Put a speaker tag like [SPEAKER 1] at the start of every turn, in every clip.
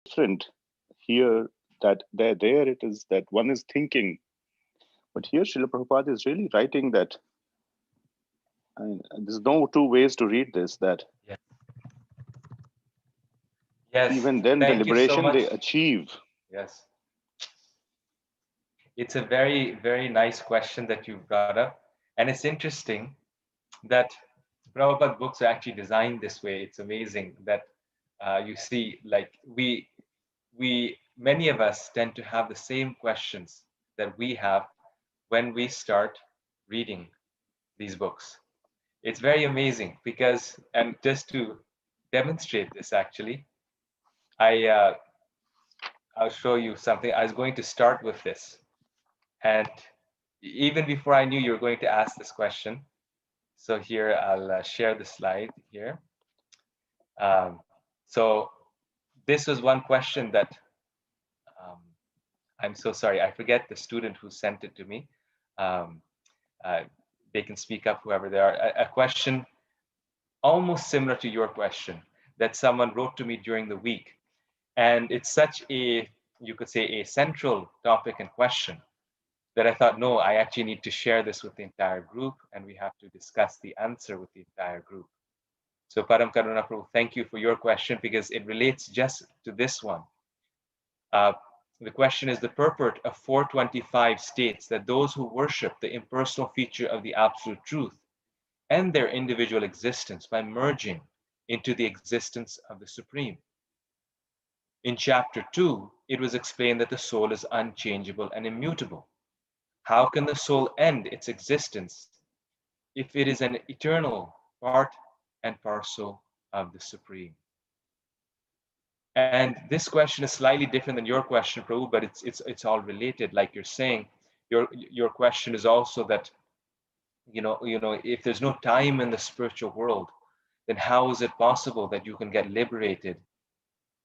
[SPEAKER 1] different here, that there it is that one is thinking. But here Srila Prabhupada is really writing that, there's no two ways to read this, that
[SPEAKER 2] Yes. Yes.
[SPEAKER 1] even then the
[SPEAKER 2] Thank you so
[SPEAKER 1] liberation
[SPEAKER 2] much.
[SPEAKER 1] they achieve.
[SPEAKER 2] Yes. It's a very, very nice question that you brought up. And it's interesting that Prabhupada books are actually designed this way. It's amazing that you see, like many of us tend to have the same questions that we have when we start reading these books. It's very amazing because, and just to demonstrate this, actually, I I'll show you something. I was going to start with this, and even before I knew you were going to ask this question, so here I'll share the slide here. Um, so this was one question that um, I'm so sorry, I forget the student who sent it to me. Um, uh, they can speak up, whoever they are. A question almost similar to your question that someone wrote to me during the week. And it's such a, you could say, a central topic and question that I thought, no, I actually need to share this with the entire group, and we have to discuss the answer with the entire group. So Param Karuna Prabhu, thank you for your question because it relates just to this one. Uh, the question is, the purport of 425 states that those who worship the impersonal feature of the absolute truth end their individual existence by merging into the existence of the Supreme. In chapter 2, it was explained that the soul is unchangeable and immutable. How can the soul end its existence if it is an eternal part and parcel of the Supreme? And this question is slightly different than your question, Prabhu, but it's all related. Like you're saying, your question is also that, if there's no time in the spiritual world, then how is it possible that you can get liberated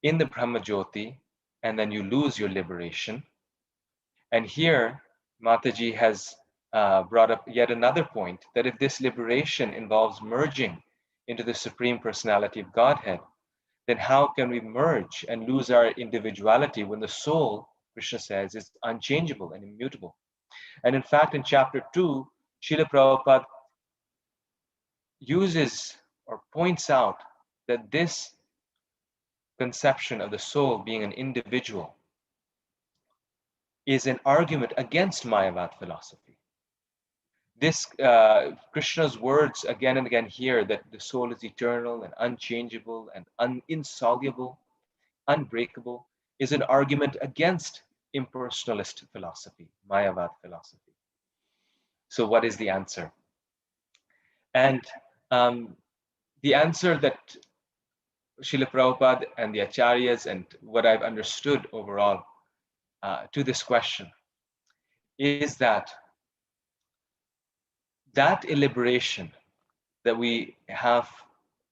[SPEAKER 2] in the Brahma Jyoti and then you lose your liberation? And here, Mataji has brought up yet another point, that if this liberation involves merging into the Supreme Personality of Godhead, then how can we merge and lose our individuality when the soul, Krishna says, is unchangeable and immutable? And in fact, in chapter 2, Srila Prabhupada uses or points out that this conception of the soul being an individual is an argument against Mayavad philosophy. This Krishna's words again and again here, that the soul is eternal and unchangeable and insoluble, unbreakable, is an argument against impersonalist philosophy, Mayavad philosophy. So what is the answer? And the answer that Srila Prabhupada and the Acharyas and what I've understood overall to this question is that liberation that we have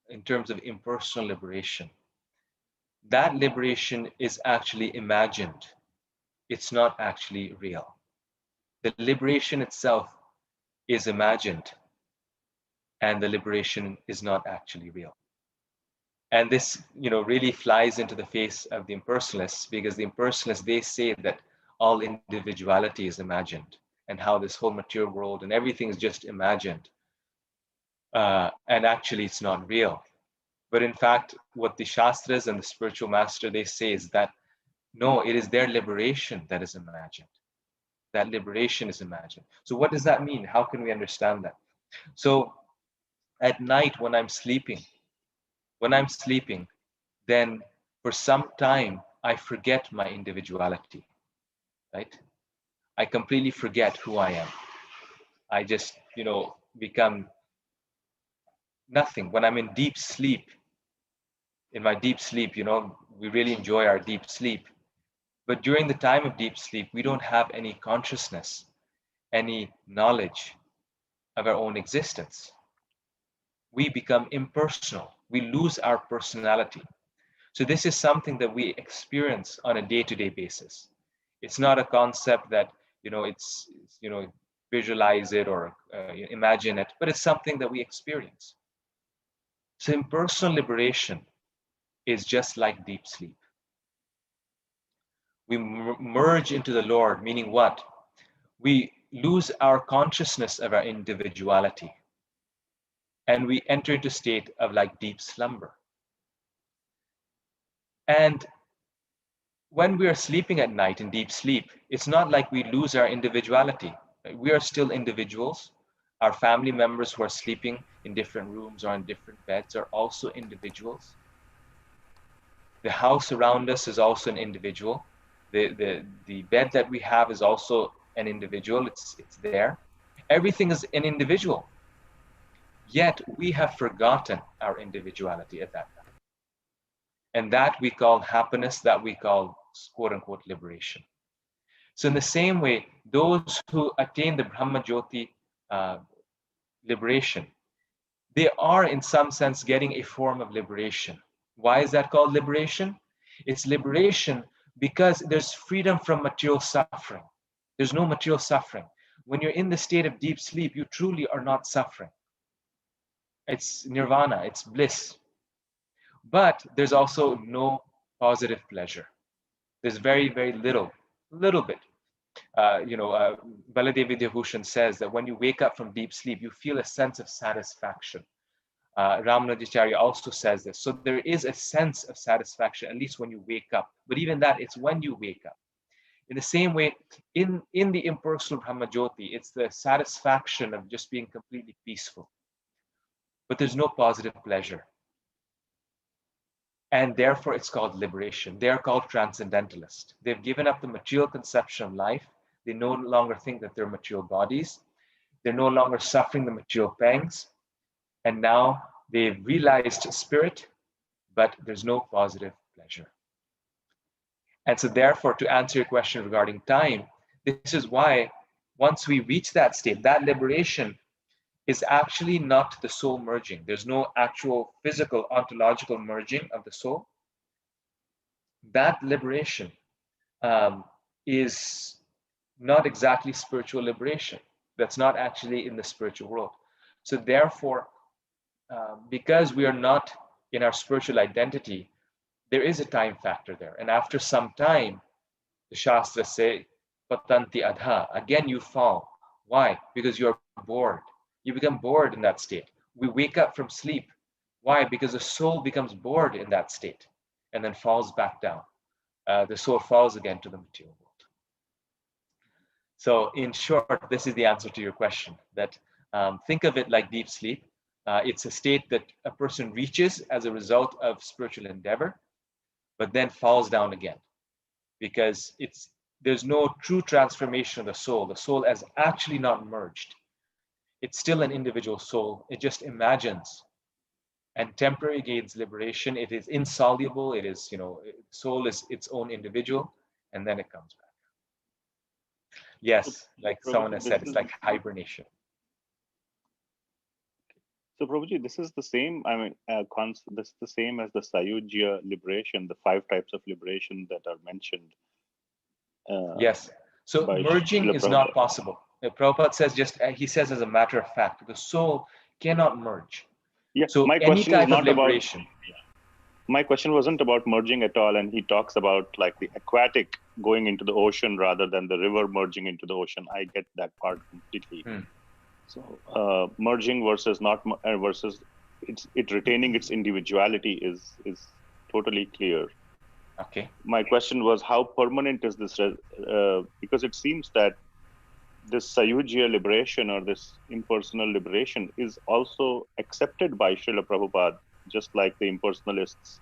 [SPEAKER 2] in terms of impersonal liberation, that liberation is actually imagined. It's not actually real. The liberation itself is imagined, and the liberation is not actually real. And this, really flies into the face of the impersonalists, because the impersonalists, they say that all individuality is imagined, and how this whole material world and everything is just imagined. And actually, it's not real. But in fact, what the Shastras and the spiritual master, they say is that, no, it is their liberation that is imagined. That liberation is imagined. So what does that mean? How can we understand that? So at night when I'm sleeping, then for some time, I forget my individuality, right? I completely forget who I am. I just, become nothing. When I'm in deep sleep, in my deep sleep, we really enjoy our deep sleep. But during the time of deep sleep, we don't have any consciousness, any knowledge of our own existence. We become impersonal. We lose our personality. So this is something that we experience on a day-to-day basis. It's not a concept that, it's visualize it or imagine it, but it's something that we experience. So impersonal liberation is just like deep sleep. We merge into the Lord, meaning what? We lose our consciousness of our individuality, and we enter into a state of like deep slumber. And when we are sleeping at night in deep sleep, it's not like we lose our individuality. We are still individuals. Our family members who are sleeping in different rooms or in different beds are also individuals. The house around us is also an individual. The bed that we have is also an individual. It's there. Everything is an individual. Yet we have forgotten our individuality at that time. And that we call happiness, that we call quote unquote liberation. So in the same way, those who attain the Brahma Jyoti liberation, they are in some sense getting a form of liberation. Why is that called liberation? It's liberation because there's freedom from material suffering. There's no material suffering. When you're in the state of deep sleep, you truly are not suffering. It's nirvana, it's bliss. But there's also no positive pleasure. There's very, very little bit. Baladevi Devbhushan says that when you wake up from deep sleep, you feel a sense of satisfaction. Ramanujacharya also says this. So there is a sense of satisfaction, at least when you wake up. But even that, it's when you wake up. In the same way, in the impersonal Brahma Jyoti, it's the satisfaction of just being completely peaceful. But there's no positive pleasure. And therefore, it's called liberation. They are called transcendentalists. They've given up the material conception of life. They no longer think that they're material bodies. They're no longer suffering the material pangs. And now they've realized spirit, but there's no positive pleasure. And so therefore, to answer your question regarding time, this is why once we reach that state, that liberation is actually not the soul merging. There's no actual physical ontological merging of the soul. That liberation is not exactly spiritual liberation. That's not actually in the spiritual world. So therefore, because we are not in our spiritual identity, there is a time factor there. And after some time, the Shastras say, patanti adha, again you fall. Why? Because you're bored. You become bored in that state. We wake up from sleep. Why? Because the soul becomes bored in that state and then falls back down. The soul falls again to the material world. So in short, this is the answer to your question, that think of it like deep sleep. It's a state that a person reaches as a result of spiritual endeavor, but then falls down again, because there's no true transformation of the soul. The soul has actually not merged. It's still an individual soul. It just imagines. And temporary gains liberation. It is insoluble. It is, soul is its own individual, and then it comes back. Yes, like someone has said, it's like hibernation.
[SPEAKER 1] So Prabhuji, this is the same. I mean, this is the same as the Sayujya liberation, the 5 types of liberation that are mentioned.
[SPEAKER 2] Yes. So merging is not possible. Prabhupada says he says as a matter of fact, the soul cannot merge.
[SPEAKER 1] Yeah.
[SPEAKER 2] So
[SPEAKER 1] my
[SPEAKER 2] any
[SPEAKER 1] question
[SPEAKER 2] type
[SPEAKER 1] is not
[SPEAKER 2] of liberation.
[SPEAKER 1] My question wasn't about merging at all, and he talks about like the aquatic going into the ocean rather than the river merging into the ocean. I get that part completely. So merging versus not versus it retaining its individuality is totally clear.
[SPEAKER 2] Okay.
[SPEAKER 1] My question was, how permanent is this? Because it seems that this Sayujya liberation or this impersonal liberation is also accepted by Srila Prabhupada, just like the impersonalists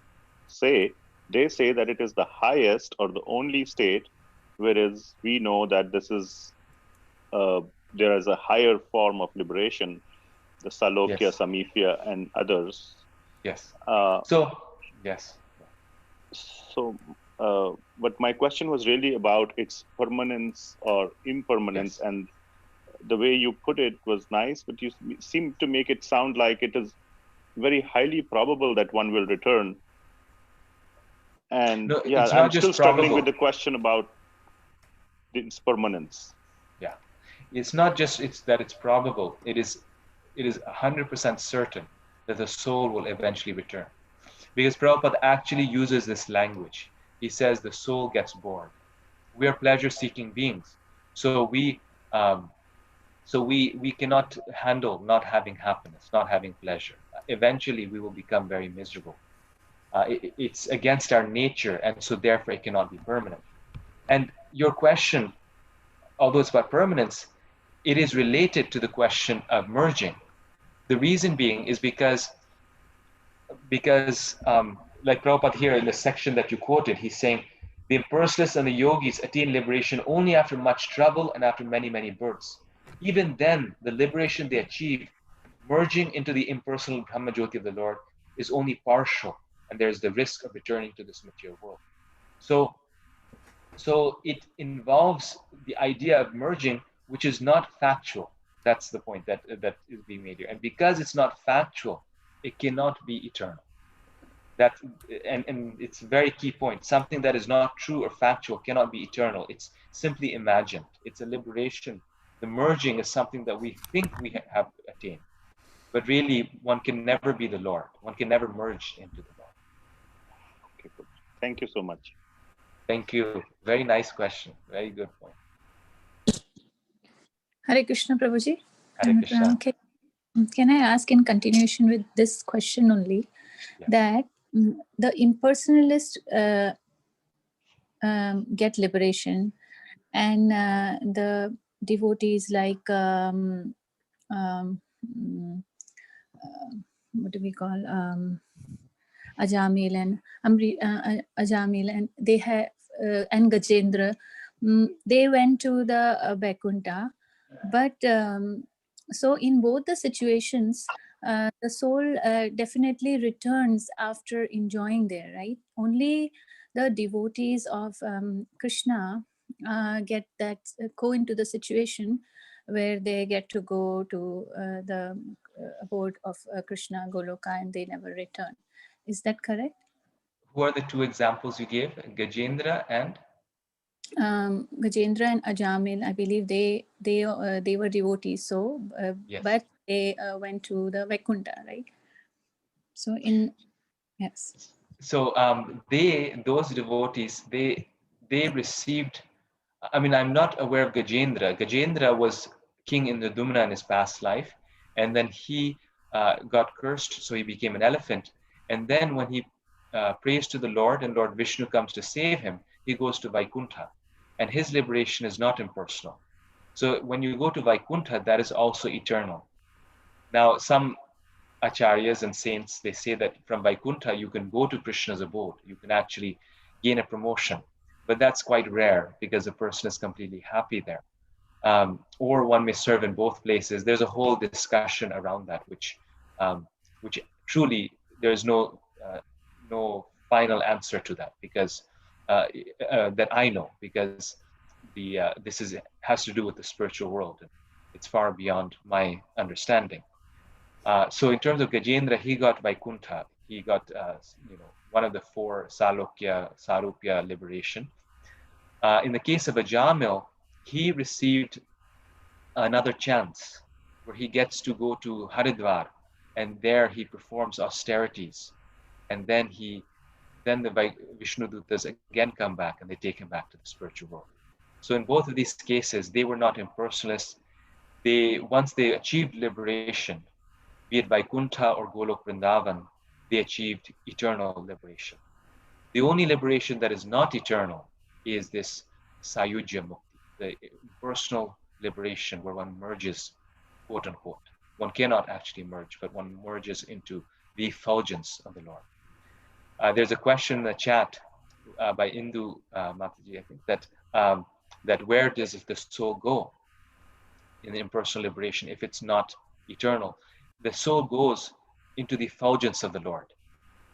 [SPEAKER 1] say. They say that it is the highest or the only state, whereas we know that this is there is a higher form of liberation, the Salokya,
[SPEAKER 2] Yes.
[SPEAKER 1] Samipya, and others.
[SPEAKER 2] Yes. Yes.
[SPEAKER 1] So, but my question was really about its permanence or impermanence,
[SPEAKER 2] Yes.
[SPEAKER 1] and the way you put it was nice, but you seem to make it sound like it is very highly probable that one will return. And
[SPEAKER 2] no,
[SPEAKER 1] yeah, I'm still struggling with the question about its permanence.
[SPEAKER 2] Yeah, it's not just that it's probable. It is 100% certain that the soul will eventually return, because Prabhupada actually uses this language. He says the soul gets bored. We are pleasure-seeking beings, so we cannot handle not having happiness, not having pleasure. Eventually, we will become very miserable. It's against our nature, and so therefore it cannot be permanent. And your question, although it's about permanence, it is related to the question of merging. The reason being is because like Prabhupada here in the section that you quoted, he's saying the impersonalists and the yogis attain liberation only after much trouble and after many, many births. Even then, the liberation they achieve, merging into the impersonal Brahma Jyoti of the Lord, is only partial, and there's the risk of returning to this material world. So, so it involves the idea of merging, which is not factual. That's the point that is being made here. And because it's not factual, it cannot be eternal. That and it's a very key point. Something that is not true or factual cannot be eternal. It's simply imagined. It's a liberation. The merging is something that we think we have attained, but really one can never be the Lord. One can never merge into the Lord.
[SPEAKER 1] Okay, good. Thank you so much.
[SPEAKER 2] Thank you. Very nice question. Very good point.
[SPEAKER 3] Hare Krishna, Prabhuji.
[SPEAKER 2] Hare Krishna.
[SPEAKER 3] Can I ask in continuation with this question only, that the impersonalists get liberation, and the devotees like what do we call Ajamil and Ajamil, and they have and Gajendra, they went to the Vaikuntha, but so in both the situations, the soul definitely returns after enjoying there, right? Only the devotees of Krishna get that go into the situation where they get to go to the abode of Krishna, Goloka, and they never return. Is that correct?
[SPEAKER 2] Who are the two examples you gave? Gajendra and?
[SPEAKER 3] Gajendra and Ajamil, I believe they were devotees, so
[SPEAKER 2] Yes.
[SPEAKER 3] but they went to the Vaikuntha, right? So yes.
[SPEAKER 2] So those devotees, they received. I mean, I'm not aware of Gajendra. Gajendra was king in the Dumna in his past life, and then he got cursed, so he became an elephant. And then when he prays to the Lord and Lord Vishnu comes to save him, he goes to Vaikuntha, and his liberation is not impersonal. So when you go to Vaikuntha, that is also eternal. Now, some acharyas and saints, they say that from Vaikuntha, you can go to Krishna's abode. You can actually gain a promotion. But that's quite rare because the person is completely happy there. Or one may serve in both places. There's a whole discussion around that, which truly there's no final answer to that, because that I know, because this has to do with the spiritual world. It's far beyond my understanding. So in terms of Gajendra, he got Vaikuntha. He got one of the four Sarupya liberation. In the case of Ajamil, he received another chance where he gets to go to Haridwar, and there he performs austerities, and then the Vishnu Dutas again come back and they take him back to the spiritual world. So in both of these cases, they were not impersonalists. Once they achieved liberation, be it Vaikuntha or Golok Vrindavan, they achieved eternal liberation. The only liberation that is not eternal is this Sayujya Mukti, the personal liberation where one merges, quote unquote. One cannot actually merge, but one merges into the effulgence of the Lord. There's a question in the chat by Indu Mataji, I think, that where does the soul go in the impersonal liberation if it's not eternal? The soul goes into the effulgence of the Lord.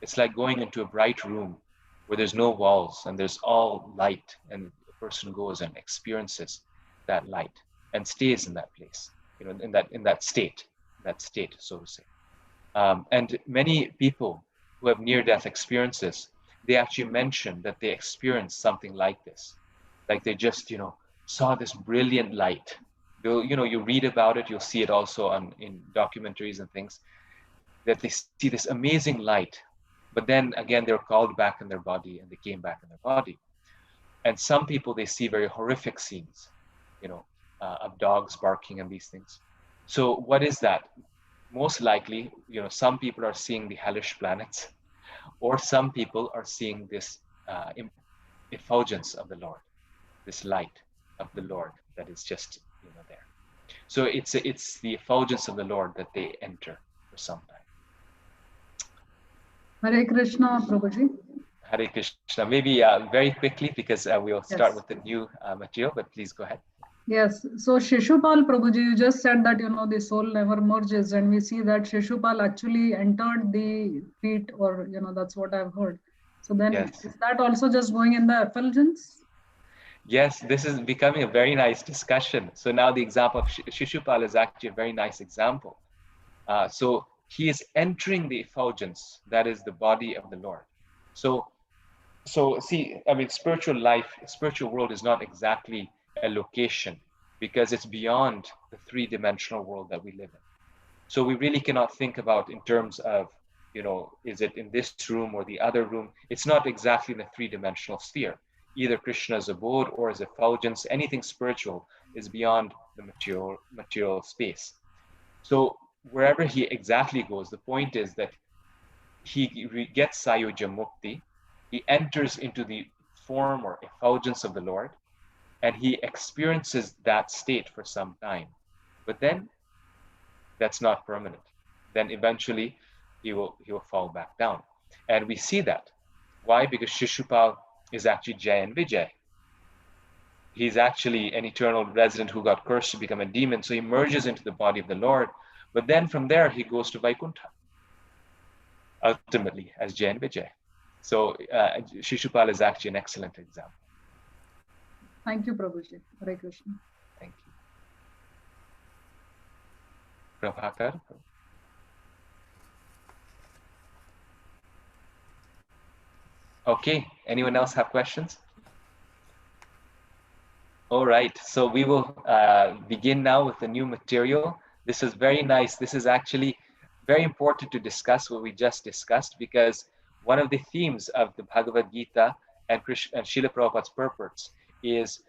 [SPEAKER 2] It's like going into a bright room where there's no walls and there's all light, and a person goes and experiences that light and stays in that place, in that state, so to say. And many people who have near-death experiences, they actually mention that they experienced something like this, like they just saw this brilliant light. You read about it, you'll see it also in documentaries and things, that they see this amazing light, but then again, they were called back in their body and they came back in their body. And some people, they see very horrific scenes, of dogs barking and these things. So what is that? Most likely, some people are seeing the hellish planets, or some people are seeing this effulgence of the Lord, this light of the Lord that is just there. So it's the effulgence of the Lord that they enter for some time.
[SPEAKER 4] Hare Krishna, Prabhuji.
[SPEAKER 2] Hare Krishna. Maybe very quickly, because we'll start with the new material, but please go ahead.
[SPEAKER 4] Yes. So Shishupal, Prabhuji, you just said that, the soul never merges, and we see that Shishupal actually entered the feet, or, that's what I've heard. So then
[SPEAKER 2] Yes.
[SPEAKER 4] is that also just going in the effulgence?
[SPEAKER 2] Yes, this is becoming a very nice discussion. So now the example of Shishupal is actually a very nice example. So he is entering the effulgence, that is the body of the Lord. So see, I mean, spiritual life, spiritual world is not exactly a location, because it's beyond the three-dimensional world that we live in. So we really cannot think about in terms of, is it in this room or the other room? It's not exactly in the three-dimensional sphere. Either Krishna's abode or his effulgence, anything spiritual is beyond the material space. So wherever he exactly goes, the point is that he gets Sayuja Mukti, he enters into the form or effulgence of the Lord, and he experiences that state for some time. But then that's not permanent. Then eventually he will fall back down. And we see that. Why? Because Shishupal is actually Jay and Vijay. He's actually an eternal resident who got cursed to become a demon. So he merges into the body of the Lord. But then from there, he goes to Vaikuntha, ultimately, as Jay and Vijay. So Shishupal is actually an excellent example.
[SPEAKER 4] Thank you, Prabhuji. Hare Krishna.
[SPEAKER 2] Thank you. Prabhakar? Okay, anyone else have questions? All right, so we will begin now with the new material. This is very nice. This is actually very important to discuss what we just discussed, because one of the themes of the Bhagavad Gita and Srila Prabhupada's purports is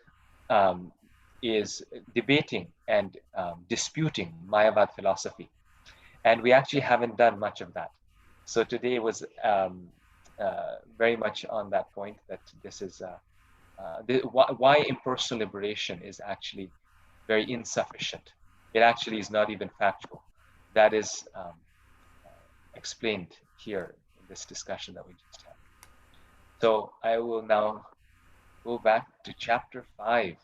[SPEAKER 2] debating and disputing Mayavad philosophy. And we actually haven't done much of that. So today was very much on that point, that this is why impersonal liberation is actually very insufficient. It actually is not even factual. That is explained here in this discussion that we just had. So I will now go back to chapter 5.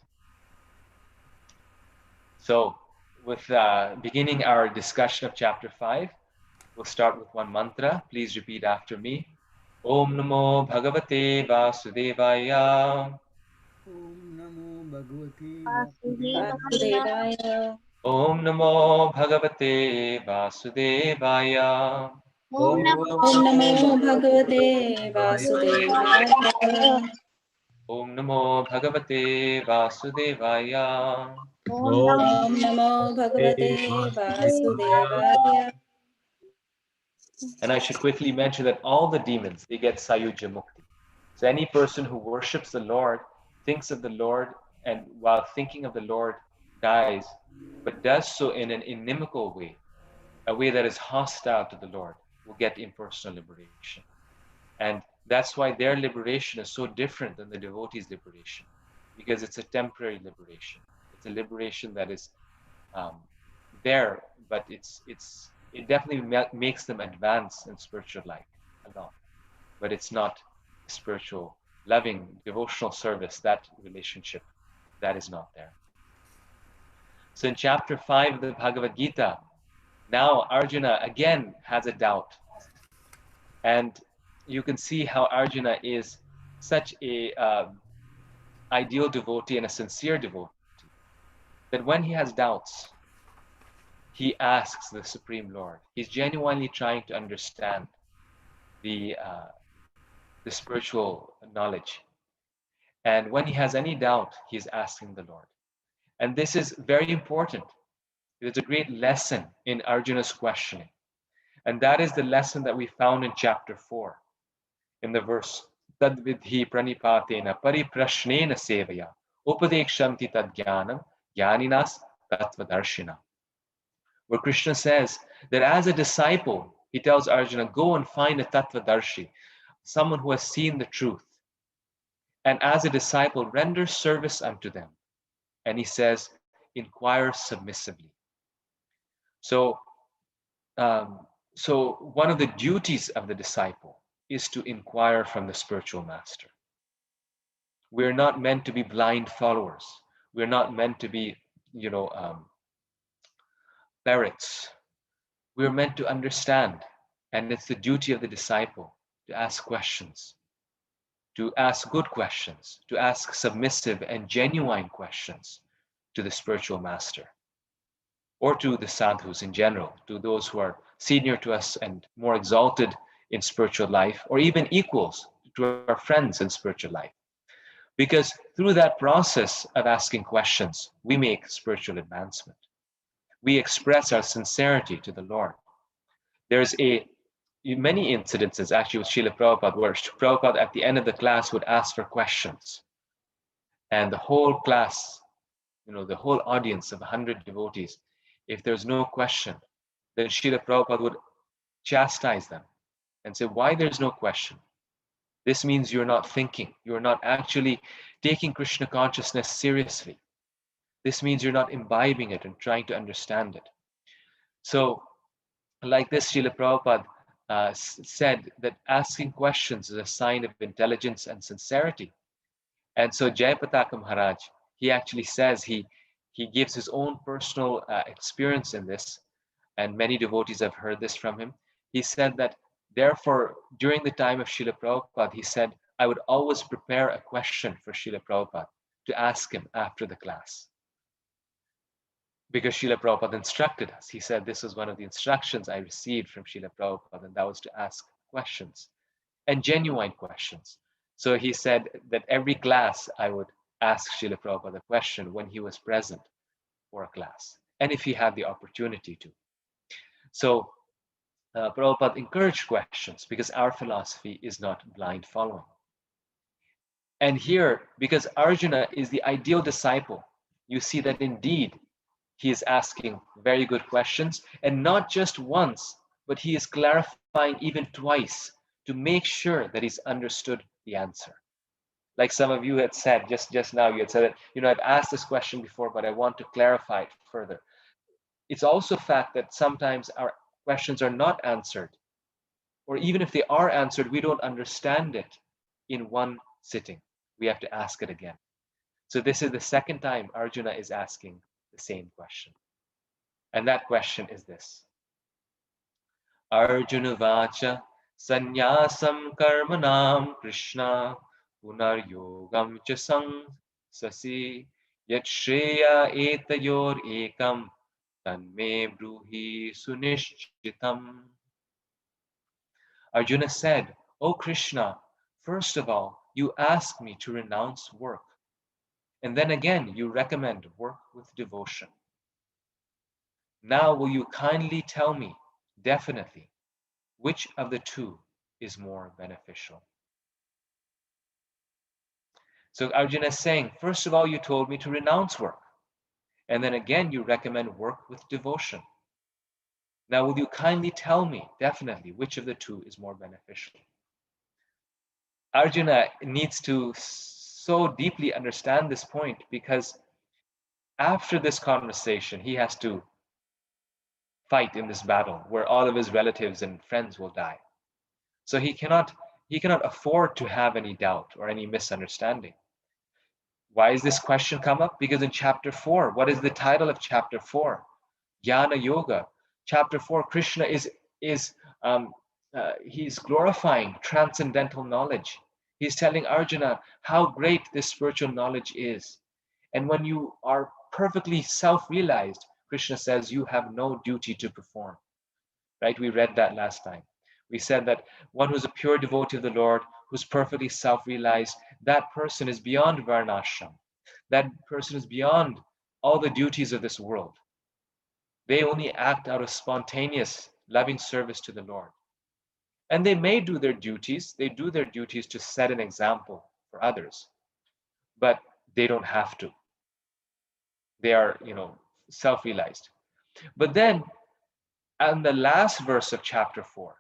[SPEAKER 2] So with beginning our discussion of chapter 5, we'll start with one mantra. Please repeat after me. Om Namo Bhagavate Vasudevaya.
[SPEAKER 5] Om Namo Bhagavate
[SPEAKER 3] Vasudevaya.
[SPEAKER 2] Om Namo Bhagavate Vasudevaya.
[SPEAKER 5] Om
[SPEAKER 3] Namo Bhagavate Vasudevaya.
[SPEAKER 2] Om Namo Bhagavate Vasudevaya.
[SPEAKER 3] Om Namo Bhagavate Vasudevaya.
[SPEAKER 2] And I should quickly mention that all the demons, they get Sayuja Mukti. So any person who worships the Lord, thinks of the Lord, and while thinking of the Lord dies, but does so in an inimical way, a way that is hostile to the Lord, will get impersonal liberation. And that's why their liberation is so different than the devotee's liberation, because it's a temporary liberation. It's a liberation that is there, but it definitely makes them advance in spiritual life a lot. But it's not spiritual, loving, devotional service. That relationship, that is not there. So in chapter 5 of the Bhagavad Gita, now Arjuna again has a doubt. And you can see how Arjuna is such a ideal devotee and a sincere devotee, that when he has doubts, he asks the Supreme Lord. He's genuinely trying to understand the spiritual knowledge. And when he has any doubt, he's asking the Lord. And this is very important. There's a great lesson in Arjuna's questioning. And that is the lesson that we found in chapter 4, in the verse tadvidhi pranipatena pariprashnena sevaya upadekshanti tadjnanam jnaninas tattvadarshina. Where Krishna says that as a disciple, he tells Arjuna, go and find a tattvadarshi, someone who has seen the truth. And as a disciple, render service unto them. And he says, inquire submissively. So, so one of the duties of the disciple is to inquire from the spiritual master. We're not meant to be blind followers. We're not meant to be, parrots. We're meant to understand. And it's the duty of the disciple to ask questions, to ask good questions, to ask submissive and genuine questions to the spiritual master, or to the sadhus in general, to those who are senior to us and more exalted in spiritual life, or even equals to our friends in spiritual life. Because through that process of asking questions, we make spiritual advancement. We express our sincerity to the Lord. There's many incidences actually with Srila Prabhupada where Prabhupada at the end of the class would ask for questions. And the whole class, the whole audience of 100 devotees, if there's no question, then Srila Prabhupada would chastise them and say, why there's no question? This means you're not thinking. You're not actually taking Krishna consciousness seriously. This means you're not imbibing it and trying to understand it. So, like this, Srila Prabhupada said that asking questions is a sign of intelligence and sincerity. And so Jayapataka Maharaj, he actually says, he gives his own personal experience in this, and many devotees have heard this from him. He said that, therefore, during the time of Srila Prabhupada, he said, I would always prepare a question for Srila Prabhupada to ask him after the class. Because Srila Prabhupada instructed us. He said, this was one of the instructions I received from Srila Prabhupada, and that was to ask questions, and genuine questions. So he said that every class I would ask Srila Prabhupada a question when he was present for a class, and if he had the opportunity to. So Prabhupada encouraged questions because our philosophy is not blind following. And here, because Arjuna is the ideal disciple, you see that indeed he is asking very good questions, and not just once, but he is clarifying even twice to make sure that he's understood the answer. Like some of you had said just now, you had said that, I've asked this question before, but I want to clarify it further. It's also a fact that sometimes our questions are not answered, or even if they are answered, we don't understand it in one sitting. We have to ask it again. So this is the second time Arjuna is asking the same question. And that question is this. Arjuna vacha sannyasam karmanam Krishna punar yogam cha sasi yat shreya etayor ekam tanme bruhi sunishchitam. Arjuna said, O Krishna, first of all, you ask me to renounce work. And then again, you recommend work with devotion. Now will you kindly tell me, definitely, which of the two is more beneficial? So Arjuna is saying, first of all, you told me to renounce work. And then again, you recommend work with devotion. Now will you kindly tell me, definitely, which of the two is more beneficial? Arjuna needs to so deeply understand this point, because after this conversation, he has to fight in this battle where all of his relatives and friends will die. So he cannot afford to have any doubt or any misunderstanding. Why is this question come up? Because in chapter 4, what is the title of chapter 4? Jnana Yoga. Chapter 4, Krishna he's glorifying transcendental knowledge. He's telling Arjuna how great this spiritual knowledge is. And when you are perfectly self-realized, Krishna says you have no duty to perform. Right? We read that last time. We said that one who's a pure devotee of the Lord, who's perfectly self-realized, that person is beyond varnashram. That person is beyond all the duties of this world. They only act out of spontaneous, loving service to the Lord. And they may do their duties. They do their duties to set an example for others, but they don't have to. They are, self-realized. But then, in the last verse of chapter 4,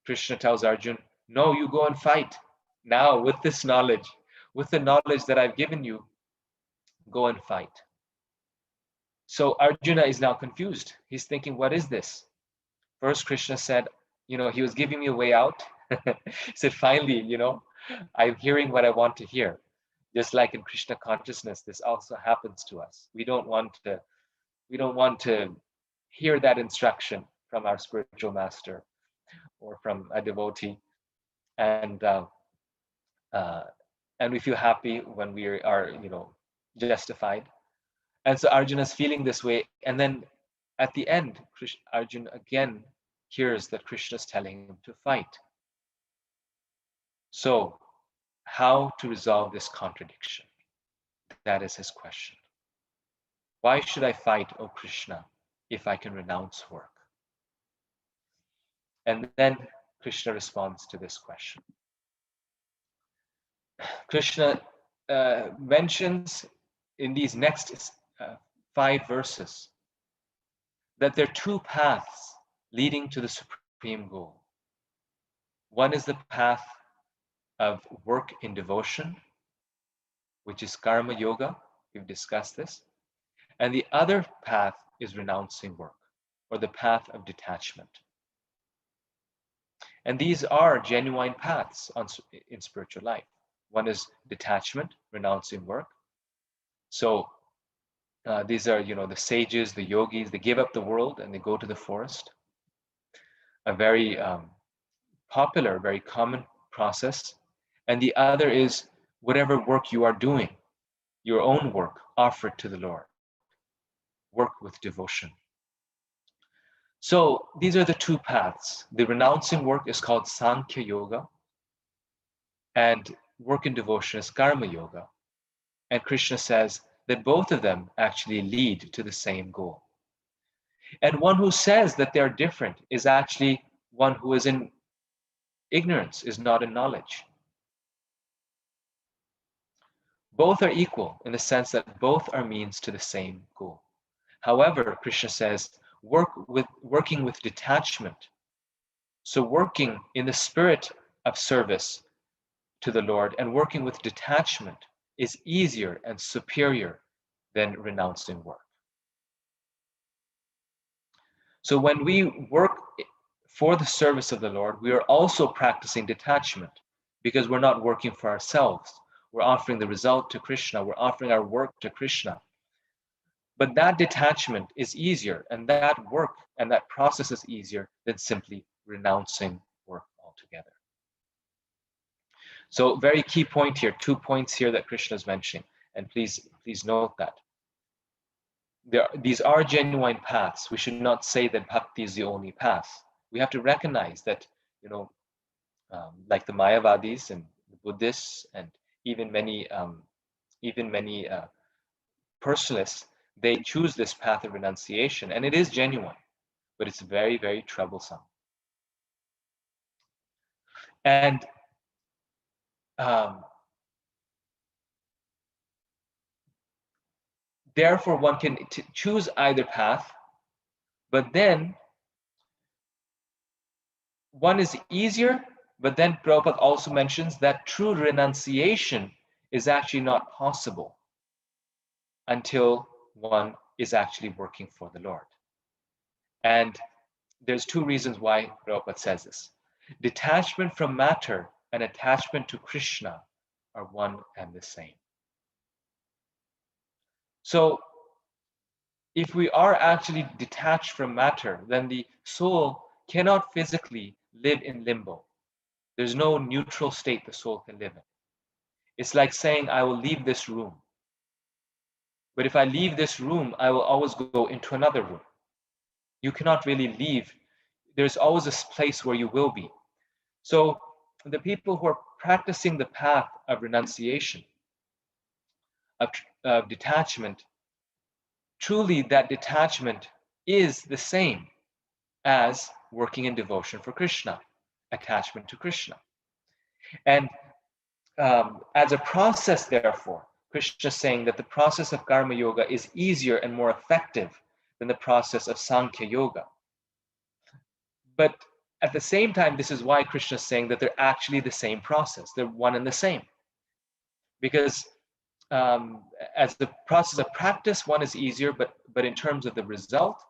[SPEAKER 2] Krishna tells Arjun, no, you go and fight. Now, with this knowledge, with the knowledge that I've given you, go and fight. So Arjuna is now confused. He's thinking, what is this? First, Krishna said, he was giving me a way out. He said, finally, I'm hearing what I want to hear. Just like in Krishna consciousness, this also happens to us. We don't want to hear that instruction from our spiritual master or from a devotee. And we feel happy when we are, justified. And so Arjuna is feeling this way. And then at the end, Arjuna again hears that Krishna is telling him to fight. So how to resolve this contradiction? That is his question. Why should I fight, O Krishna, if I can renounce work? And then Krishna responds to this question. Krishna mentions in these next 5 verses that there are 2 paths leading to the supreme goal. One is the path of work in devotion, which is karma yoga. We've discussed this. And the other path is renouncing work, or the path of detachment. And these are genuine paths in spiritual life. One is detachment, renouncing work. So these are, the sages, the yogis, they give up the world and they go to the forest. A very popular, very common process. And the other is whatever work you are doing, your own work, offer it to the Lord. Work with devotion. So these are the 2 paths. The renouncing work is called Sankhya Yoga, and work in devotion is Karma Yoga. And Krishna says that both of them actually lead to the same goal. And one who says that they are different is actually one who is in ignorance, is not in knowledge. Both are equal in the sense that both are means to the same goal. However, Krishna says, working with detachment. So working in the spirit of service to the Lord and working with detachment is easier and superior than renouncing work. So when we work for the service of the Lord, we are also practicing detachment because we're not working for ourselves. We're offering the result to Krishna. We're offering our work to Krishna. But that detachment is easier, and that work and that process is easier than simply renouncing work altogether. So very key point here, 2 points here that Krishna is mentioning, and please note that. These are genuine paths. We should not say that bhakti is the only path. We have to recognize that, like the Mayavadis and the Buddhists and even many personalists, they choose this path of renunciation, and it is genuine, but it's very, very troublesome. And therefore, one can choose either path, but then one is easier, but then Prabhupada also mentions that true renunciation is actually not possible until one is actually working for the Lord. And there's 2 reasons why Prabhupada says this. Detachment from matter and attachment to Krishna are one and the same. So if we are actually detached from matter, then the soul cannot physically live in limbo. There's no neutral state the soul can live in. It's like saying, I will leave this room. But if I leave this room, I will always go into another room. You cannot really leave. There's always a place where you will be. So the people who are practicing the path of renunciation, of detachment, truly that detachment is the same as working in devotion for Krishna. attachment to Krishna. And as a process, therefore, Krishna is saying that the process of karma yoga is easier and more effective than the process of Sankhya yoga. But at the same time, this is why Krishna is saying that they're actually the same process. They're one and the same. Because as the process of practice, one is easier, but in terms of the result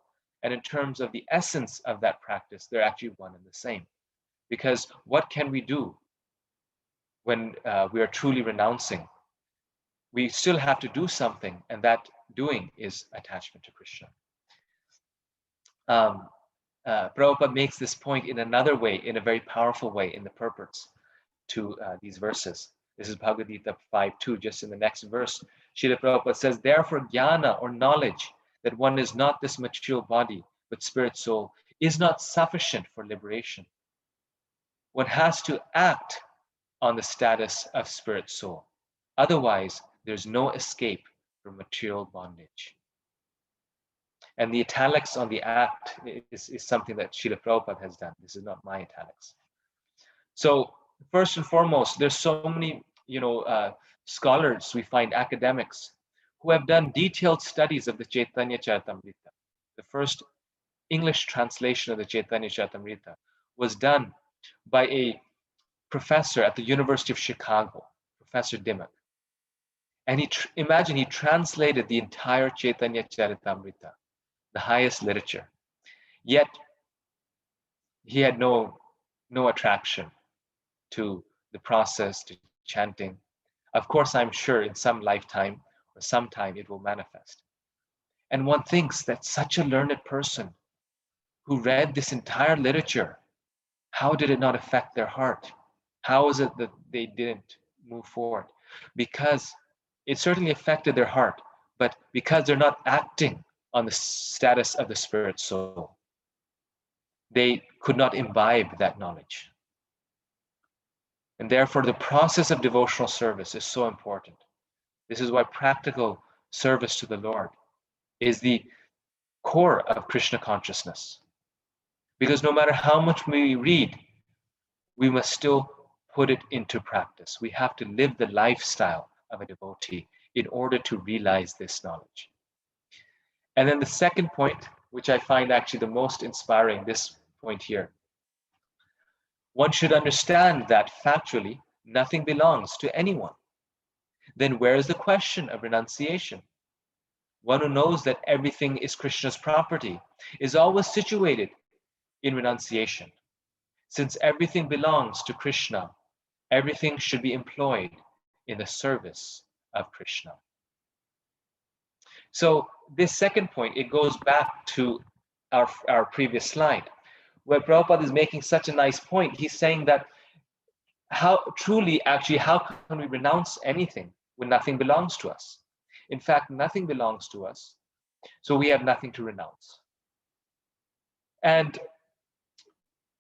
[SPEAKER 2] and in terms of the essence of that practice, they're actually one and the same. Because what can we do when we are truly renouncing? We still have to do something, and that doing is attachment to Krishna. Prabhupada makes this point in another way, in a very powerful way, in the purports to these verses. This is Bhagavad Gita 5.2, just in the next verse. Srila Prabhupada says, therefore, jnana or knowledge that one is not this material body, but spirit soul, is not sufficient for liberation. One has to act on the status of spirit soul. Otherwise, there's no escape from material bondage. And the italics on the act is something that Srila Prabhupada has done. This is not my italics. So first and foremost, there's so many scholars, we find academics, who have done detailed studies of the Chaitanya Charitamrita. The first English translation of the Chaitanya Charitamrita was done by a professor at the University of Chicago, Professor Dimmock. And imagine he translated the entire Chaitanya Charitamrita, the highest literature. Yet he had no attraction to the process, to chanting. Of course, I'm sure in some lifetime or sometime it will manifest. And one thinks that such a learned person who read this entire literature, how did it not affect their heart? How is it that they didn't move forward? Because it certainly affected their heart, but because they're not acting on the status of the spirit soul, they could not imbibe that knowledge. And therefore, the process of devotional service is so important. This is why practical service to the Lord is the core of Krishna consciousness. Because no matter how much we read, we must still put it into practice. We have to live the lifestyle of a devotee in order to realize this knowledge. And then the second point, which I find actually the most inspiring, this point here. One should understand that factually, nothing belongs to anyone. Then where is the question of renunciation? One who knows that everything is Krishna's property is always situated in renunciation. Since everything belongs to Krishna, everything should be employed in the service of Krishna. So this second point, it goes back to our previous slide, where Prabhupada is making such a nice point. He's saying that how can we renounce anything when nothing belongs to us? In fact, nothing belongs to us, so we have nothing to renounce. And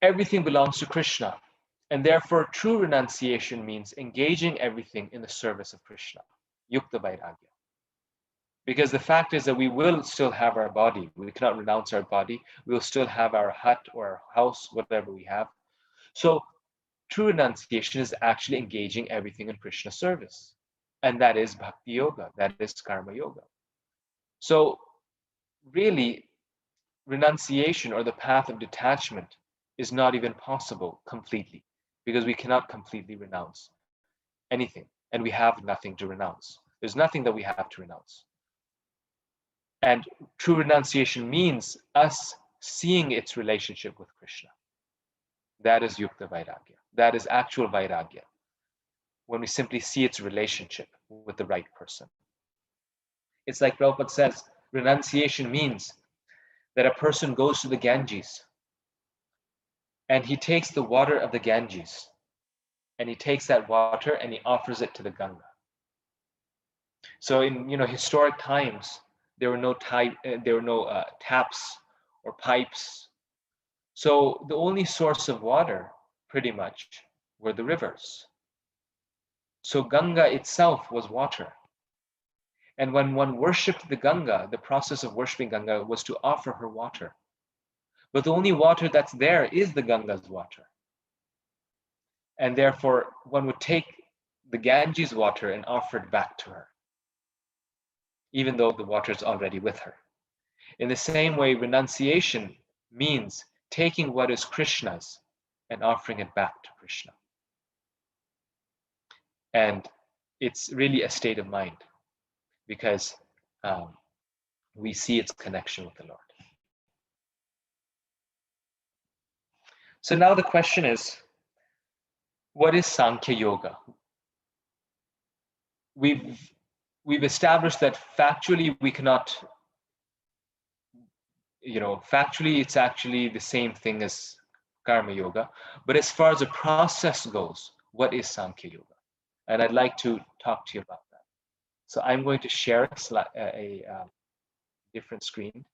[SPEAKER 2] everything belongs to Krishna. And therefore, true renunciation means engaging everything in the service of Krishna, yukta vairagya. Because the fact is that we will still have our body. We cannot renounce our body. We will still have our hut or our house, whatever we have. So true renunciation is actually engaging everything in Krishna service. And that is bhakti yoga. That is karma yoga. So really, renunciation or the path of detachment is not even possible completely, because we cannot completely renounce anything, and we have nothing to renounce. There's nothing that we have to renounce. And true renunciation means us seeing its relationship with Krishna. That is yukta vairagya. That is actual vairagya, when we simply see its relationship with the right person. It's like Prabhupada says, renunciation means that a person goes to the Ganges and he takes the water of the Ganges and he takes that water and he offers it to the Ganga. So in historic times, there were no taps or pipes. So the only source of water, pretty much, were the rivers. So Ganga itself was water. And when one worshipped the Ganga, the process of worshiping Ganga was to offer her water. But the only water that's there is the Ganga's water. And therefore, one would take the Ganges water and offer it back to her, even though the water is already with her. In the same way, renunciation means taking what is Krishna's and offering it back to Krishna. And it's really a state of mind, because we see its connection with the Lord. So now the question is, what is Sankhya Yoga? We've established that factually we cannot, factually it's actually the same thing as Karma Yoga. But as far as the process goes, what is Sankhya Yoga? And I'd like to talk to you about that. So I'm going to share a different screen.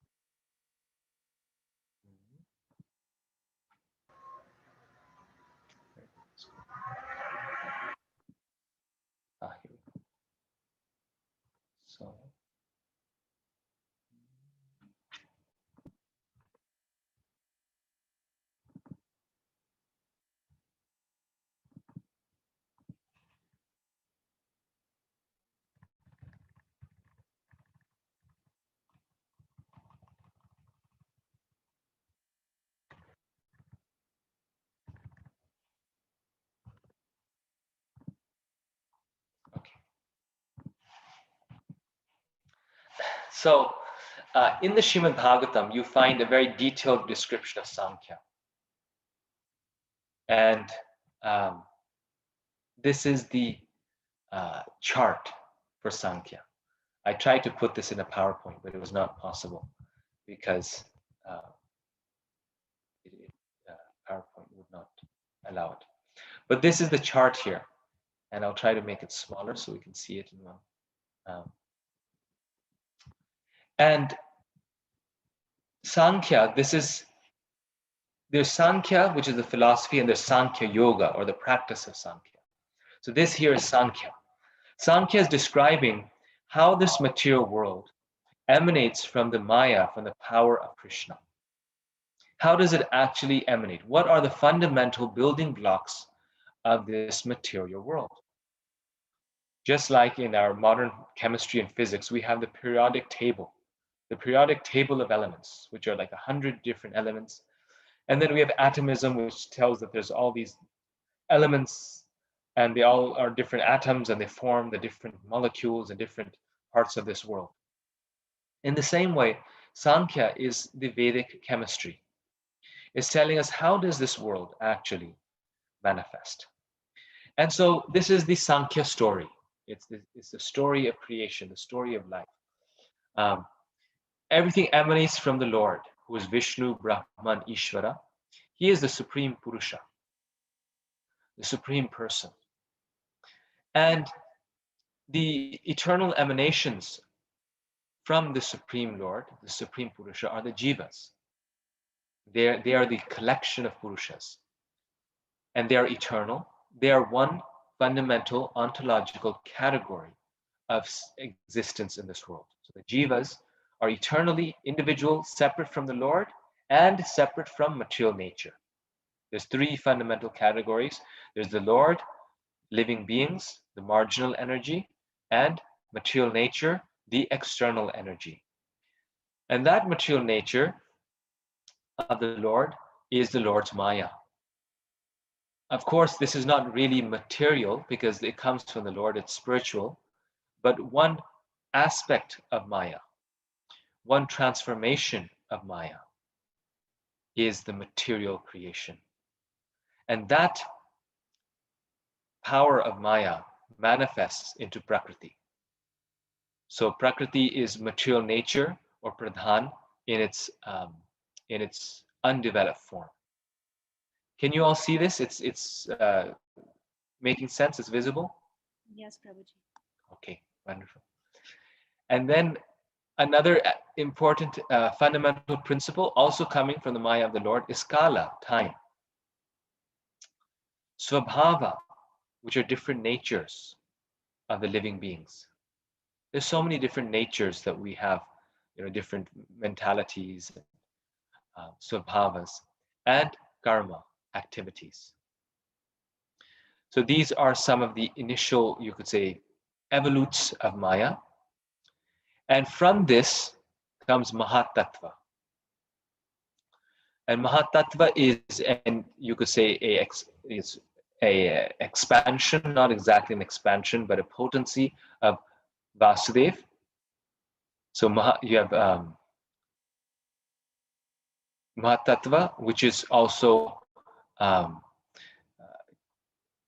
[SPEAKER 2] Here we go. So. So, in the Srimad Bhagavatam, you find a very detailed description of Sankhya. And this is the chart for Sankhya. I tried to put this in a PowerPoint, but it was not possible because PowerPoint would not allow it. But this is the chart here, and I'll try to make it smaller so we can see it in one. And Sankhya, there's Sankhya, which is the philosophy, and there's Sankhya Yoga, or the practice of Sankhya. So this here is Sankhya. Sankhya is describing how this material world emanates from the Maya, from the power of Krishna. How does it actually emanate? What are the fundamental building blocks of this material world? Just like in our modern chemistry and physics, we have the periodic table of elements, which are like 100 different elements. And then we have atomism, which tells that there's all these elements and they all are different atoms and they form the different molecules and different parts of this world. In the same way, Sankhya is the Vedic chemistry. It's telling us, how does this world actually manifest? And so this is the Sankhya story. It's the story of creation, the story of life. Everything emanates from the Lord, who is Vishnu, Brahman, Ishvara. He is the supreme Purusha, the supreme person. And the eternal emanations from the supreme Lord, the supreme Purusha, are the jivas. They are the collection of Purushas. And they are eternal. They are one fundamental ontological category of existence in this world. So the jivas are eternally individual, separate from the Lord, and separate from material nature. There's three fundamental categories. There's the Lord, living beings, the marginal energy, and material nature, the external energy. And that material nature of the Lord is the Lord's Maya. Of course, this is not really material because it comes from the Lord, it's spiritual, but one aspect of Maya, one transformation of Maya is the material creation. And that power of Maya manifests into Prakriti. So Prakriti is material nature, or Pradhan, in its undeveloped form. Can you all see this? It's making sense? It's visible?
[SPEAKER 3] Yes, Prabhuji.
[SPEAKER 2] Okay, wonderful. And then another important fundamental principle, also coming from the Maya of the Lord, is Kala, time. Swabhava, which are different natures of the living beings. There's so many different natures that we have, different mentalities, swabhavas, and karma, activities. So these are some of the initial, you could say, evolutes of Maya. And from this comes Mahatattva. And Mahatattva is, and you could say, is a expansion, not exactly an expansion, but a potency of Vasudev. So you have Mahatattva, which is also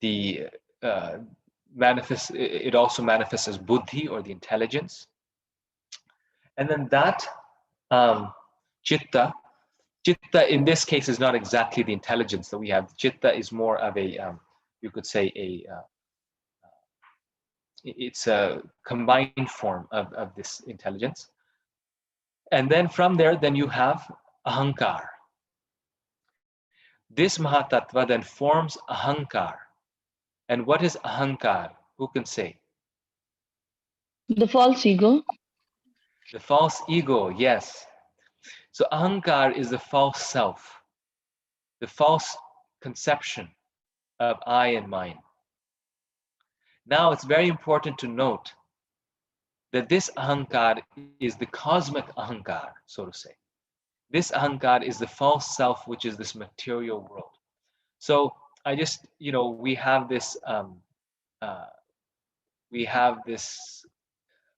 [SPEAKER 2] the it also manifests as buddhi, or the intelligence. And then that chitta in this case is not exactly the intelligence that we have. Chitta is more of a you could say it's a combined form of this intelligence. And then from there, then you have ahankar. This Mahatattva then forms ahankar. And what is ahankar? Who can say?
[SPEAKER 6] The false ego.
[SPEAKER 2] The false ego, yes. So ahankar is the false self, the false conception of I and mine. Now it's very important to note that this ahankar is the cosmic ahankar, so to say. This ahankar is the false self, which is this material world. So I just, we have this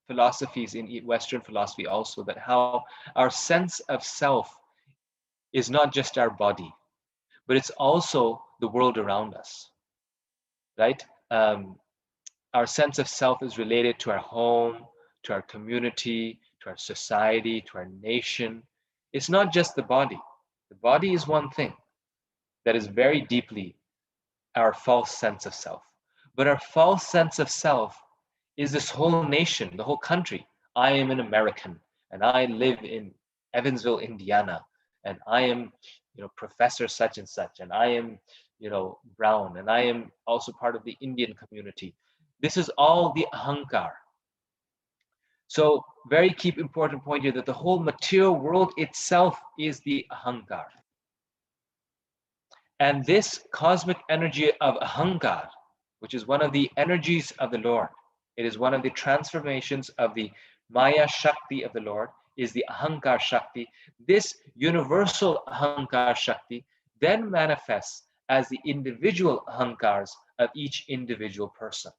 [SPEAKER 2] philosophies in Western philosophy also, that how our sense of self is not just our body, but it's also the world around us, right? Our sense of self is related to our home, to our community, to our society, to our nation. It's not just the body. The body is one thing that is very deeply our false sense of self. But our false sense of self is this whole nation, the whole country. I am an American, and I live in Evansville, Indiana, and I am, Professor such and such, and I am, Brown, and I am also part of the Indian community. This is all the ahankar. So very key important point here, that the whole material world itself is the ahankar. And this cosmic energy of ahankar, which is one of the energies of the Lord, it is one of the transformations of the Maya Shakti of the Lord, is the ahankar Shakti. This universal ahankar Shakti then manifests as the individual ahankars of each individual person.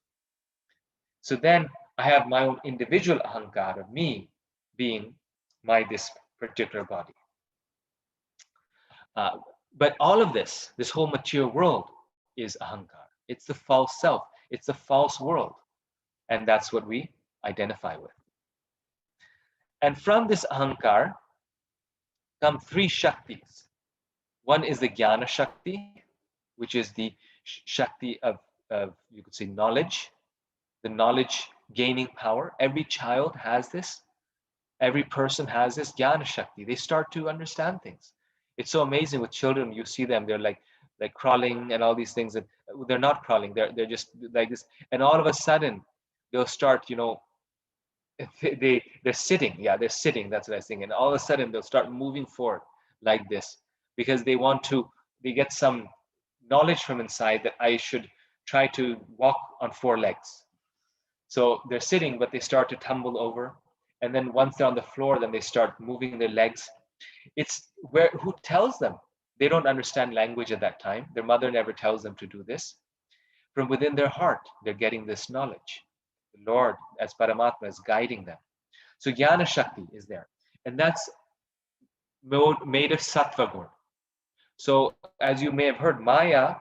[SPEAKER 2] So then I have my own individual ahankar of me being this particular body. But all of this whole material world is ahankar. It's the false self. It's the false world. And that's what we identify with. And from this ahankar come three shaktis. One is the jnana shakti, which is the shakti of you could say knowledge, the knowledge gaining power. Every child has this. Every person has this jnana shakti. They start to understand things. It's so amazing with children. You see them, they're like crawling and all these things. That they're not crawling. They're just like this. And all of a sudden, they'll start, they're sitting. Yeah, they're sitting. That's what I was thinking. And all of a sudden, they'll start moving forward like this, because they get some knowledge from inside that I should try to walk on four legs. So they're sitting, but they start to tumble over. And then once they're on the floor, then they start moving their legs. It's who tells them? They don't understand language at that time. Their mother never tells them to do this. From within their heart, they're getting this knowledge. The Lord, as Paramatma, is guiding them. So Jnana Shakti is there. And that's made of Sattva Gun. So as you may have heard, Maya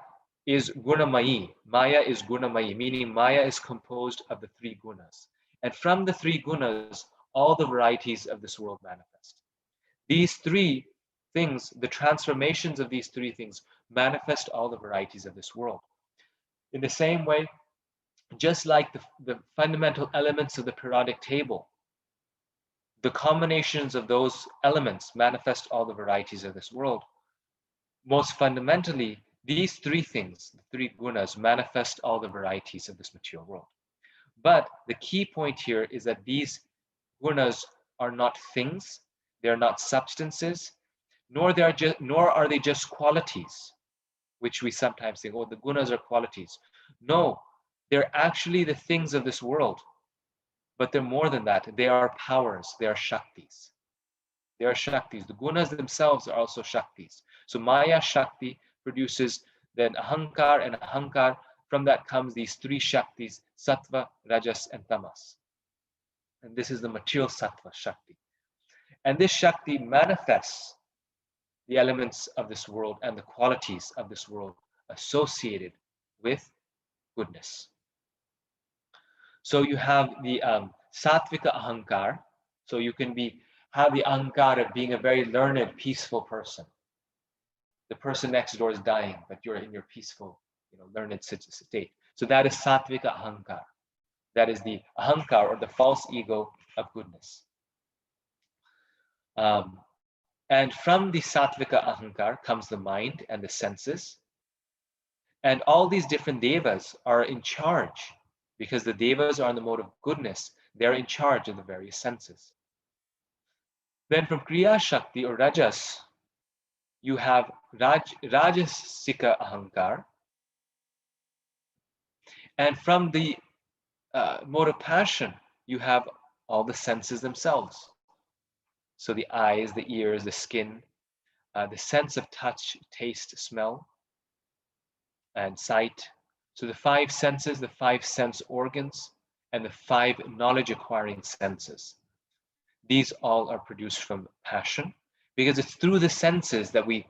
[SPEAKER 2] is Gunamayi. Maya is Gunamayi, meaning Maya is composed of the three gunas. And from the three gunas, all the varieties of this world manifest. These three things, the transformations of these three things, manifest all the varieties of this world. In the same way, just like the fundamental elements of the periodic table, the combinations of those elements manifest all the varieties of this world. Most fundamentally, these three things, the three gunas, manifest all the varieties of this material world. But the key point here is that these gunas are not things, they're not substances, nor are they just qualities, which we sometimes think, oh, the gunas are qualities. No, they're actually the things of this world, but they're more than that. They are powers, they are Shaktis. They are Shaktis. The gunas themselves are also Shaktis. So Maya Shakti produces then Ahankar, and Ahankar, from that comes these three Shaktis, Sattva, Rajas, and Tamas. And this is the material Sattva Shakti. And this Shakti manifests the elements of this world and the qualities of this world associated with goodness. So you have the Sattvika Ahankar. So you can have the Ahankar of being a very learned, peaceful person. The person next door is dying, but you're in your peaceful, learned state. So that is Sattvika Ahankar. That is the Ahankar, or the false ego of goodness. And from the Sattvika Ahankar comes the mind and the senses. And all these different devas are in charge, because the devas are in the mode of goodness. They're in charge of the various senses. Then from Kriya Shakti or Rajas, you have Rajasika Ahankar. And from the mode of passion, you have all the senses themselves. So the eyes, the ears, the skin, the sense of touch, taste, smell, and sight. So the five senses, the five sense organs, and the five knowledge acquiring senses. These all are produced from passion, because it's through the senses that we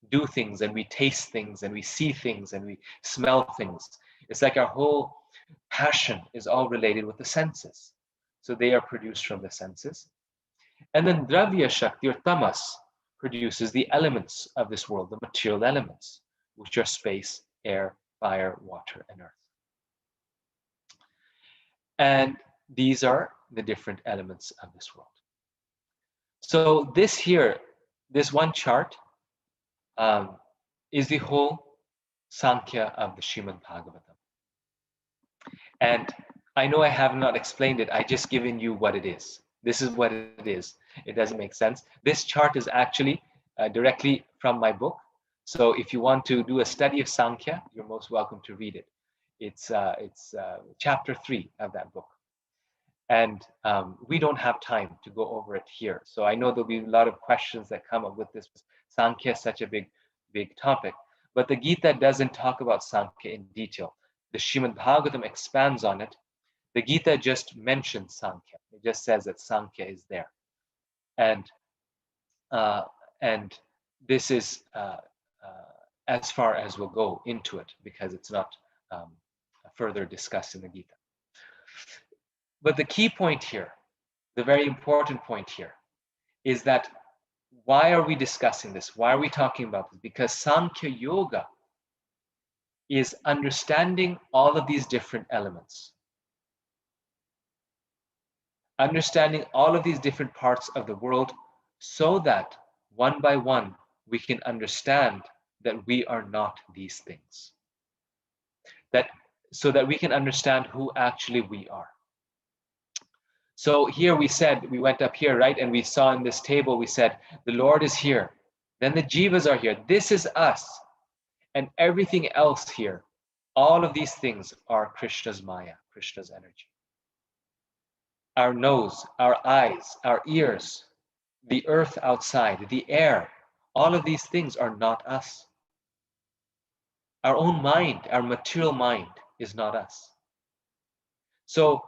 [SPEAKER 2] do things, and we taste things, and we see things, and we smell things. It's like our whole passion is all related with the senses. So they are produced from the senses. And then Dravya Shakti or Tamas produces the elements of this world, the material elements, which are space, air, fire, water, and earth. And these are the different elements of this world. So this one chart is the whole Sankhya of the Srimad Bhagavatam. And I know I have not explained it. I just given you what it is. This is what it is. It doesn't make sense. This chart is actually directly from my book. So if you want to do a study of Sankhya, you're most welcome to read it. It's chapter 3 of that book. And we don't have time to go over it here. So I know there'll be a lot of questions that come up with this. Sankhya is such a big topic. But the Gita doesn't talk about Sankhya in detail. The Srimad Bhagavatam expands on it. The Gita just mentions Sankhya. It just says that Sankhya is there. And this is as far as we'll go into it, because it's not further discussed in the Gita. But the key point here, the very important point here, is that why are we discussing this? Why are we talking about this? Because Sankhya Yoga is understanding all of these different elements. Understanding all of these different parts of the world, so that one by one we can understand that we are not these things. So that we can understand who actually we are. So here we went up here, right? And we saw in this table, we said, the Lord is here. Then the jivas are here. This is us. And everything else here, all of these things are Krishna's Maya, Krishna's energy. Our nose, our eyes, our ears, the earth outside, the air, all of these things are not us. Our own mind, our material mind is not us. So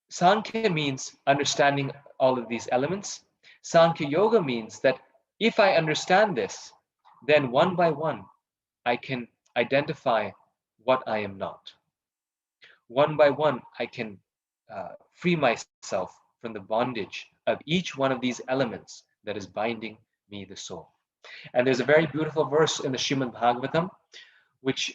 [SPEAKER 2] Sankhya means understanding all of these elements. Sankhya Yoga means that if I understand this, then one by one, I can identify what I am not. One by one, I can free myself from the bondage of each one of these elements that is binding me, the soul. And there's a very beautiful verse in the Srimad Bhagavatam, which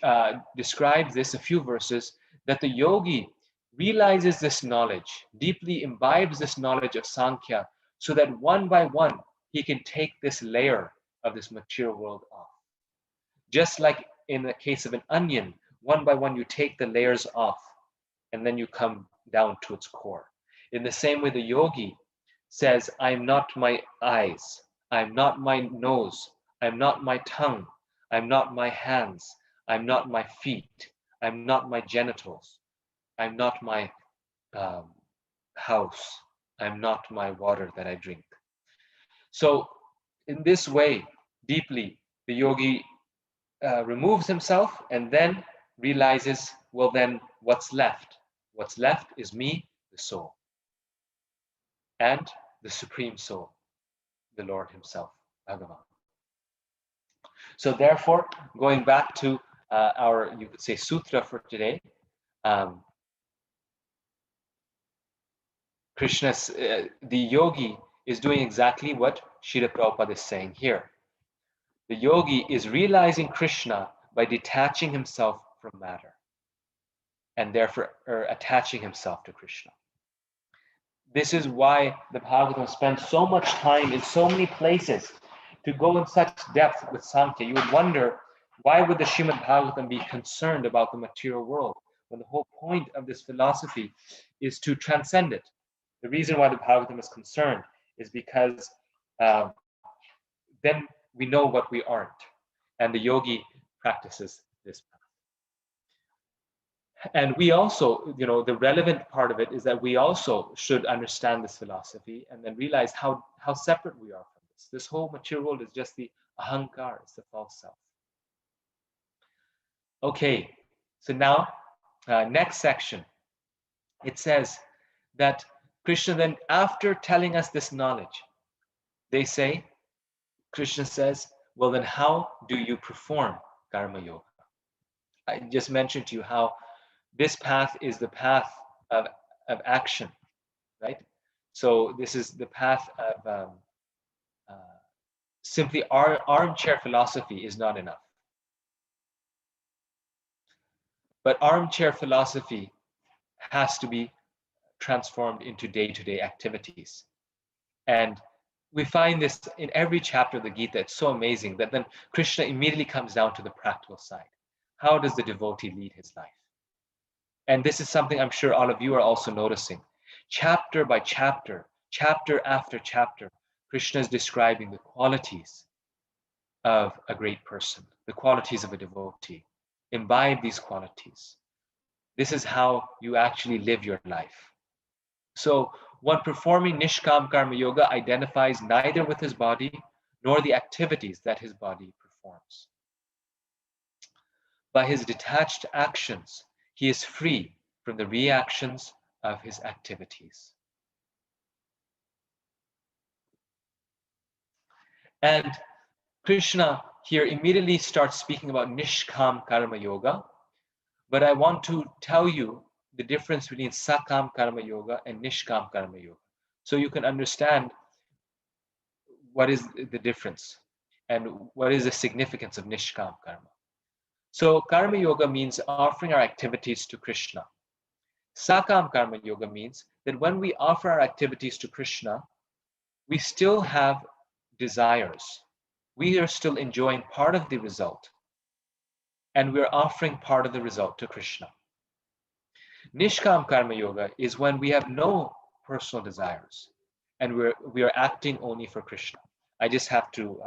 [SPEAKER 2] describes this, a few verses, that the yogi realizes this knowledge, deeply imbibes this knowledge of Sankhya, so that one by one, he can take this layer of this material world off. Just like in the case of an onion, one by one, you take the layers off, and then you come down to its core. In the same way, the yogi says, I'm not my eyes, I'm not my nose, I'm not my tongue, I'm not my hands, I'm not my feet, I'm not my genitals. I'm not my house. I'm not my water that I drink. So in this way, deeply, the yogi removes himself and then realizes, well, then what's left? What's left is me, the soul, and the Supreme Soul, the Lord Himself, Bhagavan. So therefore, going back to our, you could say, sutra for today, Krishna's, the yogi is doing exactly what Srila Prabhupada is saying here. The yogi is realizing Krishna by detaching himself from matter and therefore attaching himself to Krishna. This is why the Bhagavatam spends so much time in so many places to go in such depth with Sankhya. You would wonder, why would the Srimad Bhagavatam be concerned about the material world when the whole point of this philosophy is to transcend it? The reason why the Bhagavatam is concerned is because then we know what we aren't. And the yogi practices this path. And we also, the relevant part of it is that we also should understand this philosophy and then realize how separate we are from this. This whole material world is just the ahankar, it's the false self. Okay, so now, next section. It says that Krishna then, after telling us this knowledge, Krishna says, well, then how do you perform karma yoga? I just mentioned to you how this path is the path of action, right? So this is the path of simply armchair philosophy is not enough. But armchair philosophy has to be transformed into day-to-day activities. And we find this in every chapter of the Gita. It's so amazing that then Krishna immediately comes down to the practical side. How does the devotee lead his life? And this is something I'm sure all of you are also noticing. Chapter by chapter, chapter after chapter, Krishna is describing the qualities of a great person, the qualities of a devotee. Imbibe these qualities. This is how you actually live your life. So one performing Nishkam Karma Yoga identifies neither with his body nor the activities that his body performs. By his detached actions, he is free from the reactions of his activities. And Krishna here immediately starts speaking about Nishkam Karma Yoga, but I want to tell you the difference between Sakam Karma Yoga and Nishkam Karma Yoga, so you can understand what is the difference and what is the significance of Nishkam Karma. So Karma Yoga means offering our activities to Krishna. Sakam Karma Yoga means that when we offer our activities to Krishna, we still have desires. We are still enjoying part of the result, and we're offering part of the result to Krishna. Nishkam Karma Yoga is when we have no personal desires, and we are acting only for Krishna. I just have to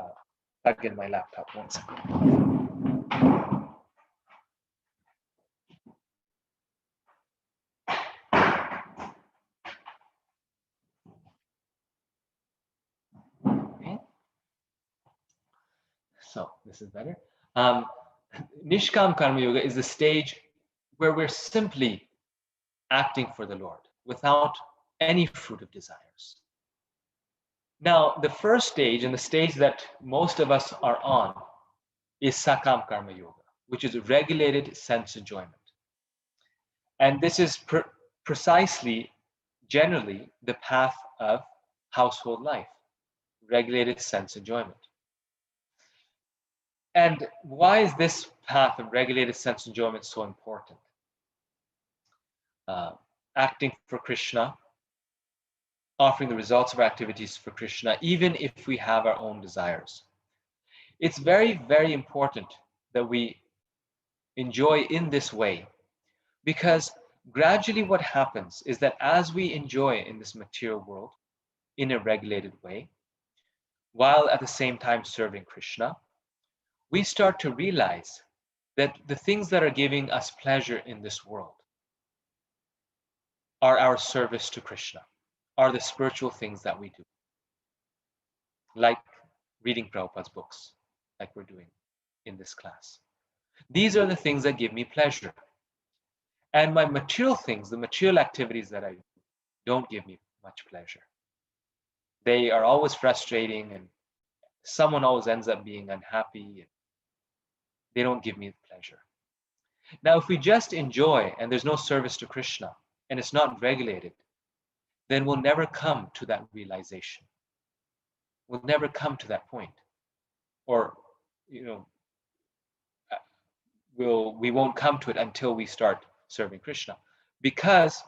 [SPEAKER 2] plug in my laptop 1 second. Okay. So this is better. Nishkam Karma Yoga is the stage where we're simply acting for the Lord without any fruit of desires. Now, the first stage and the stage that most of us are on is Sakam Karma Yoga, which is regulated sense enjoyment. And this is precisely, generally, the path of household life, regulated sense enjoyment. And why is this path of regulated sense enjoyment so important? Acting for Krishna, offering the results of our activities for Krishna, even if we have our own desires. It's very, very important that we enjoy in this way, because gradually what happens is that as we enjoy in this material world in a regulated way, while at the same time serving Krishna, we start to realize that the things that are giving us pleasure in this world are our service to Krishna, are the spiritual things that we do, like reading Prabhupada's books, like we're doing in this class. These are the things that give me pleasure. And my material things, the material activities that I do, don't give me much pleasure. They are always frustrating, and someone always ends up being unhappy. And they don't give me pleasure. Now, if we just enjoy and there's no service to Krishna and it's not regulated, then we'll never come to that realization. We'll never come to that point. Or, we won't come to it until we start serving Krishna, because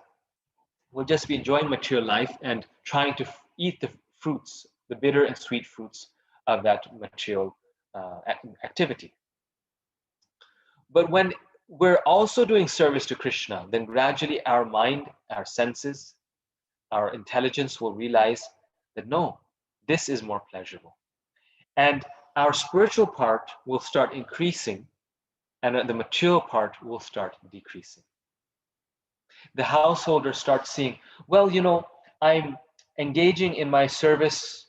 [SPEAKER 2] we'll just be enjoying material life and trying to eat the fruits, the bitter and sweet fruits of that material activity. But when we're also doing service to Krishna, then gradually our mind, our senses, our intelligence will realize that no, this is more pleasurable. And our spiritual part will start increasing, and the material part will start decreasing. The householder starts seeing, well, I'm engaging in my service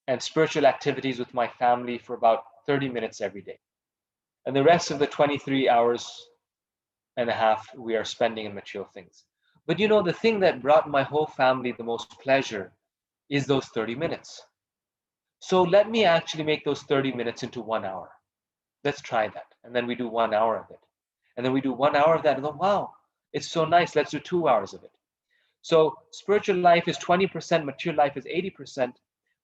[SPEAKER 2] and spiritual activities with my family for about 30 minutes every day. And the rest of the 23 hours and a half we are spending in material things. But the thing that brought my whole family the most pleasure is those 30 minutes. So let me actually make those 30 minutes into 1 hour. Let's try that. And then we do 1 hour of it. And then we do 1 hour of that and go, wow, it's so nice. Let's do 2 hours of it. So spiritual life is 20%, material life is 80%.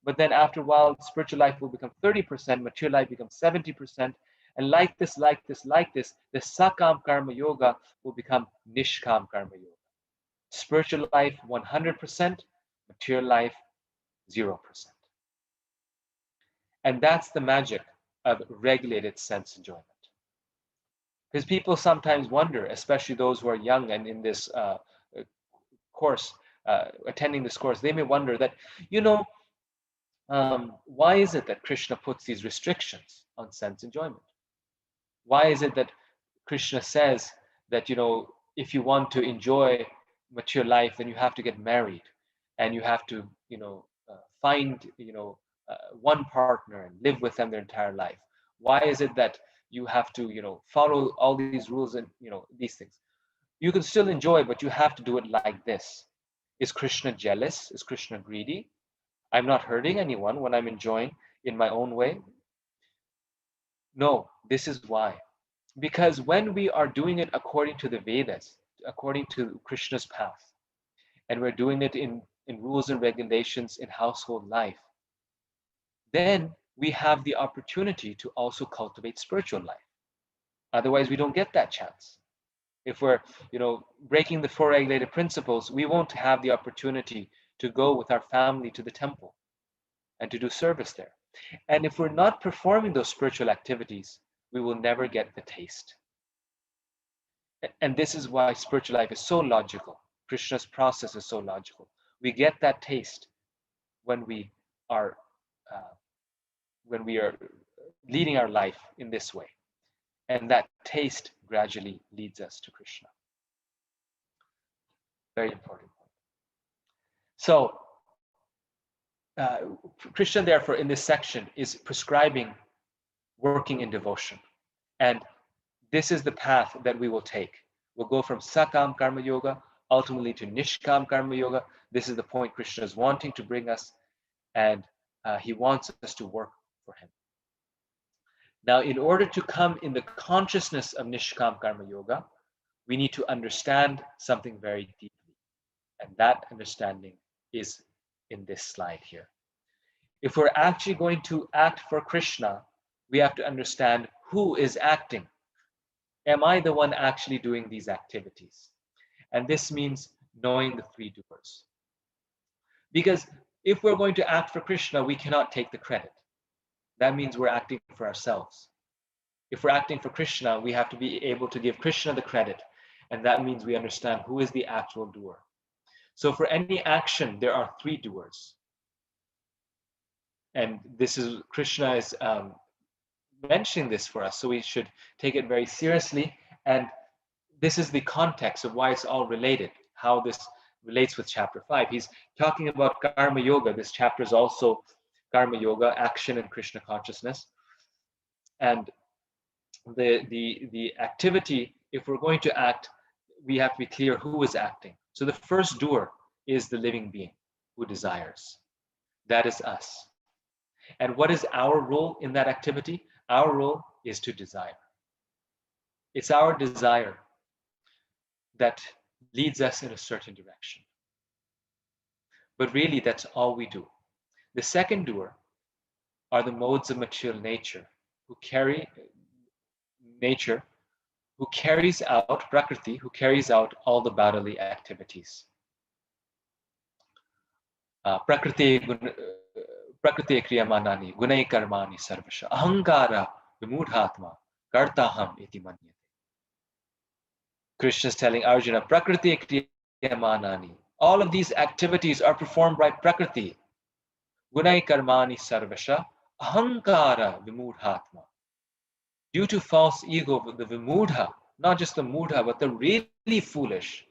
[SPEAKER 2] But then after a while, spiritual life will become 30%, material life becomes 70%. And like this, the Sakam Karma Yoga will become Nishkam Karma Yoga. Spiritual life 100%, material life 0%. And that's the magic of regulated sense enjoyment. Because people sometimes wonder, especially those who are young and in this course, attending this course, they may wonder that, why is it that Krishna puts these restrictions on sense enjoyment? Why is it that Krishna says that, if you want to enjoy material life, then you have to get married and you have to, find, one partner and live with them their entire life? Why is it that you have to, follow all these rules and, these things? You can still enjoy, but you have to do it like this. Is Krishna jealous? Is Krishna greedy? I'm not hurting anyone when I'm enjoying in my own way. No, this is why. Because when we are doing it according to the Vedas, according to Krishna's path, and we're doing it in rules and regulations in household life, then we have the opportunity to also cultivate spiritual life. Otherwise, we don't get that chance. If we're, breaking the 4 regulated principles, we won't have the opportunity to go with our family to the temple and to do service there. And if we're not performing those spiritual activities, we will never get the taste. And this is why spiritual life is so logical. Krishna's process is so logical. We get that taste when we are leading our life in this way. And that taste gradually leads us to Krishna. Very important. So, Krishna, therefore, in this section is prescribing working in devotion. And this is the path that we will take. We'll go from Sakam Karma Yoga, ultimately to Nishkam Karma Yoga. This is the point Krishna is wanting to bring us, and he wants us to work for him. Now, in order to come in the consciousness of Nishkam Karma Yoga, we need to understand something very deeply. And that understanding is in this slide here. If we're actually going to act for Krishna, we have to understand who is acting. Am I the one actually doing these activities? And this means knowing the 3 doers. Because if we're going to act for Krishna, we cannot take the credit. That means we're acting for ourselves. If we're acting for Krishna, we have to be able to give Krishna the credit. And that means we understand who is the actual doer. So for any action, there are 3 doers. And this is, Krishna is mentioning this for us, so we should take it very seriously. And this is the context of why it's all related, how this relates with chapter 5. He's talking about karma yoga. This chapter is also karma yoga, action and Krishna consciousness. And the activity, if we're going to act, we have to be clear who is acting. So the first doer is the living being who desires. That is us. And what is our role in that activity? Our role is to desire. It's our desire that leads us in a certain direction. But really, that's all we do. The second doer are the modes of material nature who carries out Prakriti, who carries out all the bodily activities. Prakriti kriyamanani gunai karmani sarvasha ahankara vimudhatma kartaham iti manyate. Krishna is telling Arjuna, Prakriti kriyamanani. All of these activities are performed by Prakriti. Gunai karmani sarvasha ahankara vimudhatma. Due to false ego, the vimudha, not just the mudha, but the really foolish,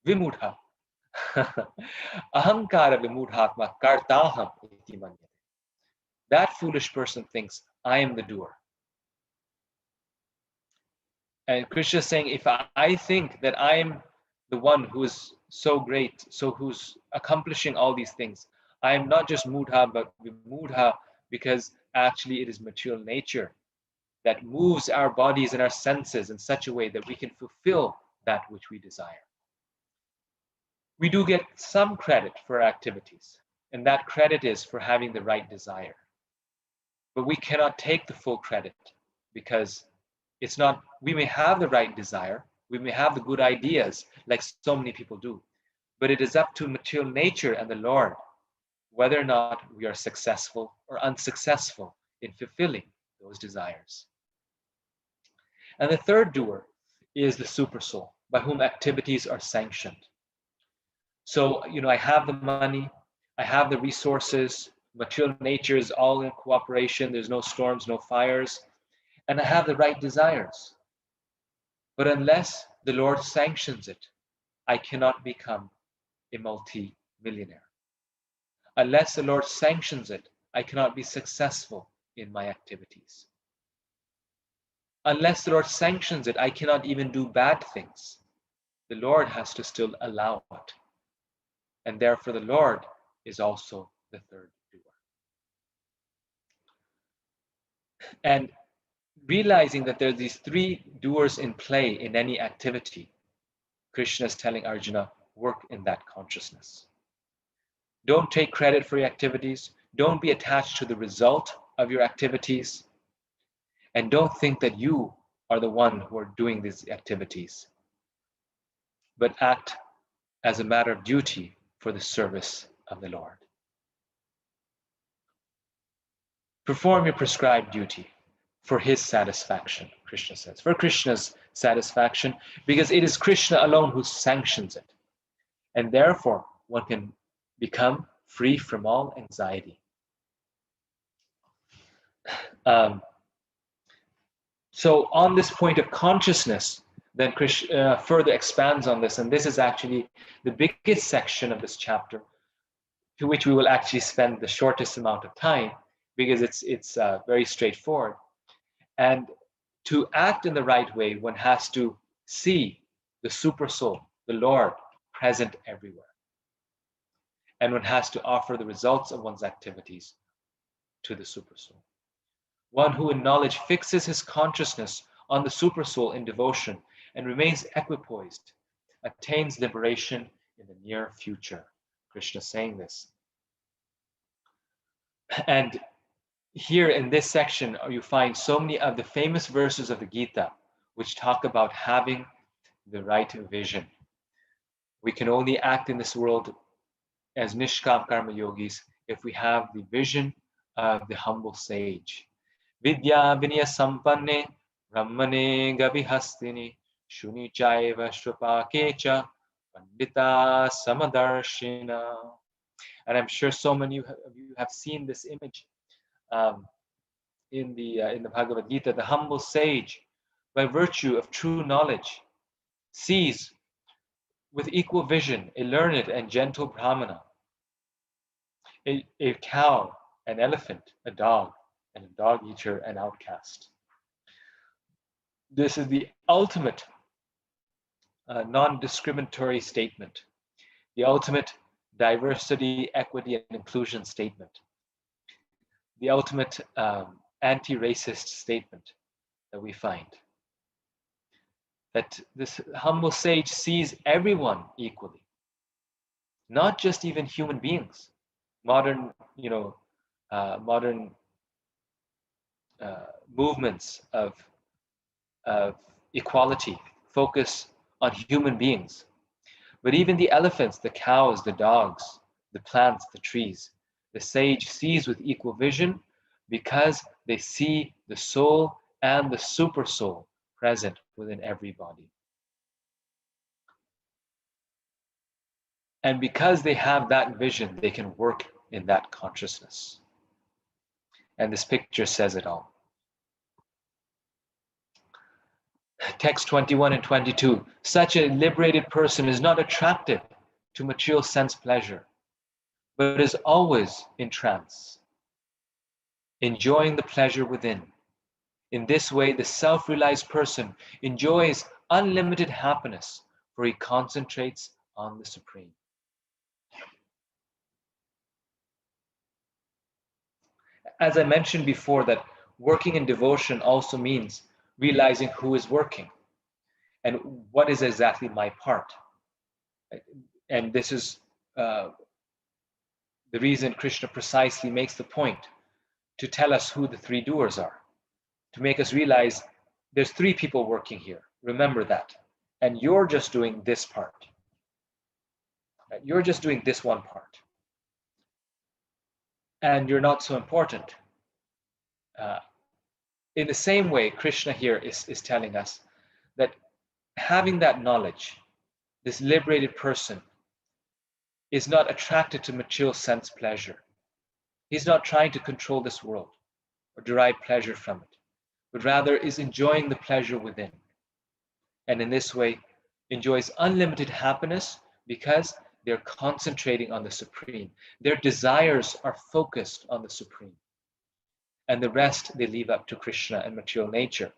[SPEAKER 2] vimudha. Ahankara vimudhatma kartaham iti manyate. That foolish person thinks, I am the doer. And Krishna is saying, if I think that I am the one who is so great, so who's accomplishing all these things, I am not just mudha, but vimudha, because actually it is material nature that moves our bodies and our senses in such a way that we can fulfill that which we desire. We do get some credit for our activities, and that credit is for having the right desire. But we cannot take the full credit because it's not, we may have the right desire, we may have the good ideas like so many people do, but it is up to material nature and the Lord whether or not we are successful or unsuccessful in fulfilling those desires. And the third doer is the supersoul, by whom activities are sanctioned. So, I have the money, I have the resources, material nature is all in cooperation, there's no storms, no fires, and I have the right desires. But unless the Lord sanctions it, I cannot become a multi-millionaire. Unless the Lord sanctions it, I cannot be successful in my activities. Unless the Lord sanctions it, I cannot even do bad things. The Lord has to still allow it. And therefore the Lord is also the third doer. And realizing that there are these three doers in play in any activity, Krishna is telling Arjuna, work in that consciousness. Don't take credit for your activities. Don't be attached to the result of your activities. And don't think that you are the one who are doing these activities, but act as a matter of duty for the service of the Lord. Perform your prescribed duty for his satisfaction, Krishna says, for Krishna's satisfaction, because it is Krishna alone who sanctions it. And therefore, one can become free from all anxiety. So on this point of consciousness, then Krishna further expands on this, and this is actually the biggest section of this chapter, to which we will actually spend the shortest amount of time, because it's very straightforward. And to act in the right way, one has to see the supersoul, the Lord, present everywhere. And one has to offer the results of one's activities to the supersoul. One who in knowledge fixes his consciousness on the supersoul in devotion and remains equipoised, attains liberation in the near future. Krishna is saying this. And here in this section, you find so many of the famous verses of the Gita, which talk about having the right vision. We can only act in this world as Nishkam Karma Yogis if we have the vision of the humble sage. Vidya Vinaya Sampanne Brahmane Gavihastini Shuni Chaiva Shrupakecha Pandita Samadarshina. And I'm sure so many of you have seen this image in the Bhagavad Gita, the humble sage, by virtue of true knowledge, sees with equal vision a learned and gentle Brahmana, a cow, an elephant, a dog, and a dog eater, an outcast. This is the ultimate non-discriminatory statement, the ultimate diversity, equity, and inclusion statement, the ultimate anti-racist statement that we find. That this humble sage sees everyone equally, not just even human beings. Modern, modern movements of equality focus on human beings. But even the elephants, the cows, the dogs, the plants, the trees, the sage sees with equal vision because they see the soul and the super soul present within every body. And because they have that vision, they can work in that consciousness. And this picture says it all. Text 21 and 22. Such a liberated person is not attracted to material sense pleasure, but is always in trance, enjoying the pleasure within. In this way, the self-realized person enjoys unlimited happiness, for he concentrates on the Supreme. As I mentioned before, that working in devotion also means realizing who is working and what is exactly my part. And this is the reason Krishna precisely makes the point to tell us who the three doers are, to make us realize there's three people working here. Remember that. And you're just doing this part. You're just doing this one part. And you're not so important. In the same way, Krishna here is telling us that having that knowledge, this liberated person is not attracted to material sense pleasure. He's not trying to control this world or derive pleasure from it, but rather is enjoying the pleasure within. And in this way, enjoys unlimited happiness because they're concentrating on the Supreme. Their desires are focused on the Supreme. And the rest they leave up to Krishna and material nature.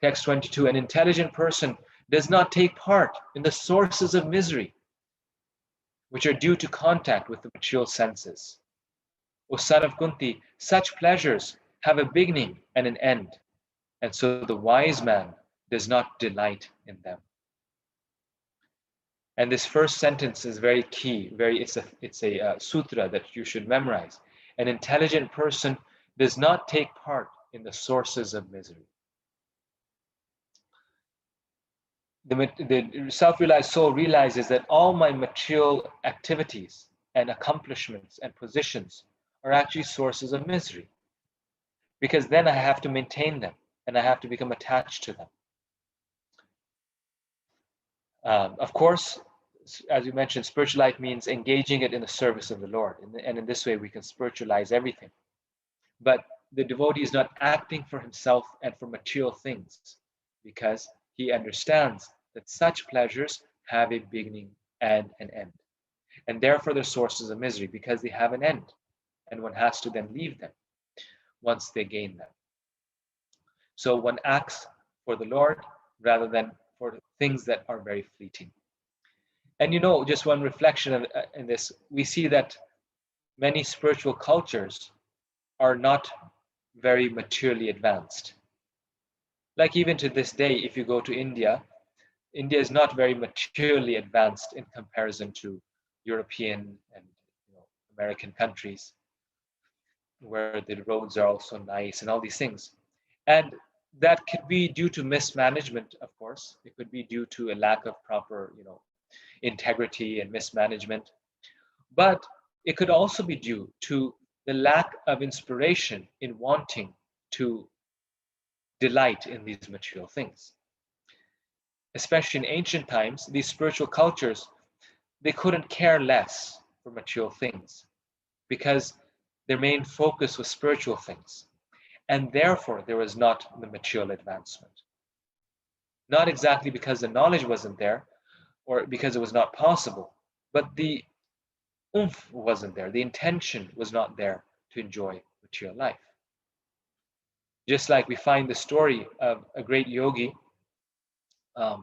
[SPEAKER 2] Text 22, an intelligent person does not take part in the sources of misery, which are due to contact with the material senses. O son of Kunti, such pleasures have a beginning and an end, and so the wise man does not delight in them. And this first sentence is very key. It's a sutra that you should memorize. An intelligent person does not take part in the sources of misery. The self-realized soul realizes that all my material activities and accomplishments and positions are actually sources of misery, because then I have to maintain them and I have to become attached to them. Of course, as you mentioned, spiritual life means engaging it in the service of the Lord, and in this way we can spiritualize everything. But the devotee is not acting for himself and for material things, because he understands that such pleasures have a beginning and an end. And therefore they're sources of misery, because they have an end, and one has to then leave them once they gain them. So one acts for the Lord rather than for things that are very fleeting. And just one reflection in this, we see that many spiritual cultures are not very materially advanced. Like even to this day, if you go to India, India is not very materially advanced in comparison to European and American countries, where the roads are also nice and all these things. And that could be due to mismanagement, of course. It could be due to a lack of proper, integrity and mismanagement. But it could also be due to the lack of inspiration in wanting to delight in these material things. Especially in ancient times, these spiritual cultures, they couldn't care less for material things because their main focus was spiritual things. and therefore there was not the material advancement. Not exactly because the knowledge wasn't there or because it was not possible, but the oomph wasn't there. The intention was not there to enjoy material life. Just like we find the story of a great yogi, I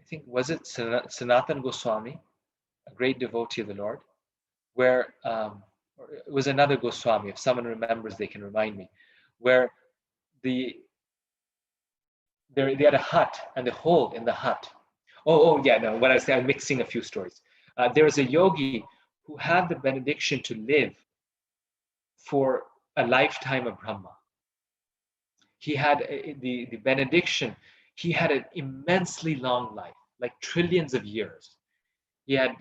[SPEAKER 2] think, was it Sanatan Goswami, a great devotee of the Lord, where or it was another Goswami. If someone remembers, they can remind me, where they had a hut, and the hole in the hut. Yeah, no. What I say, I'm mixing a few stories. There was a yogi who had the benediction to live for a lifetime of Brahma. He had the benediction. He had an immensely long life, like trillions of years. He had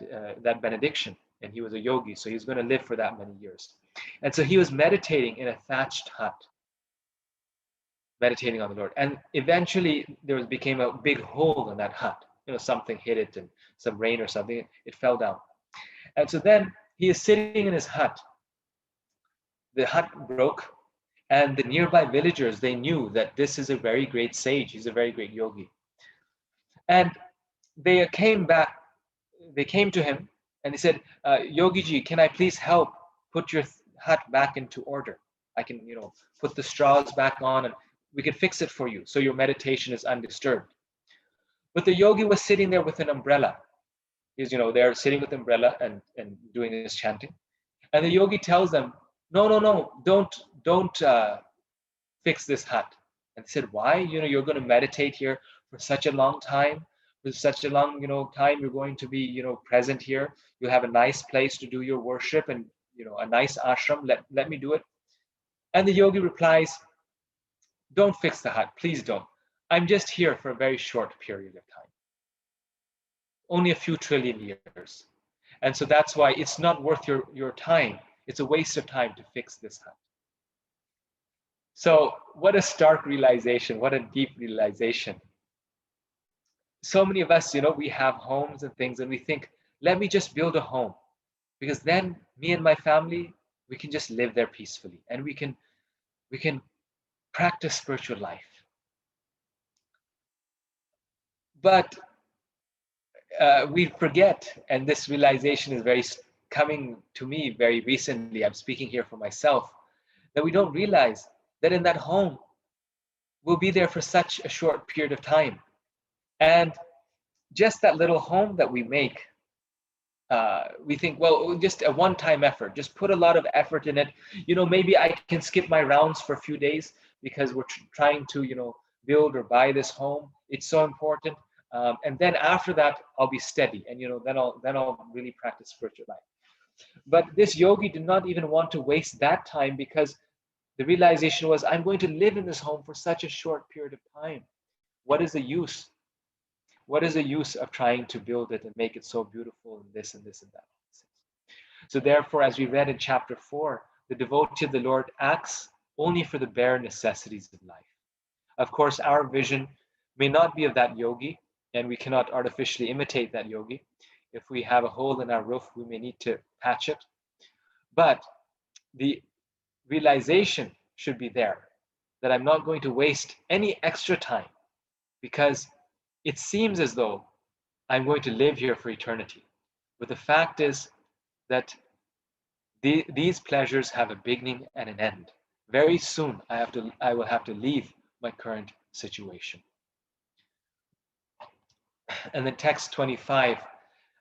[SPEAKER 2] that benediction, and he was a yogi, so he was going to live for that many years. And so he was meditating in a thatched hut, meditating on the Lord. And eventually there became a big hole in that hut. Something hit it, and some rain or something, it fell down. And so then he is sitting in his hut. The hut broke, and the nearby villagers, they knew that this is a very great sage. He's a very great yogi. And they came to him, and they said, Yogiji, can I please help put your hut back into order? I can, put the straws back on, and we can fix it for you so your meditation is undisturbed. But the yogi was sitting there with an umbrella. He's, they're sitting with the umbrella and doing this chanting. And the yogi tells them, no, don't fix this hut. And they said, why? You're going to meditate here for such a long time. For such a long, time you're going to be, present here. You'll have a nice place to do your worship and, a nice ashram. Let me do it. And the yogi replies, don't fix the hut. Please don't. I'm just here for a very short period of time. Only a few trillion years. And so that's why it's not worth your time. It's a waste of time to fix this hut. So what a stark realization, what a deep realization. So many of us, we have homes and things, and we think, let me just build a home, because then me and my family, we can just live there peacefully, and we can practice spiritual life. But we forget, and this realization is coming to me very recently. I'm speaking here for myself, that we don't realize that in that home, we'll be there for such a short period of time. And just that little home that we make, we think, well, just a one-time effort, just put a lot of effort in it. Maybe I can skip my rounds for a few days because we're trying to, build or buy this home. It's so important. And then after that, I'll be steady, and then I'll really practice spiritual life. But this yogi did not even want to waste that time, because the realization was, I'm going to live in this home for such a short period of time. What is the use? What is the use of trying to build it and make it so beautiful, and this and this and that? So therefore, as we read in chapter 4, the devotee of the Lord acts only for the bare necessities of life. Of course, our vision may not be of that yogi, and we cannot artificially imitate that yogi. If we have a hole in our roof, we may need to patch it. But the realization should be there that I'm not going to waste any extra time, because it seems as though I'm going to live here for eternity. But the fact is that these pleasures have a beginning and an end. Very soon, I will have to leave my current situation. And then text 25,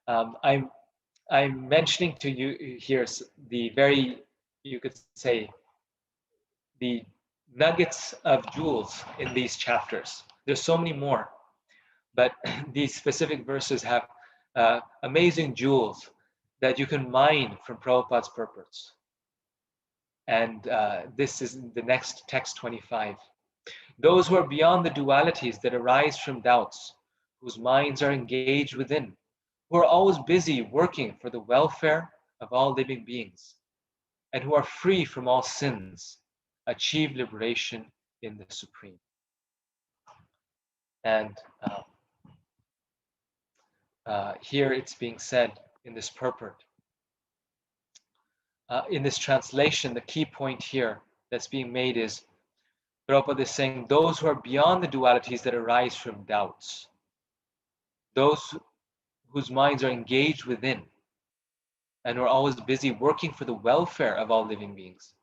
[SPEAKER 2] I'm mentioning to you here the very, you could say, the nuggets of jewels in these chapters. There's so many more, but these specific verses have amazing jewels that you can mine from Prabhupada's purports. And this is the next text 25. Those who are beyond the dualities that arise from doubts, whose minds are engaged within, who are always busy working for the welfare of all living beings, and who are free from all sins, achieve liberation in the Supreme. And here it's being said in this purport. In this translation, the key point here that's being made is, Prabhupada is saying, those who are beyond the dualities that arise from doubts, those whose minds are engaged within and who are always busy working for the welfare of all living beings,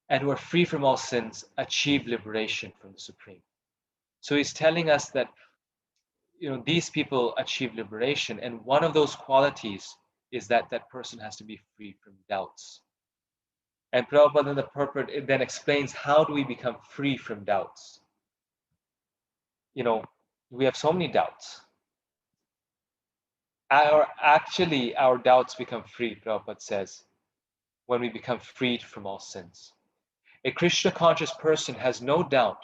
[SPEAKER 2] and who are free from all sins, achieve liberation from the Supreme. So he's telling us that these people achieve liberation, and one of those qualities is that that person has to be free from doubts. And Prabhupada in the purport it then explains, how do we become free from doubts? We have so many doubts. Our doubts become free, Prabhupada says, when we become freed from all sins. A Krishna conscious person has no doubt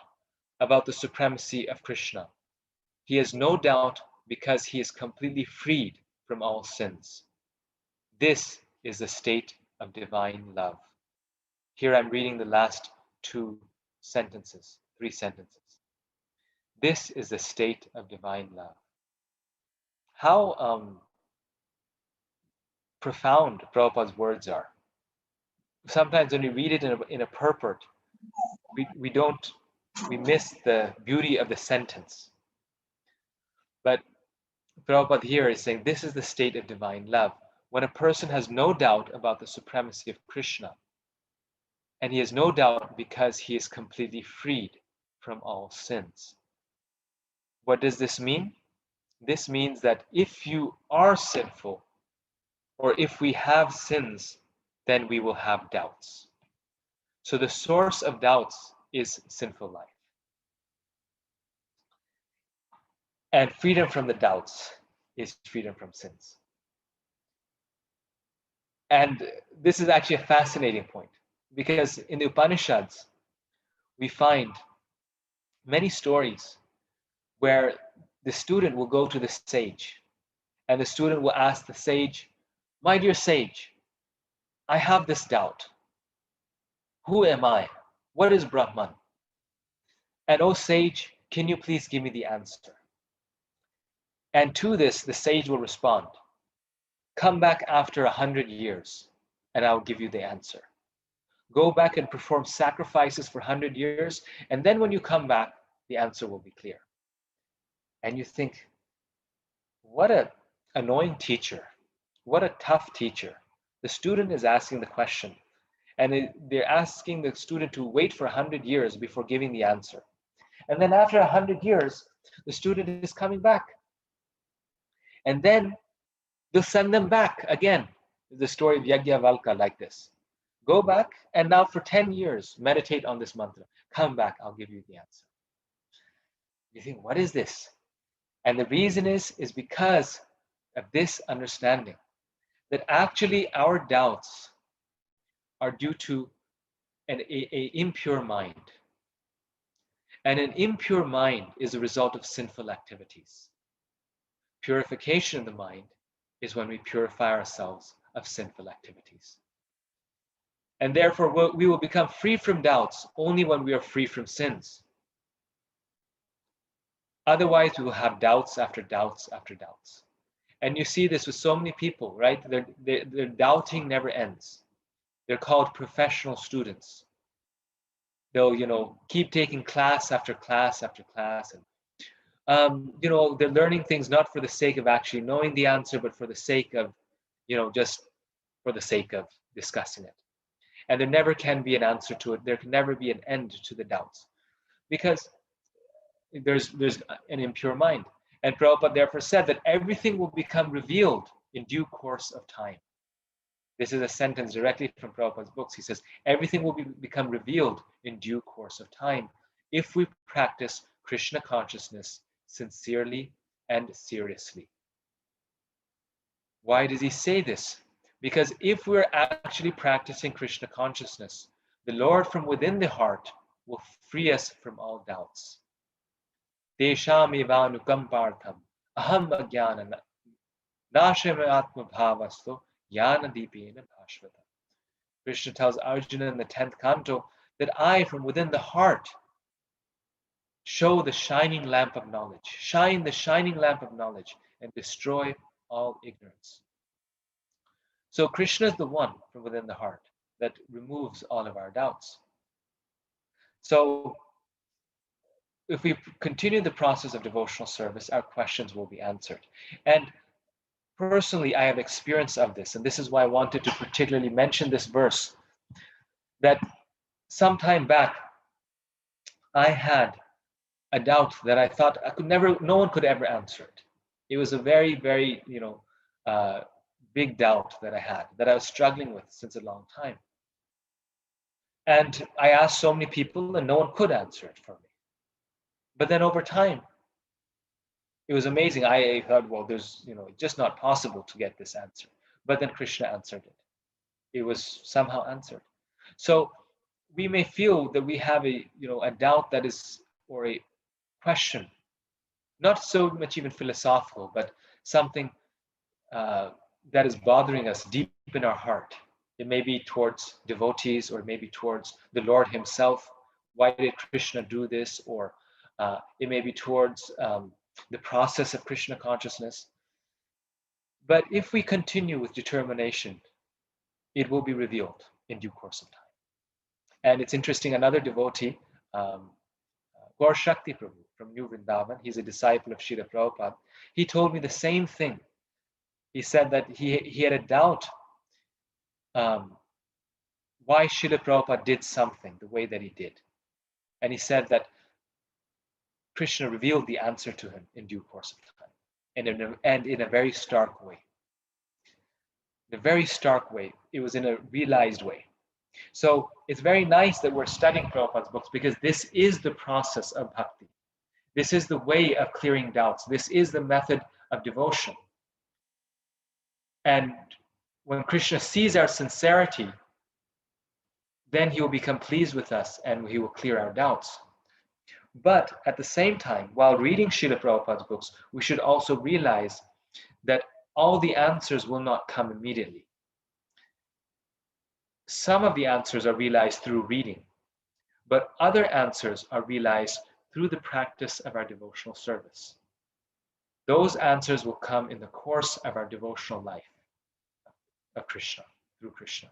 [SPEAKER 2] about the supremacy of Krishna. He has no doubt because he is completely freed from all sins. This is the state of divine love. Here I'm reading the last three sentences. This is the state of divine love. How profound Prabhupada's words are. Sometimes when we read it in a purport, we miss the beauty of the sentence. But Prabhupada here is saying this is the state of divine love. When a person has no doubt about the supremacy of Krishna, and he has no doubt because he is completely freed from all sins. What does this mean? This means that if you are sinful, or if we have sins, then we will have doubts. So the source of doubts is sinful life. And freedom from the doubts is freedom from sins. And this is actually a fascinating point, because in the Upanishads, we find many stories where the student will go to the sage, and the student will ask the sage, "My dear sage, I have this doubt. Who am I? What is Brahman? And oh sage, can you please give me the answer?" And to this, the sage will respond, "Come back after 100 years, and I'll give you the answer. Go back and perform sacrifices for 100 years, and then when you come back, the answer will be clear." And you think, what an annoying teacher. What a tough teacher. The student is asking the question, and they're asking the student to wait for 100 years before giving the answer. And then after 100 years, the student is coming back. And then they'll send them back again. The story of Yajnavalkya like this. Go back, and now for 10 years, meditate on this mantra. Come back, I'll give you the answer. You think, what is this? And the reason is because of this understanding that actually our doubts are due to an impure mind. And an impure mind is a result of sinful activities. Purification of the mind is when we purify ourselves of sinful activities. And therefore, we will become free from doubts only when we are free from sins. Otherwise, we will have doubts after doubts after doubts. And you see this with so many people, right? Their doubting never ends. They're called professional students. They'll, keep taking class after class after class. And, they're learning things not for the sake of actually knowing the answer, but for the sake of, just for the sake of discussing it. And there never can be an answer to it. There can never be an end to the doubts, because there's an impure mind. And Prabhupada therefore said that everything will become revealed in due course of time. This is a sentence directly from Prabhupada's books. He says, everything will become revealed in due course of time if we practice Krishna consciousness sincerely and seriously. Why does he say this? Because if we're actually practicing Krishna consciousness, the Lord from within the heart will free us from all doubts. Desham evanukampartham aham ajnana nashame atma bhavasto yana deepena bhashvata. Krishna tells Arjuna in the 10th canto that I, from within the heart, show the shining lamp of knowledge, shine the shining lamp of knowledge, and destroy all ignorance. So Krishna is the one from within the heart. that removes all of our doubts. So if we continue the process of devotional service, our questions will be answered. And personally, I have experience of this, and this is why I wanted to particularly mention this verse, that some time back, I had a doubt that I thought no one could ever answer it. It was a very, very, big doubt that I had, that I was struggling with since a long time. And I asked so many people and no one could answer it for me. But then over time, it was amazing. I thought, well, there's, it's just not possible to get this answer. But then Krishna answered it. It was somehow answered. So we may feel that we have a doubt that is, or a question, not so much even philosophical, but something that is bothering us deep in our heart. It may be towards devotees, or maybe towards the Lord himself. Why did Krishna do this? Or it may be towards the process of Krishna consciousness. But if we continue with determination, it will be revealed in due course of time. And it's interesting, another devotee, Gaur Shakti Prabhu from New Vrindavan, he's a disciple of Srila Prabhupada, he told me the same thing. He said that he had a doubt why Srila Prabhupada did something the way that he did. And he said that Krishna revealed the answer to him in due course of time, and in a very stark way. In a very stark way. It was in a realized way. So it's very nice that we're studying Prabhupada's books, because this is the process of bhakti. This is the way of clearing doubts. This is the method of devotion. And when Krishna sees our sincerity, then he will become pleased with us and he will clear our doubts. But at the same time, while reading Srila Prabhupada's books, we should also realize that all the answers will not come immediately. Some of the answers are realized through reading, but other answers are realized through the practice of our devotional service. Those answers will come in the course of our devotional life of Krishna, through Krishna.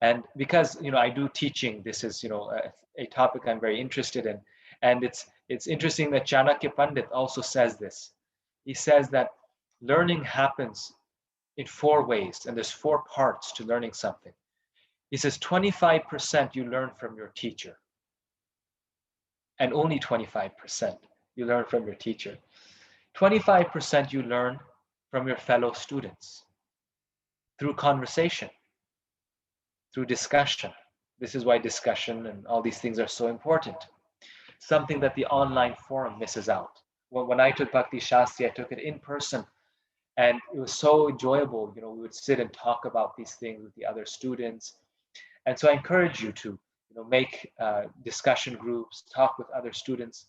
[SPEAKER 2] And because I do teaching, this is a topic I'm very interested in, and it's interesting that Chanakya Pandit also says this. He says that learning happens in 4 ways, and there's 4 parts to learning something. He says 25% you learn from your teacher, and only 25% you learn from your teacher. 25% you learn from your fellow students through conversation, through discussion. This is why discussion and all these things are so important. Something that the online forum misses out. When I took Bhakti Shastri, I took it in person, and it was so enjoyable. We would sit and talk about these things with the other students. And so I encourage you to make discussion groups, talk with other students,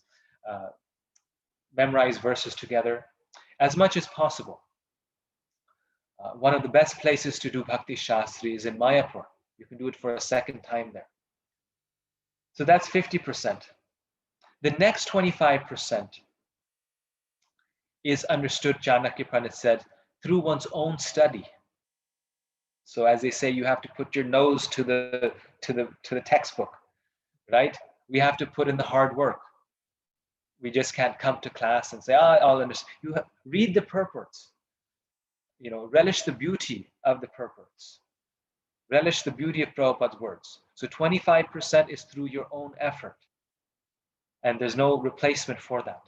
[SPEAKER 2] memorize verses together as much as possible. One of the best places to do Bhakti Shastri is in Mayapur. You can do it for a second time there. So that's 50%. The next 25% is understood, Chanakya Pandit said, through one's own study. So as they say, you have to put your nose to the textbook, right? We have to put in the hard work. We just can't come to class and say, I'll understand. You read the purports. Relish the beauty of the purports. Relish the beauty of Prabhupada's words. So 25% is through your own effort. And there's no replacement for that.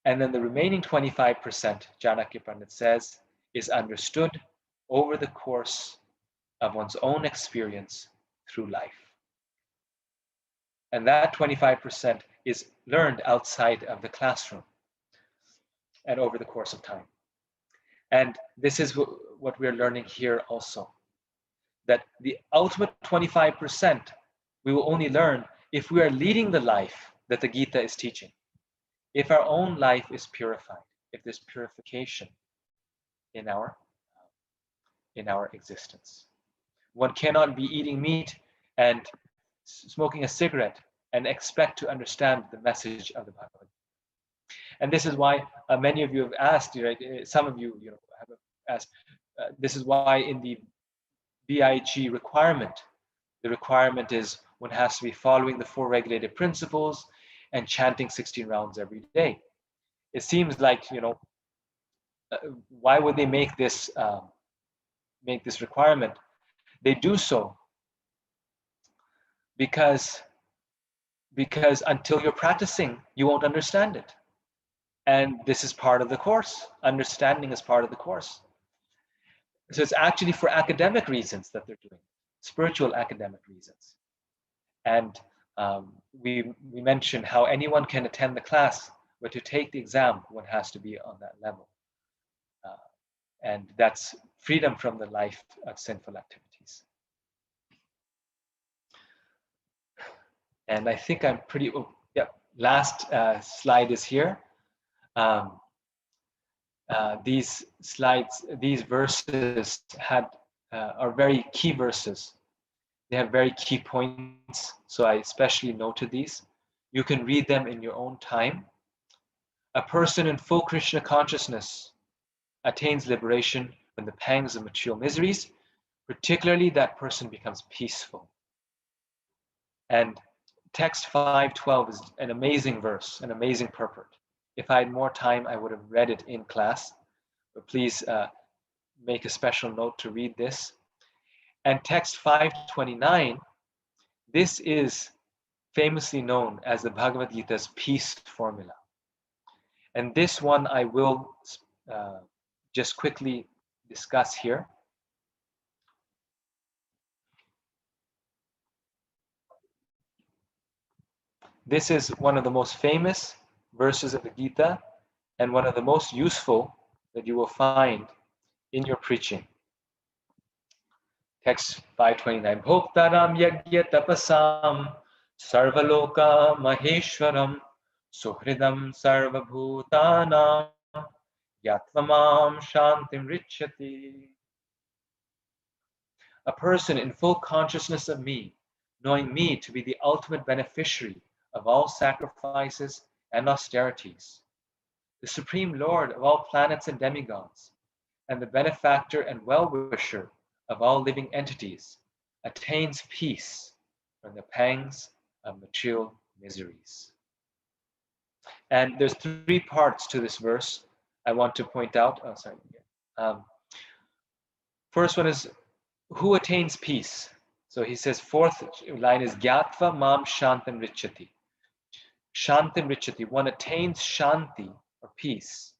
[SPEAKER 2] And then the remaining 25%, Chanakya Pandit says, is understood over the course of one's own experience through life. And that 25% is learned outside of the classroom and over the course of time. And this is what we're learning here also, that the ultimate 25% we will only learn if we are leading the life that the Gita is teaching. If our own life is purified, if there's purification in our existence. One cannot be eating meat and smoking a cigarette and expect to understand the message of the Bhagavad. And this is why many of you have asked, right? Some of you, have asked. This is why in the BIG requirement. The requirement is one has to be following the 4 regulated principles and chanting 16 rounds every day. It seems like, why would they make this requirement? They do so because until you're practicing, you won't understand it. And this is part of the course. Understanding is part of the course. So it's actually for academic reasons that they're doing it, spiritual academic reasons. And we mentioned how anyone can attend the class, but to take the exam, one has to be on that level. And that's freedom from the life of sinful activities. And I think I'm pretty, last slide is here. These verses are very key verses. They have very key points, so I especially noted these. You can read them in your own time. A person in full Krishna consciousness attains liberation from the pangs of material miseries. Particularly, that person becomes peaceful. And text 512 is an amazing verse, an amazing purport. If I had more time, I would have read it in class, but please make a special note to read this. And text 529, this is famously known as the Bhagavad Gita's peace formula. And this one I will just quickly discuss here. This is one of the most famous verses of the Gita and one of the most useful that you will find in your preaching. Text 529. Bhoktaram yagya tapasam sarvaloka maheshwaram suhridam sarvabhutanam yatvamam shantim richati. A person in full consciousness of me, knowing me to be the ultimate beneficiary of all sacrifices and austerities, the Supreme Lord of all planets and demigods, and the benefactor and well-wisher of all living entities, attains peace from the pangs of material miseries. And there's 3 parts to this verse I want to point out. First one is, who attains peace? So he says, 4th line is Gyatva mam shantim richati. Shantim richati, one attains shanti or peace.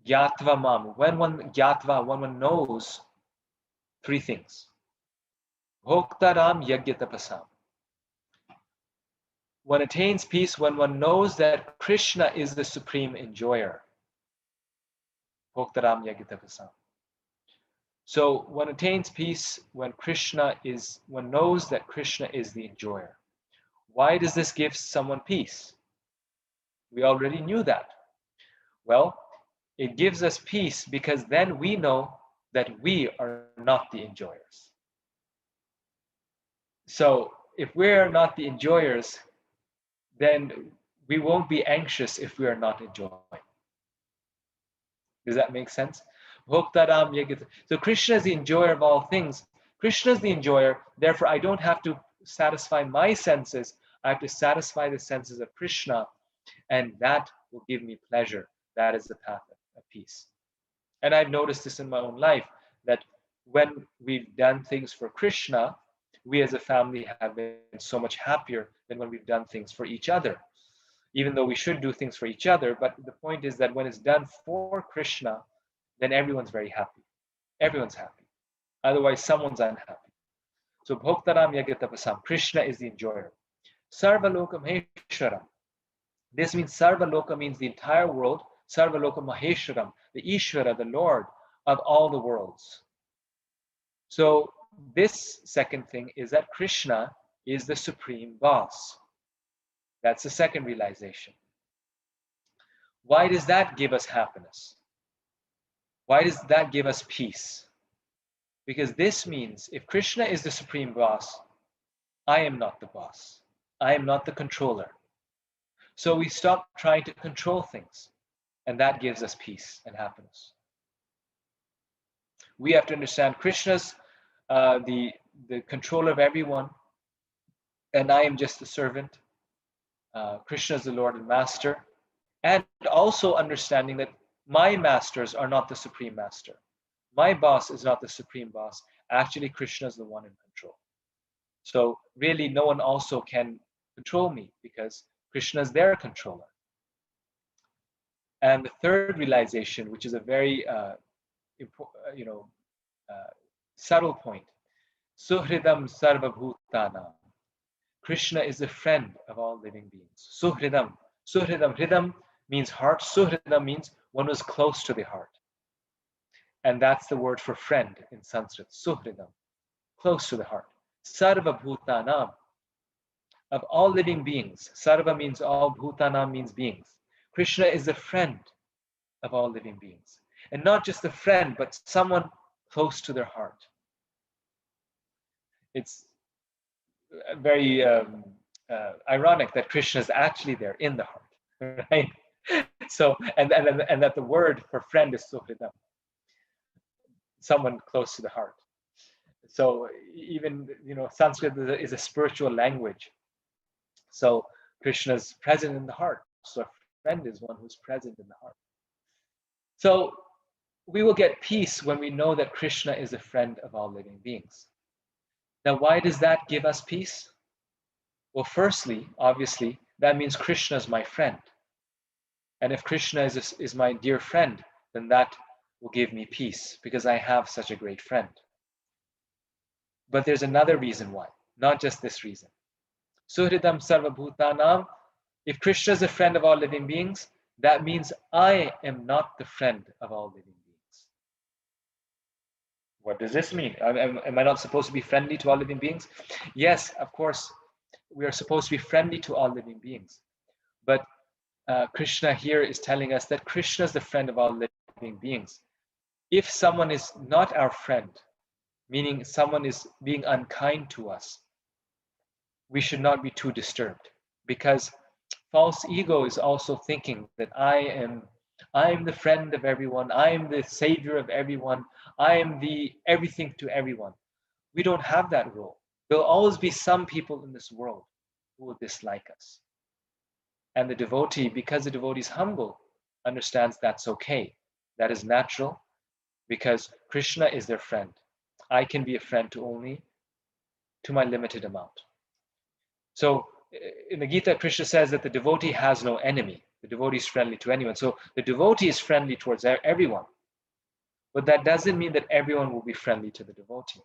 [SPEAKER 2] Gyatva mam, when one knows 3 things. Bhoktaram yagyatapasam. One attains peace when one knows that Krishna is the supreme enjoyer. Bhoktaram yagyatapasam. So one attains peace when one knows that Krishna is the enjoyer. Why does this give someone peace? We already knew that. Well, it gives us peace because then we know that we are not the enjoyers. So if we're not the enjoyers, then we won't be anxious if we are not enjoying. Does that make sense? So Krishna is the enjoyer of all things. Krishna is the enjoyer, therefore I don't have to satisfy my senses. I have to satisfy the senses of Krishna, and that will give me pleasure. That is the path of peace. And I've noticed this in my own life, that when we've done things for Krishna, we as a family have been so much happier than when we've done things for each other. Even though we should do things for each other, but the point is that when it's done for Krishna, then everyone's very happy. Everyone's happy. Otherwise, someone's unhappy. So Bhoktaram Yagyatapasam, Krishna is the enjoyer. Sarvaloka Maheshwaram. This means Sarvaloka means the entire world. Sarvaloka Maheshwaram, the Ishvara, the Lord of all the worlds. So this second thing is that Krishna is the supreme boss. That's the second realization. Why does that give us happiness? Why does that give us peace? Because this means if Krishna is the supreme boss, I am not the boss. I am not the controller. So we stop trying to control things, and that gives us peace and happiness. We have to understand Krishna's the control of everyone, and I am just the servant. Krishna is the Lord and Master, and also understanding that my masters are not the supreme master. My boss is not the supreme boss. Actually, Krishna is the one in control. So really, no one also can control me because Krishna is their controller. And the third realization, which is a very subtle point, Suhridam Sarvabhutanam. Krishna is the friend of all living beings. Suhridam. Suhridam. Hridam means heart. Suhridam means one who's close to the heart. And that's the word for friend in Sanskrit. Suhridam. Close to the heart. Sarvabhutanam. Of all living beings. Sarva means all. Bhutanam means beings. Krishna is the friend of all living beings. And not just a friend, but someone close to their heart. It's very ironic that Krishna is actually there in the heart, right? So, and that the word for friend is suhridam, someone close to the heart. So even, Sanskrit is a spiritual language. So Krishna is present in the heart. So a friend is one who's present in the heart. So we will get peace when we know that Krishna is a friend of all living beings. Now, why does that give us peace? Well, firstly, obviously, that means Krishna is my friend. And if Krishna is my dear friend, then that will give me peace because I have such a great friend. But there's another reason why, not just this reason. Suhridam sarvabhutanam. If Krishna is a friend of all living beings, that means I am not the friend of all living beings. What does this mean? Am I not supposed to be friendly to all living beings? Yes, of course, we are supposed to be friendly to all living beings. But Krishna here is telling us that Krishna is the friend of all living beings. If someone is not our friend, meaning someone is being unkind to us, we should not be too disturbed, because false ego is also thinking that I am the friend of everyone, I am the savior of everyone, I am the everything to everyone. We don't have that role. There'll always be some people in this world who will dislike us. And the devotee, because the devotee is humble, understands that's okay. That is natural, because Krishna is their friend. I can be a friend to my limited amount. So in the Gita, Krishna says that the devotee has no enemy. The devotee is friendly to anyone. So the devotee is friendly towards everyone. But that doesn't mean that everyone will be friendly to the devotee.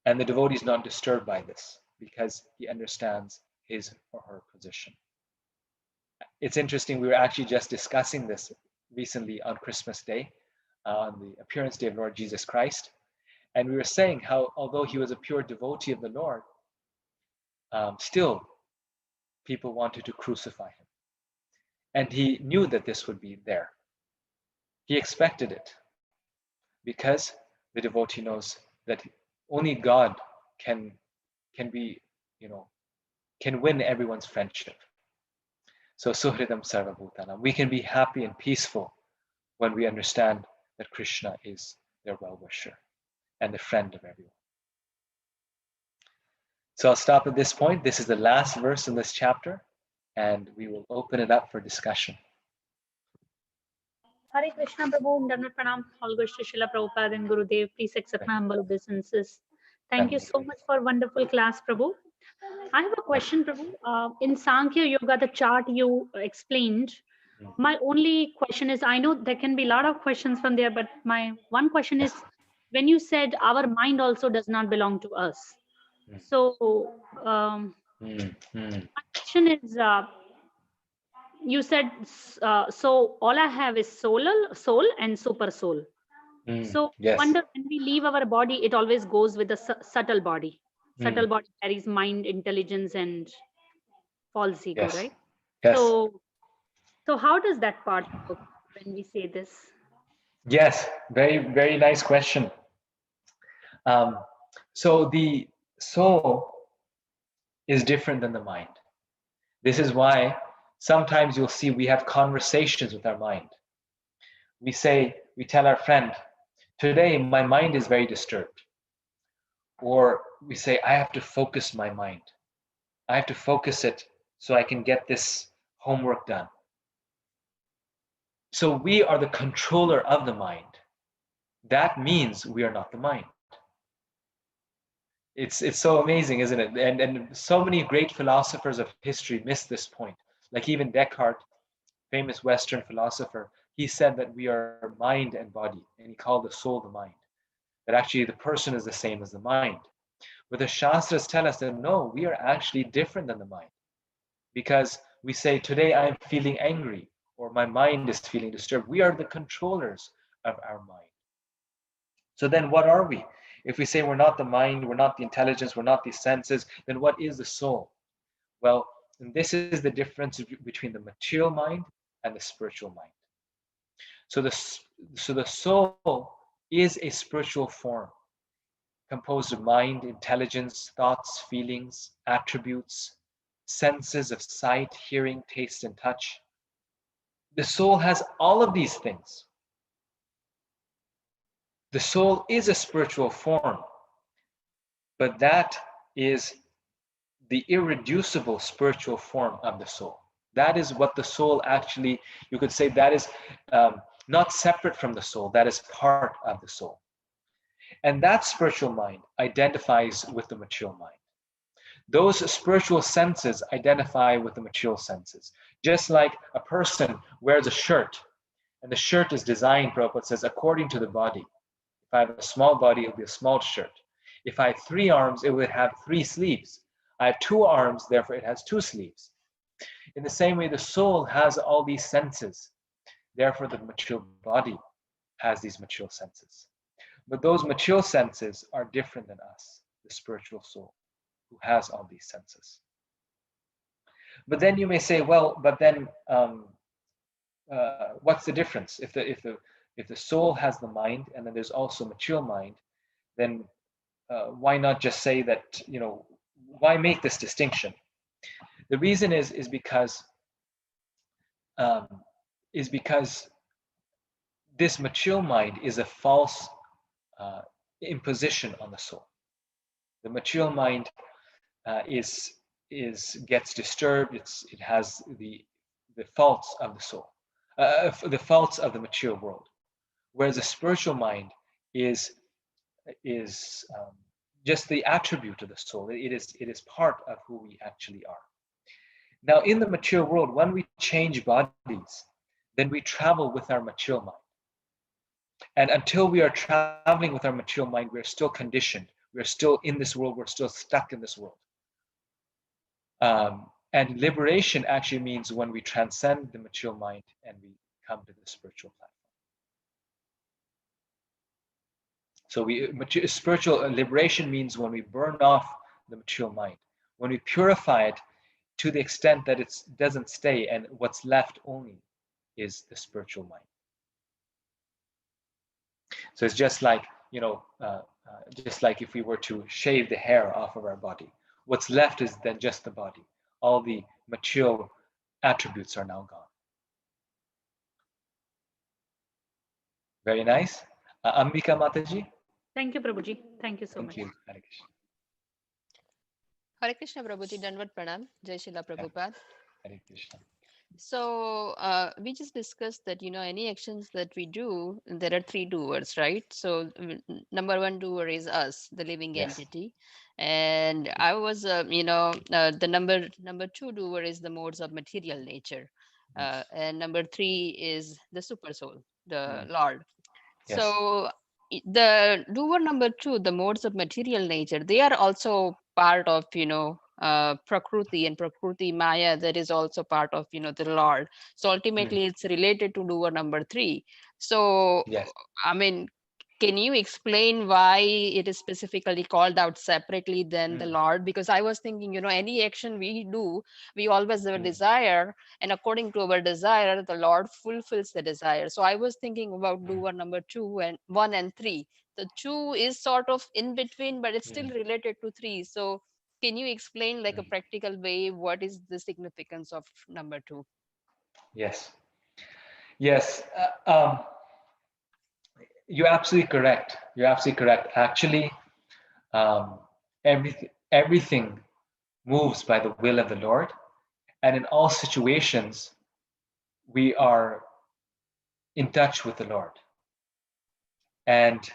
[SPEAKER 2] And the devotee is not disturbed by this because he understands his or her position. It's interesting, we were actually just discussing this recently on Christmas Day, on the appearance day of Lord Jesus Christ. And we were saying how, although he was a pure devotee of the Lord, still people wanted to crucify him. And he knew that this would be there. He expected it because the devotee knows that only God can win everyone's friendship. So Suhridam Sarvabhutanam. We can be happy and peaceful when we understand that Krishna is their well-wisher and the friend of everyone. So I'll stop at this point. This is the last verse in this chapter, and we will open it up for discussion.
[SPEAKER 7] Hare Krishna Prabhu, Dandavat Pranam, all good Srila Prabhupada and Gurudev. Please accept my humble obeisances. Thank you so much for wonderful class, Prabhu. I have a question, Prabhu. In Sankhya Yoga, the chart you explained, my only question is, I know there can be a lot of questions from there, but my one question is, when you said our mind also does not belong to us. So my question is, you said, so all I have is soul and super soul. So
[SPEAKER 2] yes.
[SPEAKER 7] wonder, when we leave our body, it always goes with the subtle body. Subtle body carries mind, intelligence, and false ego,
[SPEAKER 2] Yes.
[SPEAKER 7] right?
[SPEAKER 2] Yes.
[SPEAKER 7] So how does that part work when we say this?
[SPEAKER 2] Yes, very, very nice question. So the soul is different than the mind. This is why sometimes you'll see we have conversations with our mind. We tell our friend, Today, my mind is very disturbed. Or we say, I have to focus my mind. I have to focus it so I can get this homework done. So we are the controller of the mind. That means we are not the mind. It's so amazing, isn't it? And so many great philosophers of history missed this point. Like even Descartes, famous Western philosopher, he said that we are mind and body, and he called the soul the mind. That actually the person is the same as the mind. But the Shastras tell us that no, we are actually different than the mind. Because we say, today I am feeling angry, or my mind is feeling disturbed. We are the controllers of our mind. So then what are we? If we say we're not the mind, we're not the intelligence, we're not the senses, then what is the soul? Well, and this is the difference between the material mind and the spiritual mind. So the soul is a spiritual form composed of mind, intelligence, thoughts, feelings, attributes, senses of sight, hearing, taste, and touch. The soul has all of these things. The soul is a spiritual form, but that is the irreducible spiritual form of the soul. That is what the soul actually, you could say that is not separate from the soul, that is part of the soul. And that spiritual mind identifies with the material mind. Those spiritual senses identify with the material senses. Just like a person wears a shirt, and the shirt is designed, Prabhupada says, according to the body. If I have a small body, it'll be a small shirt. If I have 3 arms, it would have 3 sleeves. I have 2 arms, therefore it has 2 sleeves. In the same way, the soul has all these senses. Therefore, the material body has these material senses. But those material senses are different than us, the spiritual soul, who has all these senses. But then you may say, well, but then what's the difference? If the soul has the mind, and then there's also material mind, then why not just say that, why make this distinction? The reason is because this material mind is a false imposition on the soul. The material mind gets disturbed. It has the faults of the soul, the faults of the material world, whereas the spiritual mind is just the attribute of the soul. It is part of who we actually are. Now, in the material world, when we change bodies, then we travel with our material mind. And until we are traveling with our material mind, we're still conditioned. We're still in this world. We're still stuck in this world. And liberation actually means when we transcend the material mind and we come to the spiritual platform. So spiritual liberation means when we burn off the material mind, when we purify it to the extent that it doesn't stay, and what's left only is the spiritual mind. So it's just like, just like if we were to shave the hair off of our body, what's left is then just the body. All the material attributes are now gone. Very nice. Ambika Mataji.
[SPEAKER 7] Thank you, Prabhuji. Thank you so much.
[SPEAKER 2] Thank you. Hare Krishna.
[SPEAKER 8] Hare Krishna, Prabhuji. Dandavat Pranam. Jai Srila Prabhupada.
[SPEAKER 2] Hare Krishna.
[SPEAKER 8] So we just discussed that, any actions that we do, there are 3 doers, right? So number 1 doer is us, the living
[SPEAKER 2] Yes.
[SPEAKER 8] entity. And I was, the number 2 doer is the modes of material nature. And number 3 is the super soul, the Lord.
[SPEAKER 2] Yes.
[SPEAKER 8] So the doer number 2, the modes of material nature, they are also part of, Prakruti, and Prakruti Maya, that is also part of, the Lord. So ultimately it's related to doer number 3. So,
[SPEAKER 2] Yes.
[SPEAKER 8] I mean, can you explain why it is specifically called out separately than the Lord? Because I was thinking, any action we do, we always have a desire, and according to our desire, the Lord fulfills the desire. So I was thinking about doer number 2 and 1 and 3. The 2 is sort of in between, but it's still related to 3. So can you explain like a practical way, what is the significance of number 2?
[SPEAKER 2] Yes. Yes. You're absolutely correct. You're absolutely correct. Actually, everything moves by the will of the Lord, and in all situations, we are in touch with the Lord. And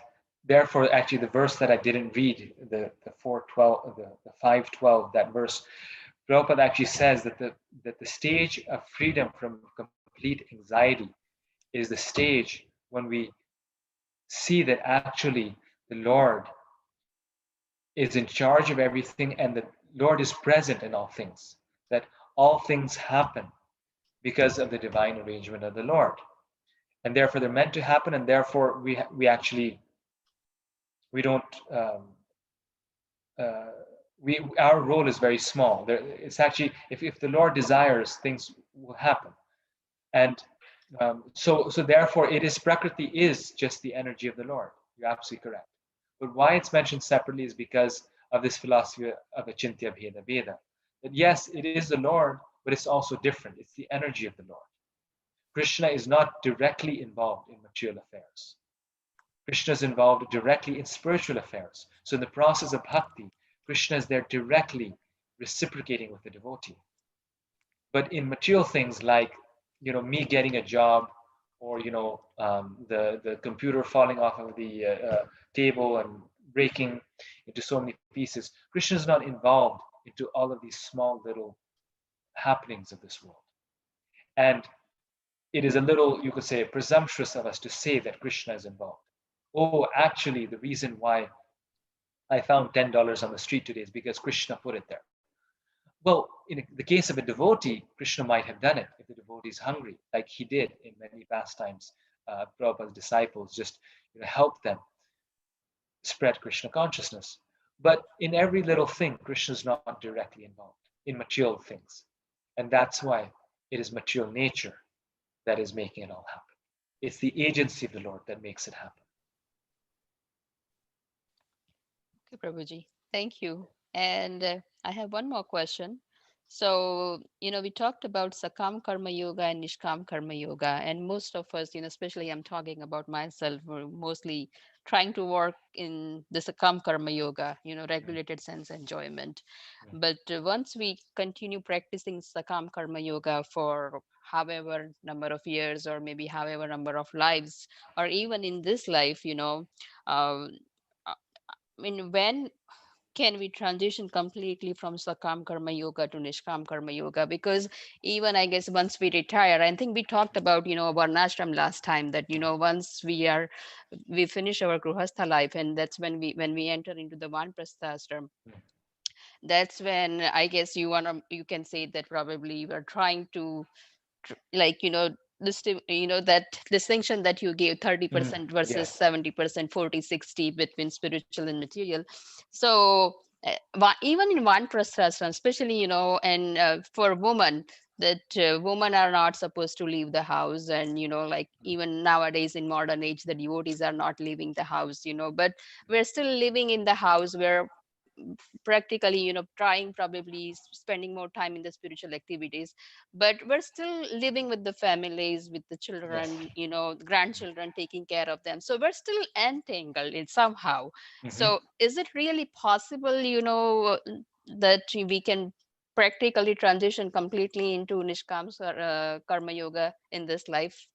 [SPEAKER 2] therefore, actually, the verse that I didn't read, the 4:12, the 5:12, that verse, Prabhupada actually says that the stage of freedom from complete anxiety is the stage when we see that actually the Lord is in charge of everything and the Lord is present in all things, that all things happen because of the divine arrangement of the Lord. And therefore they're meant to happen, and therefore we actually, we don't, our role is very small. It's actually, if the Lord desires, things will happen. And so therefore it is, Prakriti is just the energy of the Lord. You're absolutely correct. But why it's mentioned separately is because of this philosophy of Achintya Bheda Veda. That yes, it is the Lord, but it's also different. It's the energy of the Lord. Krishna is not directly involved in material affairs. Krishna is involved directly in spiritual affairs. So in the process of bhakti, Krishna is there directly reciprocating with the devotee. But in material things like, me getting a job, or the computer falling off of the table and breaking into so many pieces, Krishna is not involved into all of these small little happenings of this world. And it is a little, you could say, presumptuous of us to say that Krishna is involved. Oh, actually, the reason why I found $10 on the street today is because Krishna put it there. Well, in the case of a devotee, Krishna might have done it if the devotee is hungry, like he did in many pastimes. Prabhupada's disciples just helped them spread Krishna consciousness. But in every little thing, Krishna is not directly involved in material things. And that's why it is material nature that is making it all happen. It's the agency of the Lord that makes it happen.
[SPEAKER 8] Okay, Prabhuji, thank you. And I have one more question. So, we talked about Sakam Karma Yoga and Nishkam Karma Yoga, and most of us, especially I'm talking about myself, we're mostly trying to work in the Sakam Karma Yoga, regulated sense enjoyment. But once we continue practicing Sakam Karma Yoga for however number of years, or maybe however number of lives, or even in this life, uh, when can we transition completely from Sakam Karma Yoga to Nishkam Karma Yoga? Because even I guess once we retire, I think we talked about, Varnashram last time, that, once we finish our Gruhastha life, and that's when we enter into the Vanprasthashram. That's when I guess you can say that probably we're trying to that distinction that you gave, 30% versus
[SPEAKER 2] Yes.
[SPEAKER 8] 70%, 40-60 between spiritual and material. So even in one prasthasana, especially and for women, that women are not supposed to leave the house, and even nowadays in modern age, the devotees are not leaving the house, but we're still living in the house. We're practically trying, probably spending more time in the spiritual activities, but we're still living with the families, with the children, the grandchildren, taking care of them, so we're still entangled in somehow. So is it really possible that we can practically transition completely into Nishkam Karma Yoga in this life?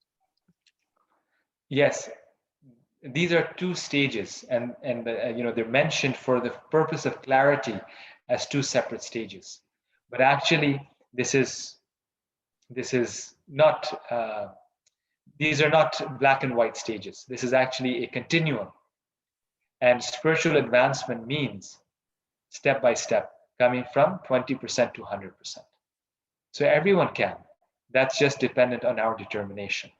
[SPEAKER 2] Yes, these are two stages, and they're mentioned for the purpose of clarity as two separate stages. But actually, this is not. These are not black and white stages. This is actually a continuum, and spiritual advancement means step by step coming from 20% to 100%. So everyone can. That's just dependent on our determination.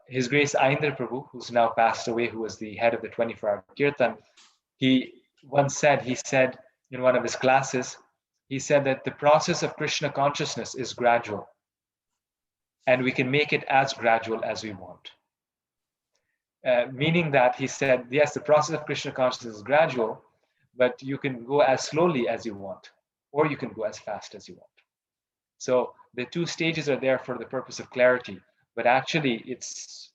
[SPEAKER 2] His Grace Aindra Prabhu, who's now passed away, who was the head of the 24-hour Kirtan, he once said, in one of his classes, he said that the process of Krishna consciousness is gradual, and we can make it as gradual as we want. Meaning that he said, yes, the process of Krishna consciousness is gradual, but you can go as slowly as you want, or you can go as fast as you want. So the two stages are there for the purpose of clarity, but actually it's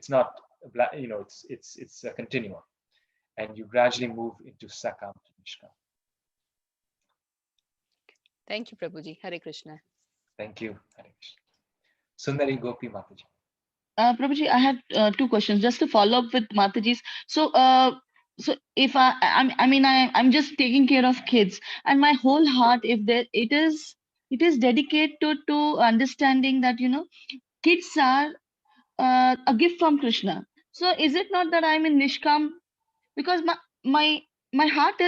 [SPEAKER 2] not it's a continuum, and you gradually move into Sakam to Nishkam.
[SPEAKER 8] Thank you, Prabhuji. Hare Krishna.
[SPEAKER 2] Thank you. Hare Krishna. Sundari Gopi Mataji.
[SPEAKER 6] Prabhuji, I had two questions just to follow up with Mataji's. So, so if I'm just taking care of kids, and my whole heart, if there, it is dedicated to understanding that kids are a gift from Krishna. So, is it not that I'm in Nishkam? Because my heart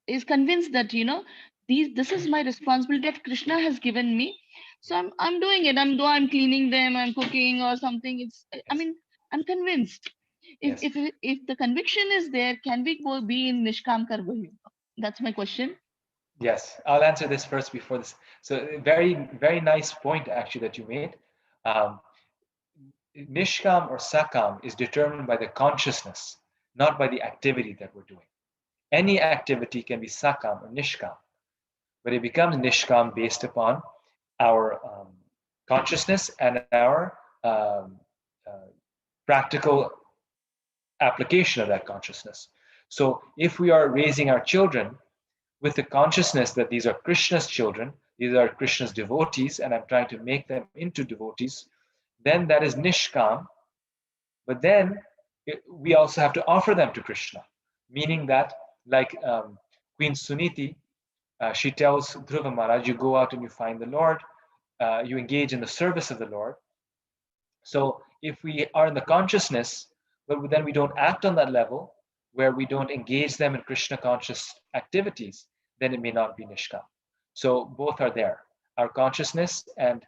[SPEAKER 6] is convinced that this is my responsibility that Krishna has given me, so I'm doing it. I'm cleaning them, I'm cooking or something. I'm convinced. If
[SPEAKER 2] Yes.
[SPEAKER 6] if the conviction is there, can we go be in Nishkam Karma? That's my question.
[SPEAKER 2] Yes, I'll answer this first before this. So very, very nice point actually that you made. Um, Nishkam or Sakam is determined by the consciousness, not by the activity that we're doing. Any activity can be Sakam or Nishkam, but it becomes Nishkam based upon our consciousness and our practical application of that consciousness. So if we are raising our children with the consciousness that these are Krishna's children, these are Krishna's devotees, and I'm trying to make them into devotees, then that is Nishkam. But then we also have to offer them to Krishna, meaning that, like Queen Suniti, she tells Dhruva Maharaj, you go out and you find the Lord, you engage in the service of the Lord. So if we are in the consciousness, but then we don't act on that level, where we don't engage them in Krishna conscious activities, then it may not be Nishkam. So both are there, our consciousness and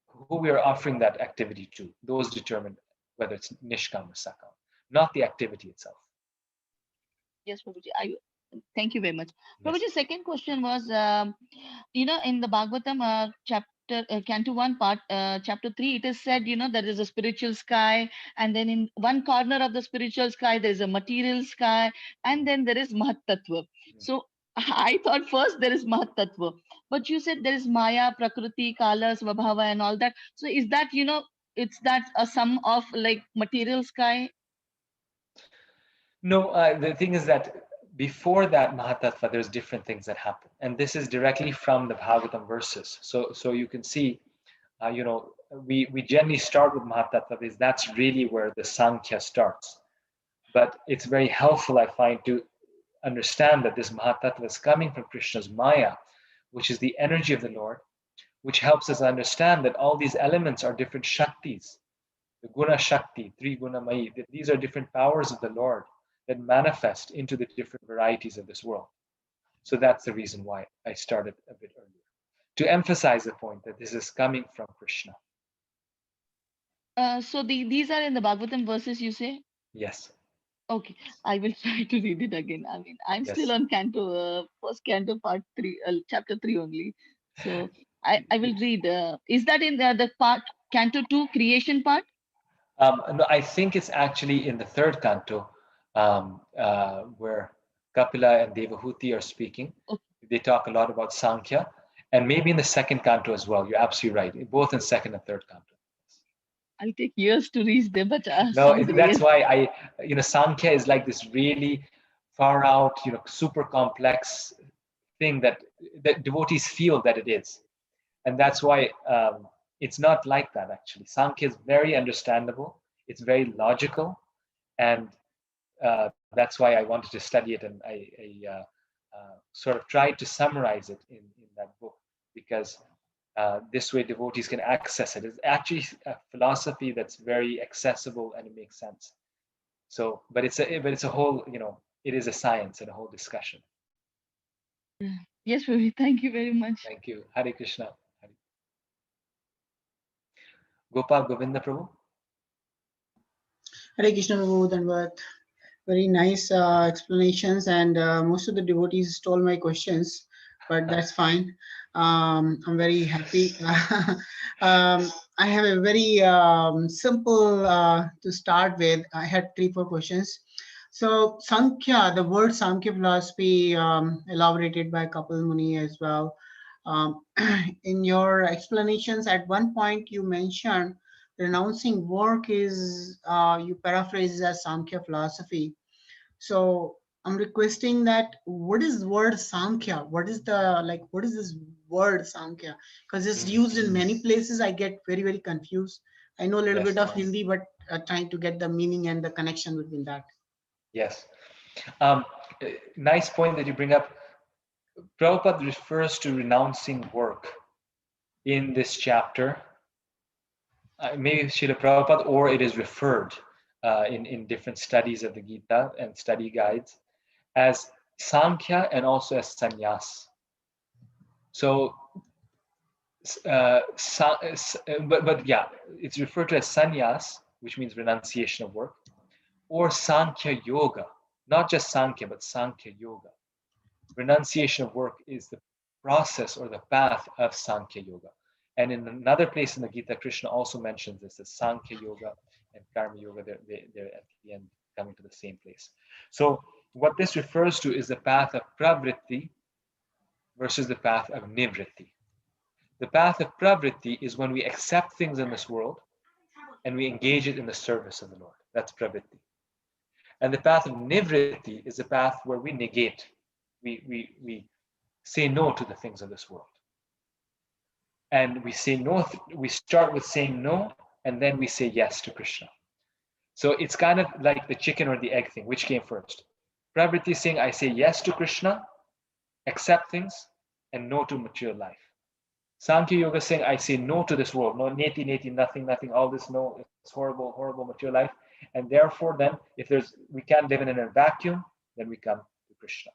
[SPEAKER 2] who we are offering that activity to. Those determine whether it's Nishkam or Sakam, not the activity itself.
[SPEAKER 6] Yes, Prabhuji. Thank you very much.
[SPEAKER 2] Yes.
[SPEAKER 6] Prabhuji, second question was, in the Bhagavatam chapter, Canto 1, part, chapter 3, it is said, there is a spiritual sky, and then in one corner of the spiritual sky, there is a material sky, and then there is Mahatattva. So I thought first there is Mahatattva, but you said there is Maya, Prakriti, Kala, Svabhava, and all that. So is that, it's that a sum of like material sky?
[SPEAKER 2] No, the thing is that before that Mahatattva, there's different things that happen. And this is directly from the Bhagavatam verses. So you can see, we generally start with Mahatattva because that's really where the Sankhya starts. But it's very helpful, I find, to understand that this Mahatattva is coming from Krishna's Maya, which is the energy of the Lord, which helps us understand that all these elements are different Shaktis. The Guna Shakti, Tri Guna Mayi, these are different powers of the Lord that manifest into the different varieties of this world. So that's the reason why I started a bit earlier, to emphasize the point that this is coming from Krishna.
[SPEAKER 6] So these are in the Bhagavatam verses, you say?
[SPEAKER 2] Yes.
[SPEAKER 6] Okay, I will try to read it again. I'm
[SPEAKER 2] Yes.
[SPEAKER 6] still on Canto, first Canto, part 3, chapter 3 only. So I will read. Is that in the part Canto 2 creation part?
[SPEAKER 2] No, I think it's actually in the third canto, where Kapila and Devahuti are speaking.
[SPEAKER 6] Okay.
[SPEAKER 2] They talk a lot about Sankhya, and maybe in the second canto as well. You're absolutely right. Both in second and third canto.
[SPEAKER 6] I'll take years to reach there, but
[SPEAKER 2] No, that's why Sankhya is like this really far out, super complex thing that devotees feel that it is. And that's why it's not like that, actually. Sankhya is very understandable. It's very logical. And that's why I wanted to study it. And I sort of tried to summarize it in that book, because this way devotees can access it. It's actually a philosophy that's very accessible and it makes sense. So, but it's a whole, it is a science and a whole discussion.
[SPEAKER 6] Yes, Prabhu, thank you very much.
[SPEAKER 2] Thank you. Hare Krishna. Gopal Govinda Prabhu.
[SPEAKER 5] Hare Krishna Prabhu, Dhanavad. Very nice explanations, and most of the devotees stole my questions, but that's fine. I'm very happy. I have a very simple to start with. I had 3-4 questions. So Sankhya, the word Sankhya philosophy, elaborated by Kapil Muni as well. In your explanations, at one point you mentioned renouncing work is, you paraphrase it as Samkhya philosophy. So I'm requesting that, what is word Samkhya? What is this word Samkhya? Because it's used in many places. I get very, very confused. I know a little bit of Hindi, but trying to get the meaning and the connection between that.
[SPEAKER 2] Yes. Nice point that you bring up. Prabhupada refers to renouncing work in this chapter. Maybe Srila Prabhupada, or it is referred in different studies of the Gita and study guides as Sankhya and also as Sannyas. So, but yeah, it's referred to as Sannyas, which means renunciation of work, or Sankhya Yoga, not just Sankhya, but Sankhya Yoga. Renunciation of work is the process or the path of Sankhya Yoga. And in another place in the Gita, Krishna also mentions this, that Sankhya Yoga and Karma Yoga, they're at the end coming to the same place. So what this refers to is the path of pravritti versus the path of nivritti. The path of pravritti is when we accept things in this world and we engage it in the service of the Lord. That's pravritti. And the path of nivritti is a path where we negate, we say no to the things of this world. And we say no, we start with saying no, and then we say yes to Krishna. So it's kind of like the chicken or the egg thing. Which came first? Pravritti is saying, I say yes to Krishna, accept things, and no to material life. Sankhya Yoga is saying, I say no to this world, no neti, nothing, all this, no, it's horrible, horrible material life. And therefore then, if we can't live in a vacuum, then we come to Krishna.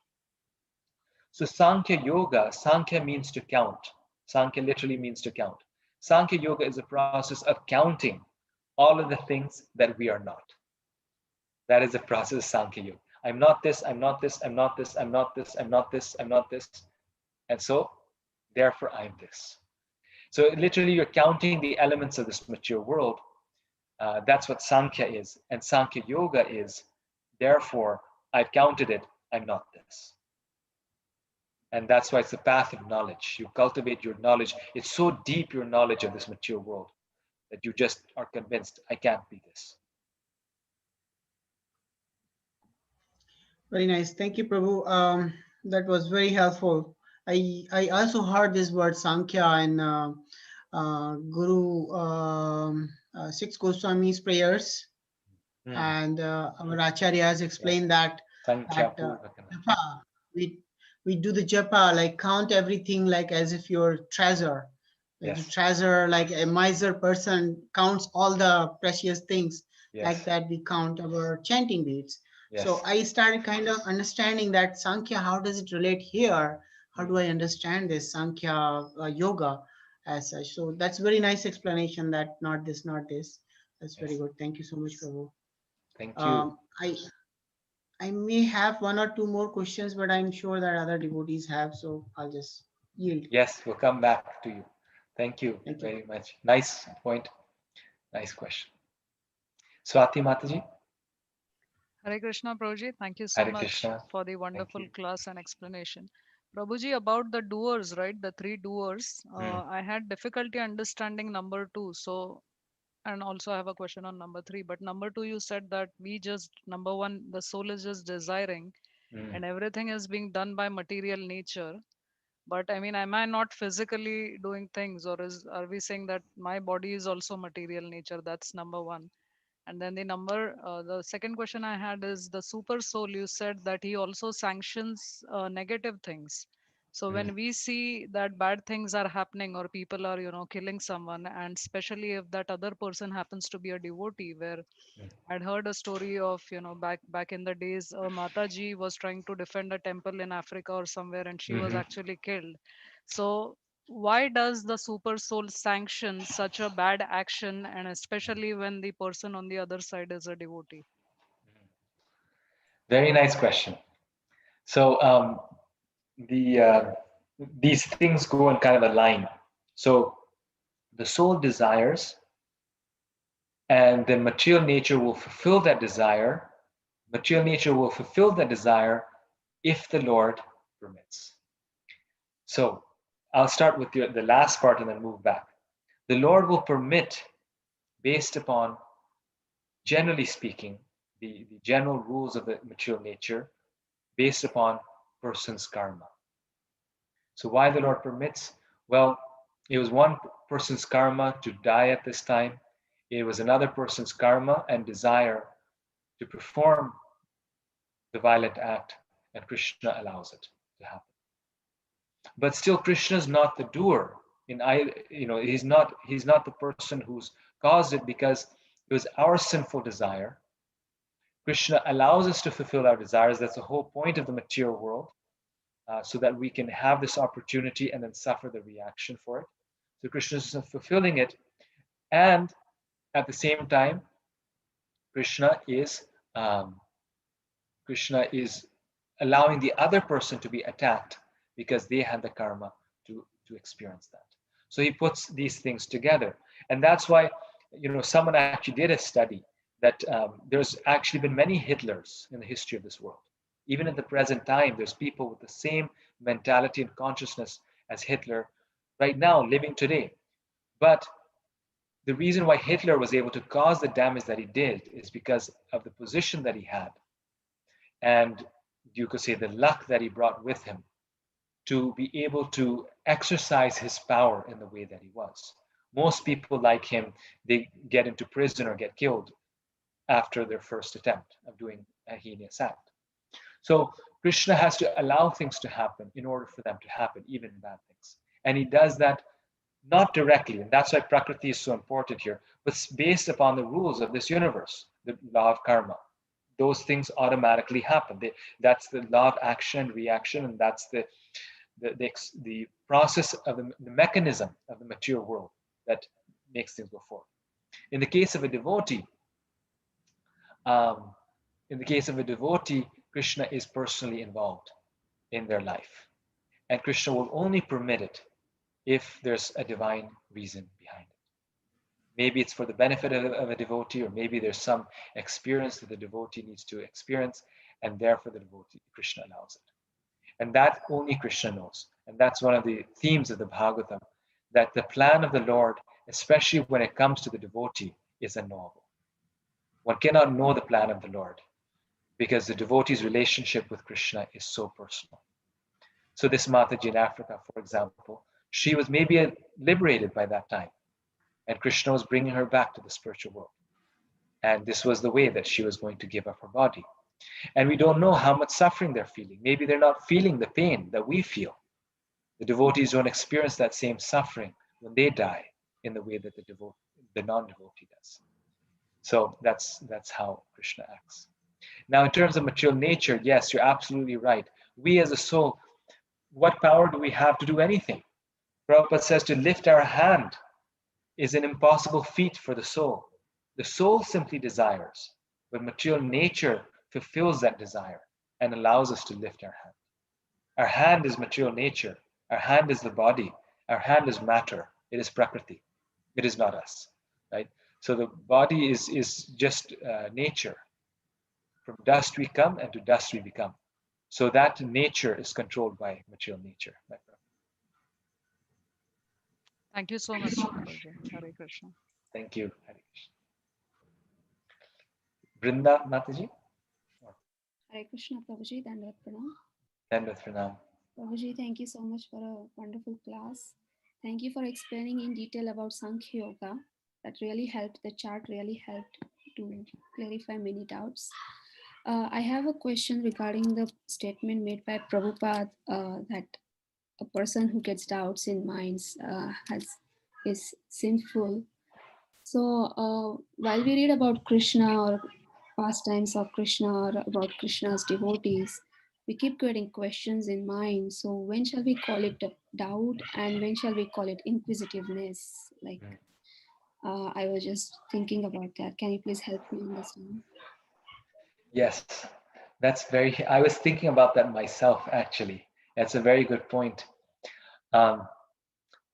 [SPEAKER 2] So Sankhya Yoga, Sankhya means to count. Sankhya literally means to count. Sankhya Yoga is a process of counting all of the things that we are not. That is the process of Sankhya Yoga. I'm not this, I'm not this, I'm not this, I'm not this, I'm not this, I'm not this. And so, therefore, I'm this. So literally, you're counting the elements of this mature world. That's what Sankhya is. And Sankhya Yoga is, therefore, I've counted it, I'm not this. And that's why it's the path of knowledge. You cultivate your knowledge. It's so deep, your knowledge of this mature world, that you just are convinced, I can't be this.
[SPEAKER 5] Very nice. Thank you, Prabhu. That was very helpful. I also heard this word Sankhya in Guru Six Goswami's prayers. And our acharyas explained that japa, we do the japa, like count everything like as if you're treasure. Like you treasure, like a miser person counts all the precious things. Like that we count our chanting beads. So I started kind of understanding that Sankhya, how does it relate here? How do I understand this Sankhya yoga as such? So that's very nice explanation, that not this, not this. That's very good. Thank you so much, Prabhu.
[SPEAKER 2] Thank you.
[SPEAKER 5] I may have one or two more questions, but I'm sure that other devotees have, so I'll just yield.
[SPEAKER 2] Yes, we'll come back to you. Thank you very much. Nice point. Nice question. Swati Mataji.
[SPEAKER 9] Hare Krishna, Prabhuji. Thank you so
[SPEAKER 2] Hare
[SPEAKER 9] much
[SPEAKER 2] Krishna.
[SPEAKER 9] for the wonderful class and explanation. Prabhuji, about the doers, right? The three doers. I had difficulty understanding number 2. So, and also I have a question on number 3. But number 2, you said that number 1, the soul is just desiring, and everything is being done by material nature. But I mean, am I not physically doing things, or are we saying that my body is also material nature? That's number 1. And then the second question I had is the super soul. You said that he also sanctions negative things. So when we see that bad things are happening, or people are, killing someone, and especially if that other person happens to be a devotee, where I'd heard a story of, back in the days, Mataji was trying to defend a temple in Africa or somewhere, and she was actually killed. So why does the super soul sanction such a bad action, and especially when the person on the other side is a devotee?
[SPEAKER 2] Very nice question. So these things go in kind of a line. So the soul desires, and the material nature will fulfill that desire. Material nature will fulfill that desire if the Lord permits. So I'll start with the last part and then move back. The Lord will permit based upon, generally speaking, the general rules of the material nature based upon person's karma. So why the Lord permits? Well, it was one person's karma to die at this time. It was another person's karma and desire to perform the violent act, and Krishna allows it to happen. But still, Krishna is not the doer. He's not the person who's caused it, because it was our sinful desire. Krishna allows us to fulfill our desires. That's the whole point of the material world, so that we can have this opportunity and then suffer the reaction for it. So Krishna is fulfilling it, and at the same time, Krishna is um, Krishna is allowing the other person to be attacked because they had the karma to experience that. So he puts these things together. And that's why, someone actually did a study that there's actually been many Hitlers in the history of this world. Even at the present time, there's people with the same mentality and consciousness as Hitler right now, living today. But the reason why Hitler was able to cause the damage that he did is because of the position that he had, and you could say the luck that he brought with him to be able to exercise his power in the way that he was. Most people like him, they get into prison or get killed after their first attempt of doing a heinous act. So Krishna has to allow things to happen in order for them to happen, even bad things. And he does that not directly, and that's why Prakriti is so important here, but based upon the rules of this universe, the law of karma. Those things automatically happen. That's the law of action and reaction, and that's the process of the mechanism of the material world that makes things go forward. In the case of a devotee, Krishna is personally involved in their life, and Krishna will only permit it if there's a divine reason behind it. Maybe it's for the benefit of a devotee, or maybe there's some experience that the devotee needs to experience, and therefore Krishna allows it. And that only Krishna knows. And that's one of the themes of the Bhagavatam, that the plan of the Lord, especially when it comes to the devotee, is unknowable. One cannot know the plan of the Lord because the devotee's relationship with Krishna is so personal. So this Mataji in Africa, for example, she was maybe liberated by that time, and Krishna was bringing her back to the spiritual world. And this was the way that she was going to give up her body. And we don't know how much suffering they're feeling. Maybe they're not feeling the pain that we feel. The devotees don't experience that same suffering when they die in the way that the non-devotee does. So that's how Krishna acts. Now, in terms of material nature, yes, you're absolutely right. We as a soul, what power do we have to do anything? Prabhupada says to lift our hand is an impossible feat for the soul. The soul simply desires, but material nature fulfills that desire and allows us to lift our hand. Our hand is material nature. Our hand is the body. Our hand is matter. It is Prakriti. It is not us, right? So the body is just nature. From dust we come, and to dust we become. So that nature is controlled by material nature.
[SPEAKER 9] Thank you so much, Prabhuji. Hare Krishna.
[SPEAKER 2] Thank you. Hare Krishna. Brinda Mataji?
[SPEAKER 10] Hare Krishna, Prabhuji. Dandavat Pranam.
[SPEAKER 2] Dandavat Pranam.
[SPEAKER 10] Prabhuji, thank you so much for a wonderful class. Thank you for explaining in detail about Sankhya Yoga. That really helped. The chart really helped to clarify many doubts. I have a question regarding the statement made by Prabhupada that a person who gets doubts in minds is sinful. So while we read about Krishna or pastimes of Krishna or about Krishna's devotees, we keep getting questions in mind. So when shall we call it doubt, and when shall we call it inquisitiveness? Like, I was just thinking about that. Can you please help me understand?
[SPEAKER 2] Yes, I was thinking about that myself, actually. That's a very good point.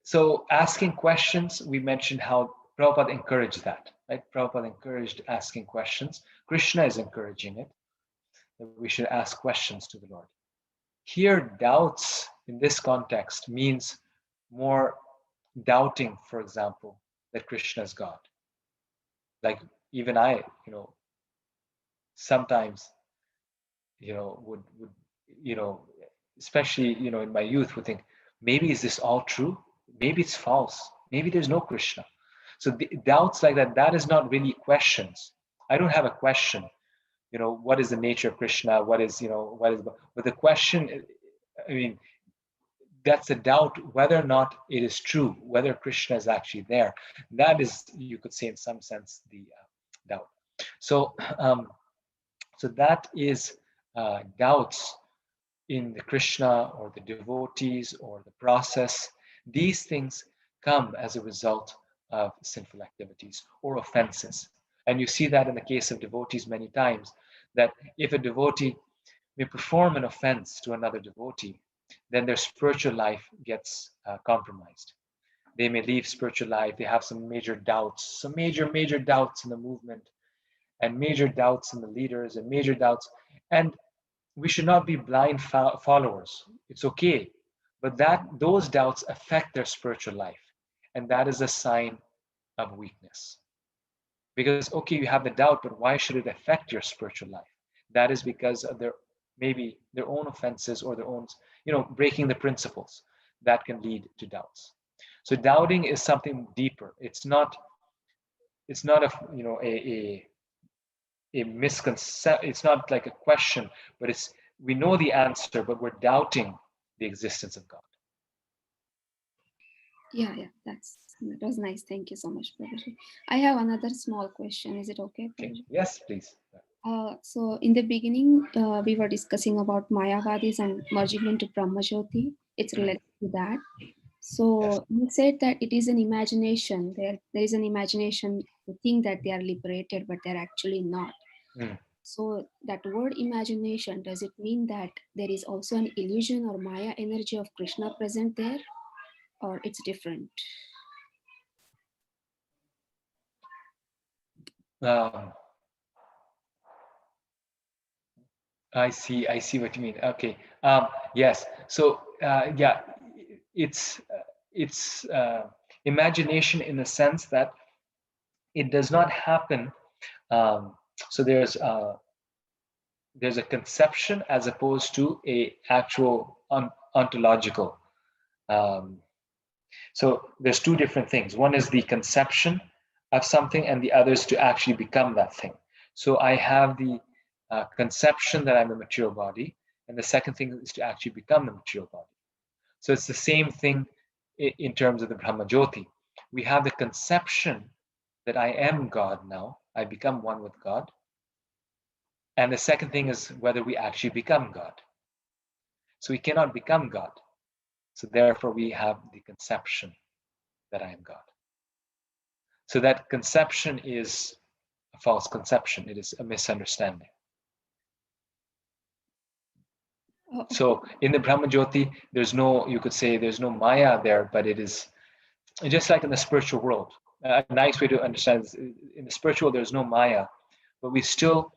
[SPEAKER 2] So asking questions, we mentioned how Prabhupada encouraged that, right? Prabhupada encouraged asking questions. Krishna is encouraging it, that we should ask questions to the Lord. Here, doubts in this context means more doubting, for example, that Krishna is God. Like even I, sometimes, would, especially, in my youth would think, maybe is this all true? Maybe it's false. Maybe there's no Krishna. So the doubts like that, that is not really questions. I don't have a question, what is the nature of Krishna? What is, but the question, I mean, that's a doubt whether or not it is true, whether Krishna is actually there. That is, you could say in some sense, the doubt. So, so that is doubts in the Krishna or the devotees or the process. These things come as a result of sinful activities or offenses. And you see that in the case of devotees many times, that if a devotee may perform an offense to another devotee, then their spiritual life gets compromised. They may leave spiritual life, they have some major doubts, some major doubts in the movement, and major doubts in the leaders, and major doubts. And we should not be blind followers. It's okay. But those doubts affect their spiritual life. And that is a sign of weakness. Because, okay, you have the doubt, but why should it affect your spiritual life? That is because of maybe their own offenses or their own, breaking the principles that can lead to doubts. So doubting is something deeper. It's not a misconception. It's not like a question, but we know the answer, but we're doubting the existence of God.
[SPEAKER 10] Yeah, that was nice. Thank you so much, Prabhuji. I have another small question. Is it okay, Prabhuji?
[SPEAKER 2] Okay. Yes, please.
[SPEAKER 10] So in the beginning, we were discussing about Mayavadis and merging into Brahmajyoti. It's related to that. So
[SPEAKER 2] Yes.
[SPEAKER 10] you said that it is an imagination. There is an imagination to think that they are liberated, but they're actually not. So that word imagination, does it mean that there is also an illusion or Maya energy of Krishna present there, or it's different?
[SPEAKER 2] I see what you mean. Okay. Yes. So yeah, it's imagination in the sense that it does not happen. So there's a conception as opposed to a actual ontological. So there's two different things. One is the conception of something, and the other is to actually become that thing. So I have the conception that I'm a material body, and the second thing is to actually become the material body. So it's the same thing in terms of the Brahma Jyoti. We have the conception that I am God now, I become one with God. And the second thing is whether we actually become God. So we cannot become God. So therefore we have the conception that I am God. So that conception is a false conception. It is a misunderstanding. So in the Brahma Jyoti, you could say there's no Maya there, but it is just like in the spiritual world. A nice way to understand is in the spiritual world, there's no Maya, but we still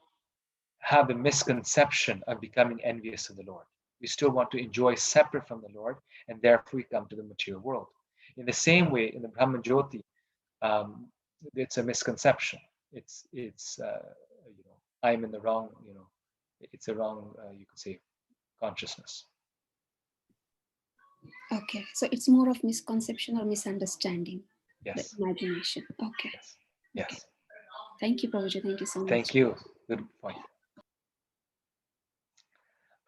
[SPEAKER 2] have the misconception of becoming envious of the Lord. We still want to enjoy separate from the Lord, and therefore we come to the material world. In the same way, in the Brahma Jyoti, it's a misconception. It's I'm in the wrong, it's a wrong, you could say, consciousness.
[SPEAKER 10] Okay, so it's more of misconception or misunderstanding.
[SPEAKER 2] Yes.
[SPEAKER 10] The imagination. Okay.
[SPEAKER 2] Yes.
[SPEAKER 10] Okay. Thank you, Prabhuji. Thank you so much.
[SPEAKER 2] Thank you. Good point.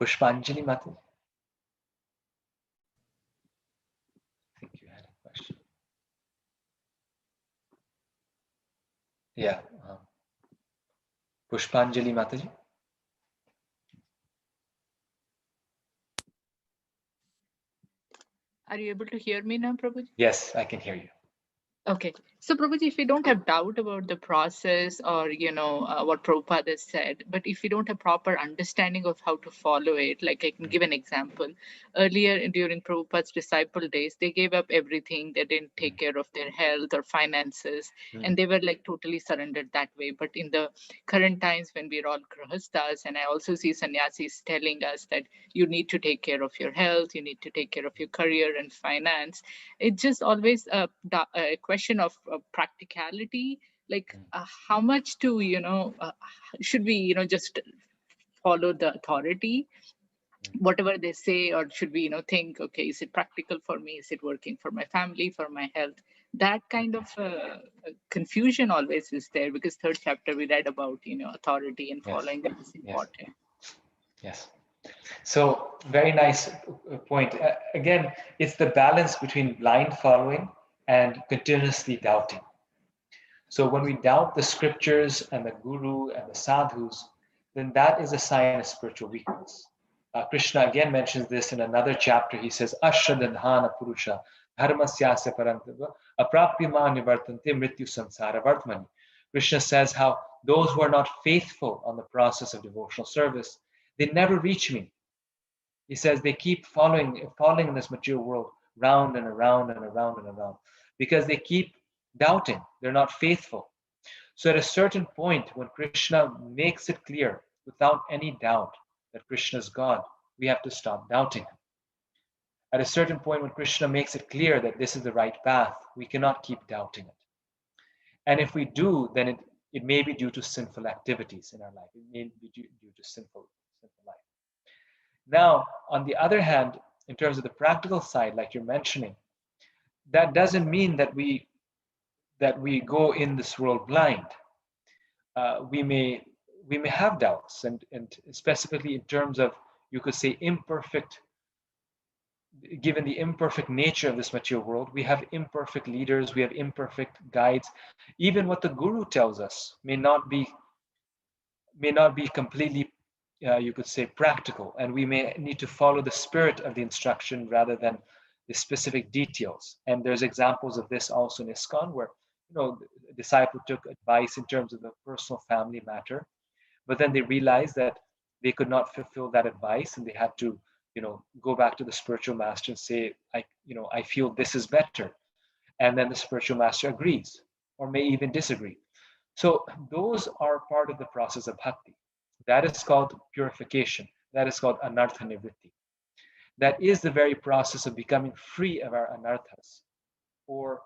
[SPEAKER 2] Pushpanjali Mata. I think you had a question. Yeah. Pushpanjali Mataji.
[SPEAKER 11] Are you able to hear me now, Prabhuji?
[SPEAKER 2] Yes, I can hear you.
[SPEAKER 11] Okay. So, Prabhuji, if we don't have doubt about the process or, what Prabhupada has said, but if we don't have proper understanding of how to follow it, like I can give an example. Earlier during Prabhupada's disciple days, they gave up everything. They didn't take care of their health or finances, and they were like totally surrendered that way. But in the current times when we're all grahastas, and I also see sannyasis telling us that you need to take care of your health, you need to take care of your career and finance. It's just always a question of practicality Like how much to, should we, just follow the authority, whatever they say, or should we, think, okay, is it practical for me? Is it working for my family, for my health? That kind of confusion always is there, because third chapter we read about, authority and following them is important.
[SPEAKER 2] Yes. So very nice point. Again, it's the balance between blind following and continuously doubting. So when we doubt the scriptures and the guru and the sadhus, then that is a sign of spiritual weakness. Krishna again mentions this in another chapter. He says, Ashradhana Purusha Dharmasyasya Parantava Aprapyama Nivartante Mrityu Samsara Vartmani. Krishna says how those who are not faithful on the process of devotional service, they never reach me. He says they keep falling in this material world round and around and around and around because they keep doubting. They're not faithful. So at a certain point, when Krishna makes it clear without any doubt that Krishna is God, we have to stop doubting him. At a certain point, when Krishna makes it clear that this is the right path, we cannot keep doubting it. And if we do, then it may be due to sinful activities in our life. It may be due to sinful life. Now, on the other hand, in terms of the practical side, like you're mentioning, that doesn't mean that we go in this world blind. We may have doubts, and specifically in terms of, you could say, imperfect. Given the imperfect nature of this material world, we have imperfect leaders, we have imperfect guides. Even what the guru tells us may not be completely, you could say, practical, and we may need to follow the spirit of the instruction rather than the specific details. And there's examples of this also in ISKCON, where the disciple took advice in terms of the personal family matter, but then they realized that they could not fulfill that advice, and they had to go back to the spiritual master and say, I feel this is better. And then the spiritual master agrees, or may even disagree. So those are part of the process of bhakti. That is called purification. That is called anartha nivritti. That is the very process of becoming free of our anarthas, or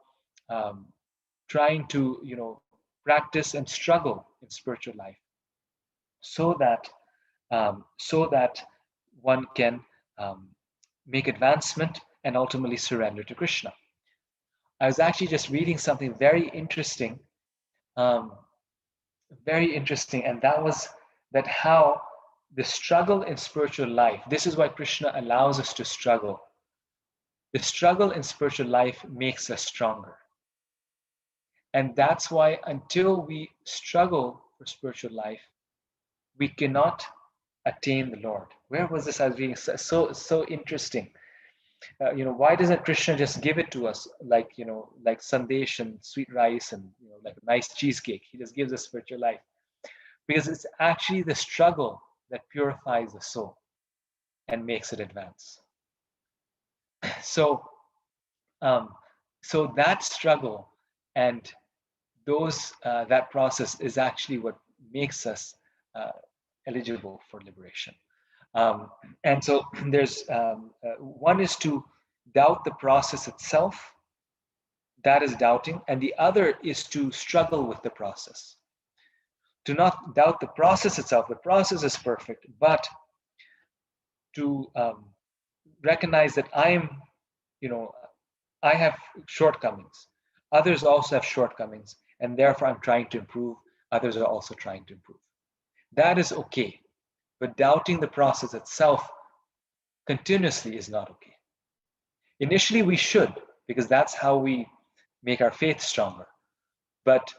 [SPEAKER 2] trying to practice and struggle in spiritual life, so that one can make advancement and ultimately surrender to Krishna. I was actually just reading something very interesting, and that was that how the struggle in spiritual life, this is why Krishna allows us to struggle. The struggle in spiritual life makes us stronger. And that's why until we struggle for spiritual life, we cannot attain the Lord. Where was this I was reading? So interesting. Why doesn't Krishna just give it to us like sandesh and sweet rice and like a nice cheesecake? He just gives us spiritual life, because it's actually the struggle that purifies the soul and makes it advance. So that struggle and that process is actually what makes us eligible for liberation. And so there's one is to doubt the process itself. That is doubting. And the other is to struggle with the process. To not doubt the process itself. The process is perfect, but to recognize that I have shortcomings. Others also have shortcomings, and therefore I'm trying to improve. Others are also trying to improve. That is okay. But doubting the process itself continuously is not okay. Initially, we should, because that's how we make our faith stronger. But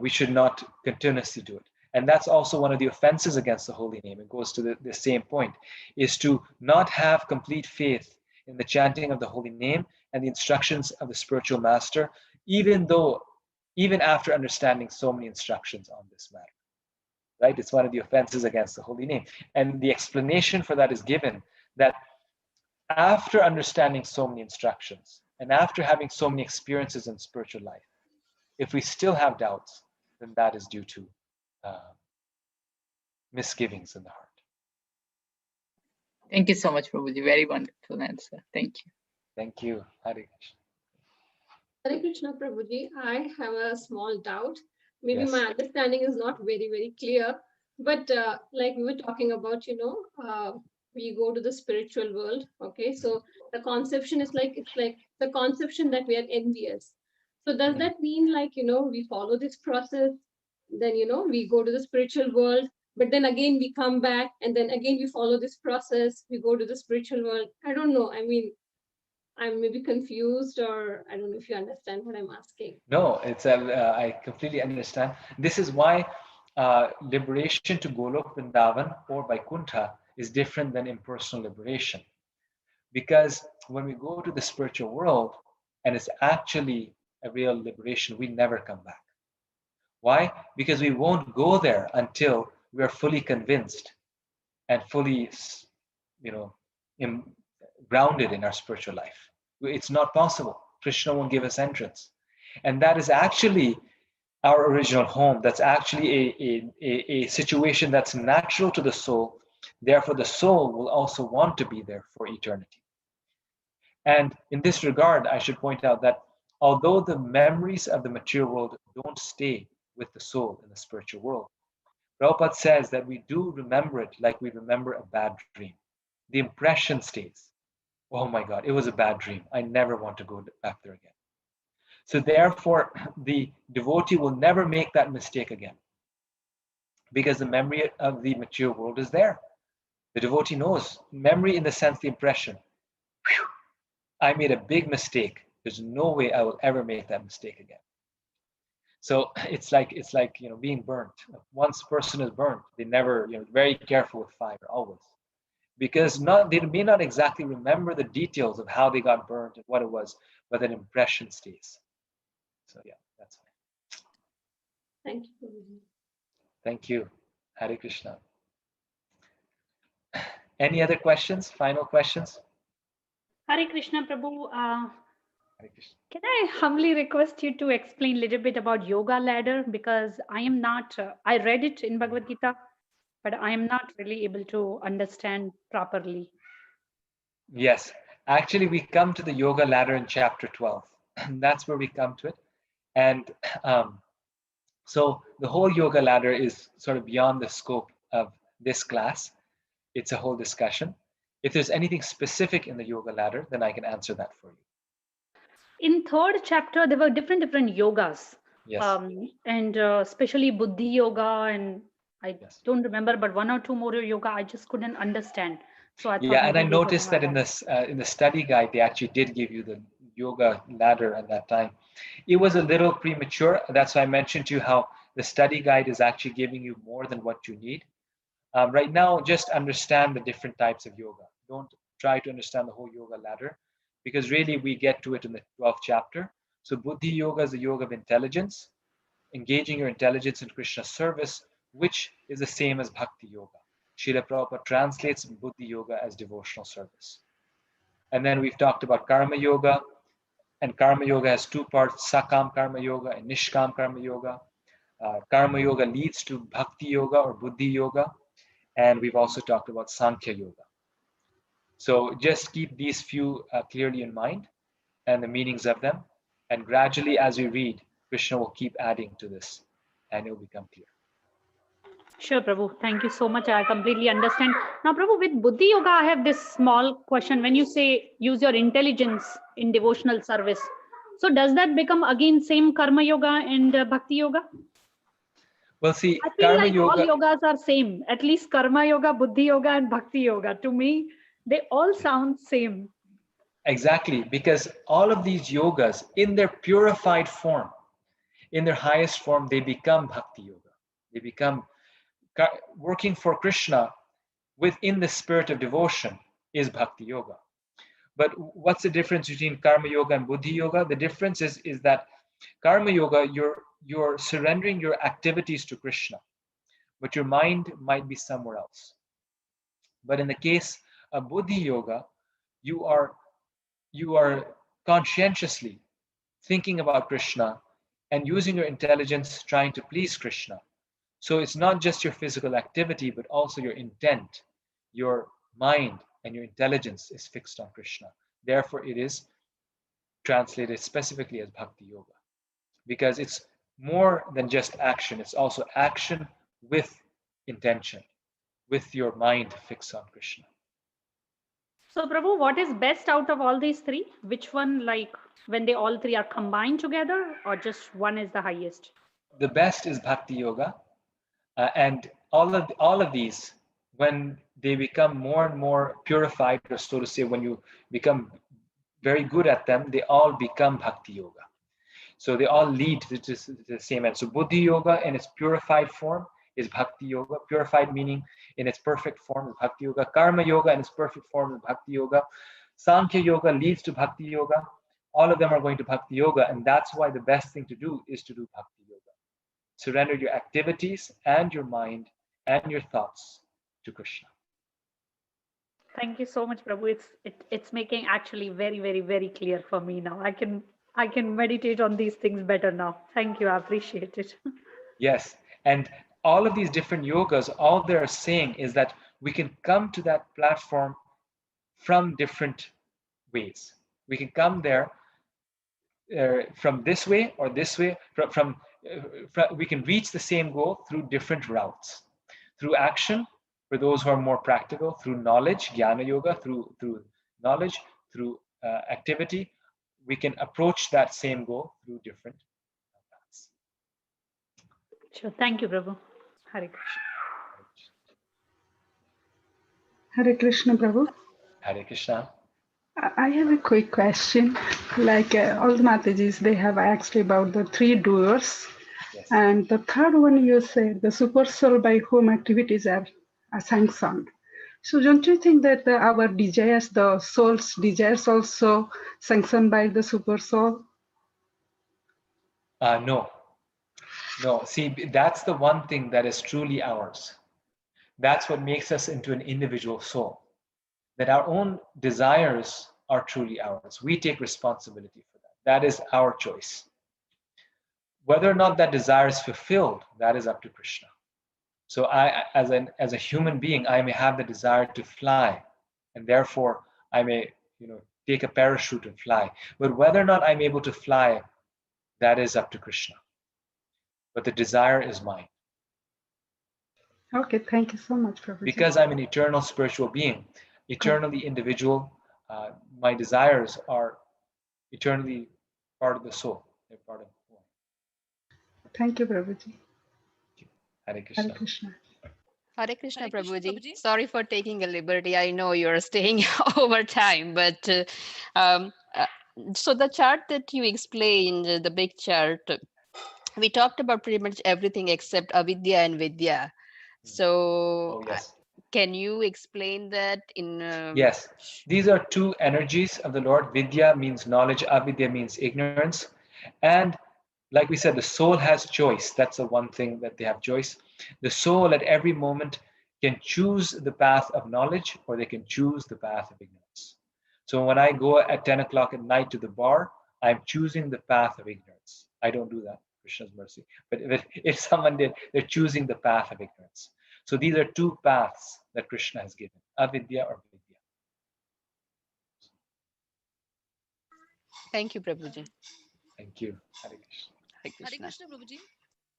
[SPEAKER 2] we should not continuously do it. And that's also one of the offenses against the holy name. It goes to the same point, is to not have complete faith in the chanting of the holy name and the instructions of the spiritual master, even after understanding so many instructions on this matter. Right? It's one of the offenses against the holy name. And the explanation for that is given that after understanding so many instructions and after having so many experiences in spiritual life, if we still have doubts, then that is due to misgivings in the heart.
[SPEAKER 11] Thank you so much, Prabhuji. Very wonderful answer. Thank you.
[SPEAKER 2] Thank you. Hare Krishna.
[SPEAKER 12] Hare Krishna, Prabhuji. I have a small doubt. Maybe
[SPEAKER 2] Yes.
[SPEAKER 12] my understanding is not very, very clear, but like we were talking about, we go to the spiritual world. Okay, so the conception is like, it's like the conception that we are envious. So does that mean like, we follow this process, then, we go to the spiritual world, but then again we come back and then again we follow this process, we go to the spiritual world? I don't know. I mean, I'm maybe confused, or I don't know if you understand what I'm asking.
[SPEAKER 2] No, I completely understand. This is why liberation to Golok Vrindavan or Vaikuntha is different than impersonal liberation. Because when we go to the spiritual world and it's actually a real liberation, we never come back. Why? Because we won't go there until we are fully convinced and fully, grounded in our spiritual life. It's not possible. Krishna won't give us entrance. And that is actually our original home. That's actually a situation that's natural to the soul. Therefore, the soul will also want to be there for eternity. And in this regard, I should point out that although the memories of the material world don't stay with the soul in the spiritual world, Prabhupada says that we do remember it like we remember a bad dream. The impression stays. Oh my God, it was a bad dream. I never want to go back there again. So therefore, the devotee will never make that mistake again, because the memory of the material world is there. The devotee knows. Memory in the sense, the impression. Whew, I made a big mistake. There's no way I will ever make that mistake again. So it's like being burnt. Once a person is burnt, they never, very careful with fire always, because they may not exactly remember the details of how they got burnt and what it was, but an impression stays. So yeah, that's fine.
[SPEAKER 12] Thank you.
[SPEAKER 2] Thank you. Hare Krishna. Any other questions? Final questions?
[SPEAKER 7] Hare Krishna, Prabhu.
[SPEAKER 2] Hare Krishna.
[SPEAKER 7] Can I humbly request you to explain a little bit about yoga ladder? Because I am not, I read it in Bhagavad Gita, but I am not really able to understand properly.
[SPEAKER 2] Yes, actually, we come to the yoga ladder in chapter 12. That's where we come to it. And so the whole yoga ladder is sort of beyond the scope of this class. It's a whole discussion. If there's anything specific in the yoga ladder, then I can answer that for you.
[SPEAKER 7] In third chapter, there were different yogas.
[SPEAKER 2] Yes.
[SPEAKER 7] And especially Buddhi yoga, and I don't remember, but one or two more yoga I just couldn't understand. So I thought,
[SPEAKER 2] yeah, and I
[SPEAKER 7] maybe we were
[SPEAKER 2] noticed that
[SPEAKER 7] talking
[SPEAKER 2] in the study guide, they actually did give you the yoga ladder at that time. It was a little premature. That's why I mentioned to you how the study guide is actually giving you more than what you need. Right now, just understand the different types of yoga. Don't try to understand the whole yoga ladder, because really we get to it in the 12th chapter. So Buddhi yoga is the yoga of intelligence, engaging your intelligence in Krishna's service, which is the same as bhakti yoga. Srila Prabhupada translates Buddhi yoga as devotional service. And then we've talked about karma yoga, and karma yoga has two parts: sakam karma yoga and nishkam karma yoga. Karma yoga leads to bhakti yoga or buddhi yoga, and we've also talked about sankhya yoga. So just keep these few clearly in mind and the meanings of them, and gradually as we read, Krishna will keep adding to this and it will become clear.
[SPEAKER 7] Sure, Prabhu. Thank you so much. I completely understand. Now, Prabhu, with Buddhi Yoga, I have this small question. When you say use your intelligence in devotional service, so does that become again same Karma Yoga and Bhakti Yoga?
[SPEAKER 2] Well, see,
[SPEAKER 7] I feel
[SPEAKER 2] Karma
[SPEAKER 7] like
[SPEAKER 2] Yoga,
[SPEAKER 7] all yogas are same. At least Karma Yoga, Buddhi Yoga, and Bhakti Yoga. To me, they all sound same.
[SPEAKER 2] exactly, because all of these yogas, in their purified form, in their highest form, they become Bhakti Yoga. They become working for Krishna within the spirit of devotion is Bhakti Yoga. But what's the difference between Karma Yoga and Buddhi Yoga? The difference is that Karma Yoga, you're surrendering your activities to Krishna, but your mind might be somewhere else. But in the case of Buddhi Yoga, you are conscientiously thinking about Krishna and using your intelligence trying to please Krishna. So it's not just your physical activity, but also your intent, your mind, and your intelligence is fixed on Krishna. Therefore, it is translated specifically as Bhakti Yoga, because it's more than just action. It's also action with intention, with your mind fixed on Krishna.
[SPEAKER 7] So Prabhu, what is best out of all these three? Which one, like when they all three are combined together, or just one is the highest?
[SPEAKER 2] The best is Bhakti Yoga. And all of these, when they become more and more purified, or so to say, when you become very good at them, they all become Bhakti Yoga. So they all lead to the same end. So Buddhi Yoga in its purified form is Bhakti Yoga. Purified meaning in its perfect form is Bhakti Yoga. Karma Yoga in its perfect form is Bhakti Yoga. Sankhya Yoga leads to Bhakti Yoga. All of them are going to Bhakti Yoga, and that's why the best thing to do is to do Bhakti Yoga. Surrender your activities and your mind and your thoughts to Krishna.
[SPEAKER 7] Thank you so much, Prabhu. It's making actually very, very, very clear for me now. I can meditate on these things better now. Thank you. I appreciate it.
[SPEAKER 2] Yes, and all of these different yogas, all they're saying is that we can come to that platform from different ways. We can come there from this way or this way. We can reach the same goal through different routes. Through action, for those who are more practical, through knowledge, jnana yoga, through knowledge, through activity, we can approach that same goal through different paths.
[SPEAKER 7] Sure. Thank you, Prabhu. Hare Krishna.
[SPEAKER 13] Hare Krishna, Prabhu.
[SPEAKER 2] Hare Krishna.
[SPEAKER 13] I have a quick question. Like all the Matajis, they have asked about the three doers.
[SPEAKER 2] Yes.
[SPEAKER 13] And the third one, you said the super soul by whom activities are sanctioned. So don't you think that our desires, the soul's desires also sanctioned by the super soul?
[SPEAKER 2] No. See, that's the one thing that is truly ours. That's what makes us into an individual soul. That our own desires are truly ours. We take responsibility for that. That is our choice. Whether or not that desire is fulfilled, that is up to Krishna. So I, as a human being, I may have the desire to fly, and therefore I may, take a parachute and fly. But whether or not I'm able to fly, that is up to Krishna. But the desire is mine.
[SPEAKER 13] Okay, thank you so much, Prabhuji.
[SPEAKER 2] Because I'm an eternal spiritual being, eternally individual, my desires are eternally part of the soul. They're part of the soul.
[SPEAKER 13] Thank you, Prabhuji.
[SPEAKER 2] Hare Krishna.
[SPEAKER 13] Hare Krishna.
[SPEAKER 8] Hare Krishna, Prabhuji. Sorry for taking a liberty. I know you're staying over time, but so the chart that you explained, the big chart, we talked about pretty much everything except avidya and vidya. So
[SPEAKER 2] yes.
[SPEAKER 8] Can you explain that in?
[SPEAKER 2] Yes, these are two energies of the Lord. Vidya means knowledge, avidya means ignorance. And like we said, the soul has choice. That's the one thing that they have choice. The soul at every moment can choose the path of knowledge, or they can choose the path of ignorance. So when I go at 10 o'clock at night to the bar, I'm choosing the path of ignorance. I don't do that, Krishna's mercy. But if someone did, they're choosing the path of ignorance. So these are two paths that Krishna has given, avidya or vidya.
[SPEAKER 8] Thank you, Prabhuji.
[SPEAKER 2] Thank you. Hare Krishna.
[SPEAKER 8] Hare Krishna.
[SPEAKER 6] Hare Krishna, Prabhuji.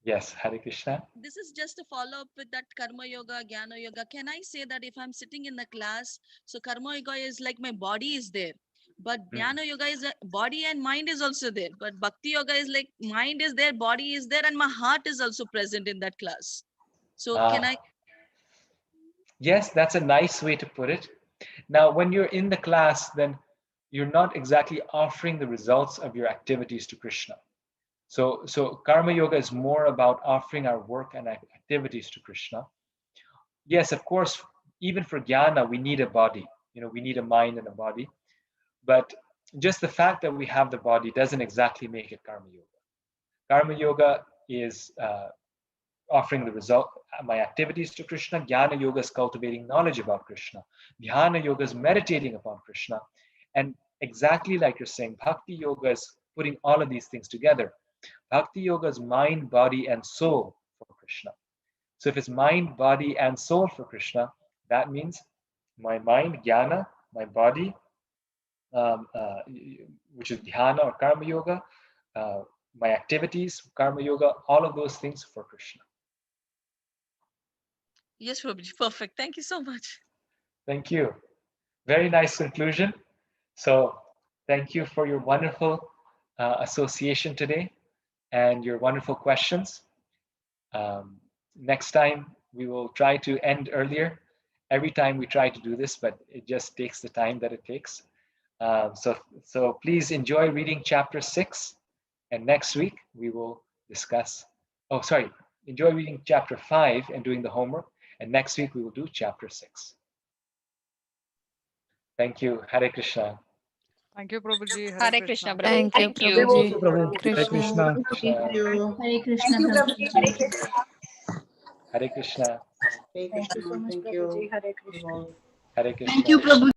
[SPEAKER 2] Yes, Hare Krishna.
[SPEAKER 6] This is just a follow up with that Karma Yoga, Jnana Yoga. Can I say that if I'm sitting in the class, so Karma Yoga is like my body is there, but Jnana Yoga is body and mind is also there, but Bhakti Yoga is like mind is there, body is there, and my heart is also present in that class. So can I?
[SPEAKER 2] Yes, that's a nice way to put it. Now, when you're in the class, then you're not exactly offering the results of your activities to Krishna. So Karma Yoga is more about offering our work and activities to Krishna. Yes, of course, even for Jnana, we need a body. We need a mind and a body. But just the fact that we have the body doesn't exactly make it Karma Yoga. Karma Yoga is offering the result, my activities to Krishna. Jnana Yoga is cultivating knowledge about Krishna. Dhyana Yoga is meditating upon Krishna. And exactly like you're saying, Bhakti Yoga is putting all of these things together. Bhakti Yoga is mind, body, and soul for Krishna. So if it's mind, body, and soul for Krishna, that means my mind, jnana, my body, which is dhyana or karma yoga, my activities, karma yoga, all of those things for Krishna.
[SPEAKER 14] Yes, Prabhuji, perfect. Thank you so much.
[SPEAKER 2] Thank you. Very nice conclusion. So thank you for your wonderful association today and your wonderful questions. Next time, we will try to end earlier. Every time we try to do this, but it just takes the time that it takes. So please enjoy reading chapter 6. And next week, we will discuss, enjoy reading chapter 5 and doing the homework. And next week, we will do chapter 6. Thank you. Hare Krishna.
[SPEAKER 9] Thank you, Prabhuji.
[SPEAKER 8] Hare Krishna, Prabhu.
[SPEAKER 3] Thank you,
[SPEAKER 8] Thank you.
[SPEAKER 3] Prabhuji.
[SPEAKER 15] Prabhu.
[SPEAKER 3] Krishna.
[SPEAKER 15] Krishna.
[SPEAKER 5] Thank you.
[SPEAKER 7] Hare Krishna, Prabhuji.
[SPEAKER 2] Hare Krishna.
[SPEAKER 5] Hare
[SPEAKER 10] Thank you so
[SPEAKER 5] Krishna.
[SPEAKER 10] much,
[SPEAKER 5] Thank
[SPEAKER 10] Prabhuji.
[SPEAKER 5] you.
[SPEAKER 10] Hare Krishna.
[SPEAKER 2] Hare Krishna.
[SPEAKER 6] Thank you, Prabhu.